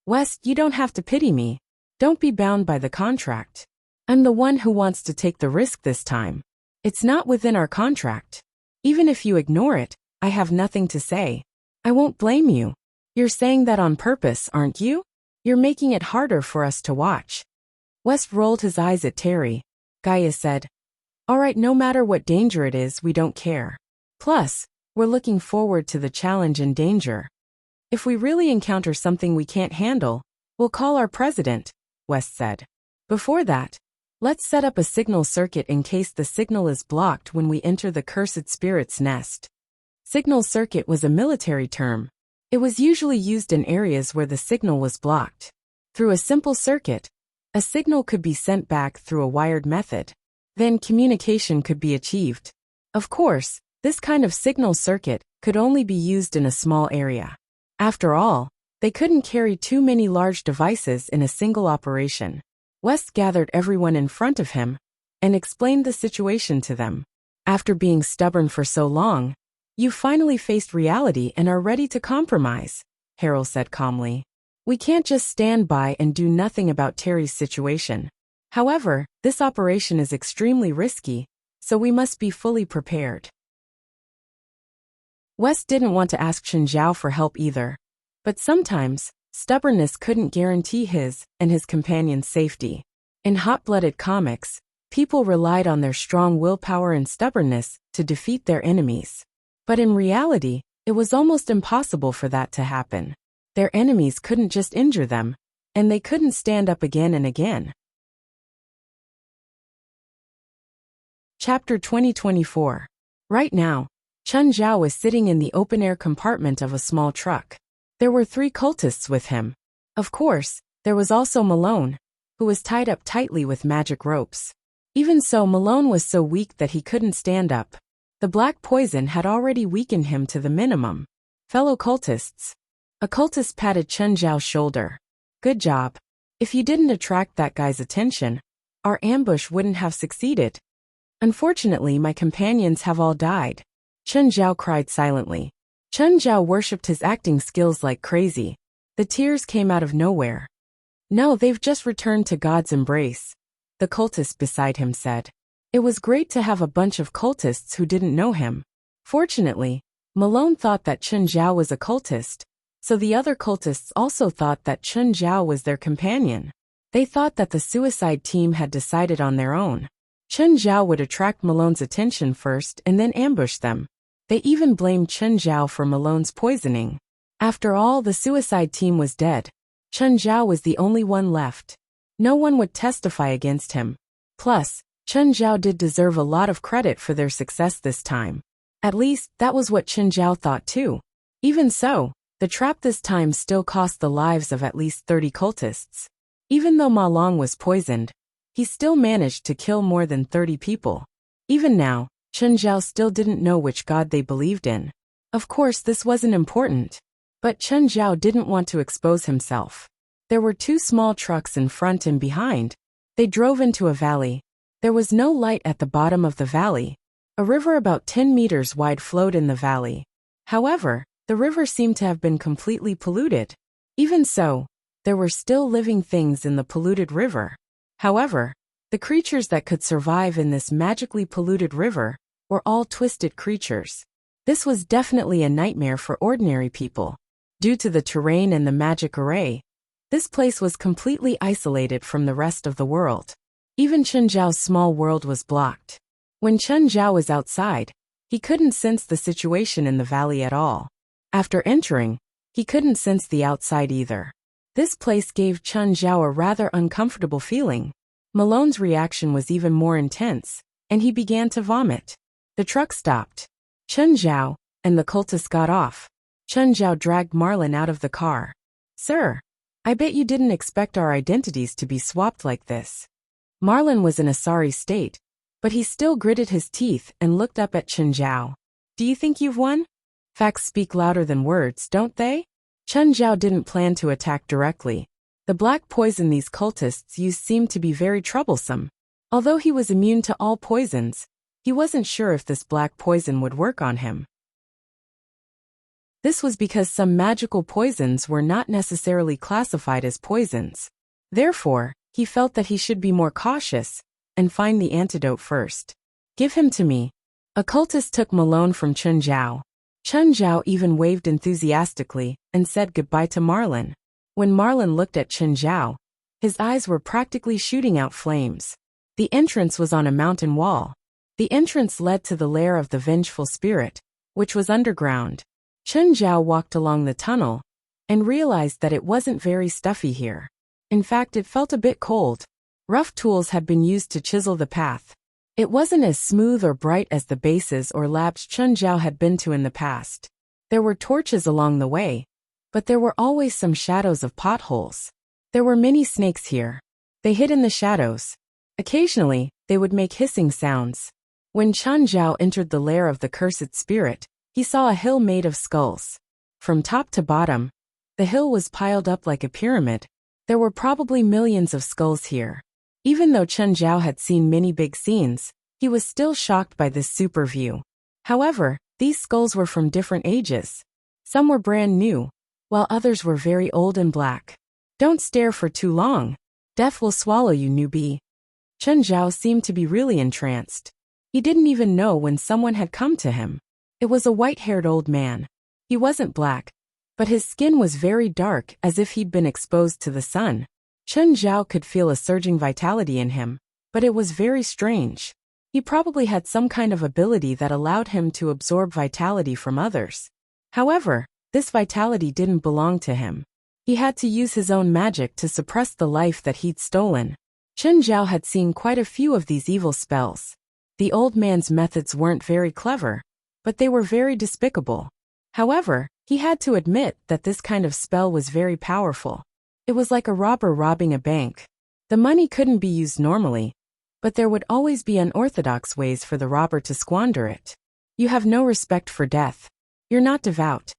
West, you don't have to pity me. Don't be bound by the contract. I'm the one who wants to take the risk this time. It's not within our contract. Even if you ignore it, I have nothing to say. I won't blame you. You're saying that on purpose, aren't you? You're making it harder for us to watch. West rolled his eyes at Terry. Gaia said, Alright, no matter what danger it is, we don't care. Plus, we're looking forward to the challenge and danger. If we really encounter something we can't handle, we'll call our president, West said. Before that, let's set up a signal circuit in case the signal is blocked when we enter the cursed spirit's nest. Signal circuit was a military term. It was usually used in areas where the signal was blocked. Through a simple circuit, a signal could be sent back through a wired method. Then communication could be achieved. Of course, this kind of signal circuit could only be used in a small area. After all, they couldn't carry too many large devices in a single operation. West gathered everyone in front of him and explained the situation to them. After being stubborn for so long, you finally faced reality and are ready to compromise, Harold said calmly. We can't just stand by and do nothing about Terry's situation. However, this operation is extremely risky, so we must be fully prepared. West didn't want to ask Chen Zhao for help either. But sometimes, stubbornness couldn't guarantee his and his companion's safety. In hot-blooded comics, people relied on their strong willpower and stubbornness to defeat their enemies. But in reality, it was almost impossible for that to happen. Their enemies couldn't just injure them, and they couldn't stand up again and again. Chapter 2024. Right now, Chen Zhao was sitting in the open-air compartment of a small truck. There were 3 cultists with him. Of course, there was also Malone, who was tied up tightly with magic ropes. Even so, Malone was so weak that he couldn't stand up. The black poison had already weakened him to the minimum. Fellow cultists. A cultist patted Chen Zhao's shoulder. Good job. If you didn't attract that guy's attention, our ambush wouldn't have succeeded. Unfortunately, my companions have all died. Chen Zhao cried silently. Chen Zhao worshipped his acting skills like crazy. The tears came out of nowhere. No, they've just returned to God's embrace, the cultist beside him said. It was great to have a bunch of cultists who didn't know him. Fortunately, Malone thought that Chen Zhao was a cultist, so the other cultists also thought that Chen Zhao was their companion. They thought that the suicide team had decided on their own. Chen Zhao would attract Malone's attention first and then ambush them. They even blamed Chen Zhao for Malone's poisoning. After all, the suicide team was dead. Chen Zhao was the only one left. No one would testify against him. Plus, Chen Zhao did deserve a lot of credit for their success this time. At least, that was what Chen Zhao thought too. Even so, the trap this time still cost the lives of at least 30 cultists. Even though Ma Long was poisoned, he still managed to kill more than 30 people. Even now, Chen Zhao still didn't know which god they believed in. Of course, this wasn't important. But Chen Zhao didn't want to expose himself. There were 2 small trucks in front and behind. They drove into a valley. There was no light at the bottom of the valley. A river about 10 meters wide flowed in the valley. However, the river seemed to have been completely polluted. Even so, there were still living things in the polluted river. However, the creatures that could survive in this magically polluted river were all twisted creatures. This was definitely a nightmare for ordinary people. Due to the terrain and the magic array, this place was completely isolated from the rest of the world. Even Chen Zhao's small world was blocked. When Chen Zhao was outside, he couldn't sense the situation in the valley at all. After entering, he couldn't sense the outside either. This place gave Chen Zhao a rather uncomfortable feeling. Malone's reaction was even more intense, and he began to vomit. The truck stopped. Chen Zhao and the cultist got off. Chen Zhao dragged Marlin out of the car. Sir, I bet you didn't expect our identities to be swapped like this. Marlin was in a sorry state, but he still gritted his teeth and looked up at Chen Zhao. Do you think you've won? Facts speak louder than words, don't they? Chen Zhao didn't plan to attack directly. The black poison these cultists used seemed to be very troublesome. Although he was immune to all poisons, he wasn't sure if this black poison would work on him. This was because some magical poisons were not necessarily classified as poisons. Therefore, he felt that he should be more cautious and find the antidote first. Give him to me. A cultist took Malone from Chen Zhao. Chen Zhao even waved enthusiastically and said goodbye to Marlin. When Marlin looked at Chen Zhao, his eyes were practically shooting out flames. The entrance was on a mountain wall. The entrance led to the lair of the vengeful spirit, which was underground. Chen Zhao walked along the tunnel and realized that it wasn't very stuffy here. In fact, it felt a bit cold. Rough tools had been used to chisel the path. It wasn't as smooth or bright as the bases or labs Chen Zhao had been to in the past. There were torches along the way, but there were always some shadows of potholes. There were many snakes here. They hid in the shadows. Occasionally, they would make hissing sounds. When Chen Zhao entered the lair of the cursed spirit, he saw a hill made of skulls. From top to bottom, the hill was piled up like a pyramid. There were probably millions of skulls here. Even though Chen Zhao had seen many big scenes, he was still shocked by this super view. However, these skulls were from different ages. Some were brand new, while others were very old and black. Don't stare for too long. Death will swallow you, newbie. Chen Zhao seemed to be really entranced. He didn't even know when someone had come to him. It was a white-haired old man. He wasn't black, but his skin was very dark as if he'd been exposed to the sun. Chen Zhao could feel a surging vitality in him, but it was very strange. He probably had some kind of ability that allowed him to absorb vitality from others. However, this vitality didn't belong to him. He had to use his own magic to suppress the life that he'd stolen. Chen Zhao had seen quite a few of these evil spells. The old man's methods weren't very clever, but they were very despicable. However, he had to admit that this kind of spell was very powerful. It was like a robber robbing a bank. The money couldn't be used normally, but there would always be unorthodox ways for the robber to squander it. You have no respect for death. You're not devout.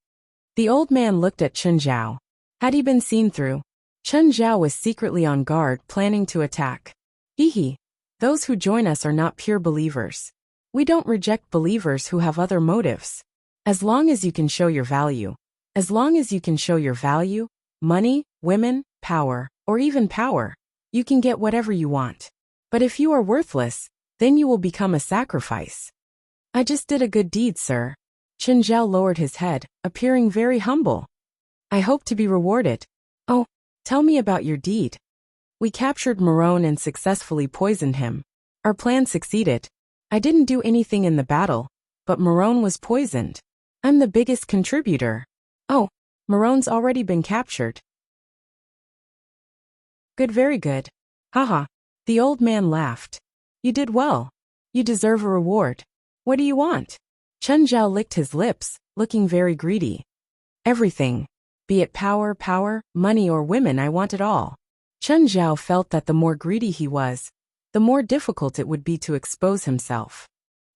The old man looked at Chen Zhao. Had he been seen through? Chen Zhao was secretly on guard, planning to attack. Hee. Those who join us are not pure believers. We don't reject believers who have other motives. As long as you can show your value. As long as you can show your value, money, women, power, or even power, you can get whatever you want. But if you are worthless, then you will become a sacrifice. I just did a good deed, sir. Chen Zhao lowered his head, appearing very humble. I hope to be rewarded. Oh, tell me about your deed. We captured Marone and successfully poisoned him. Our plan succeeded. I didn't do anything in the battle, but Marone was poisoned. I'm the biggest contributor. Oh, Marone's already been captured. Good, very good. Haha. The old man laughed. You did well. You deserve a reward. What do you want? Chen Zhao licked his lips, looking very greedy. Everything. Be it power, money or women, I want it all. Chen Zhao felt that the more greedy he was, the more difficult it would be to expose himself.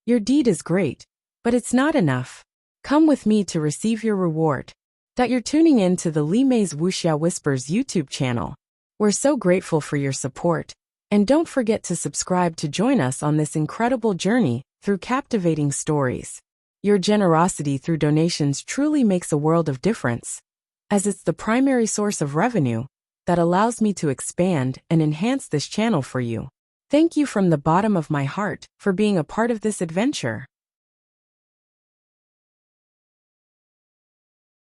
Your deed is great, but it's not enough. Come with me to receive your reward. That you're tuning in to the Li Mei's Wuxia Whispers YouTube channel. We're so grateful for your support, and don't forget to subscribe to join us on this incredible journey through captivating stories. Your generosity through donations truly makes a world of difference, as it's the primary source of revenue that allows me to expand and enhance this channel for you. Thank you from the bottom of my heart for being a part of this adventure.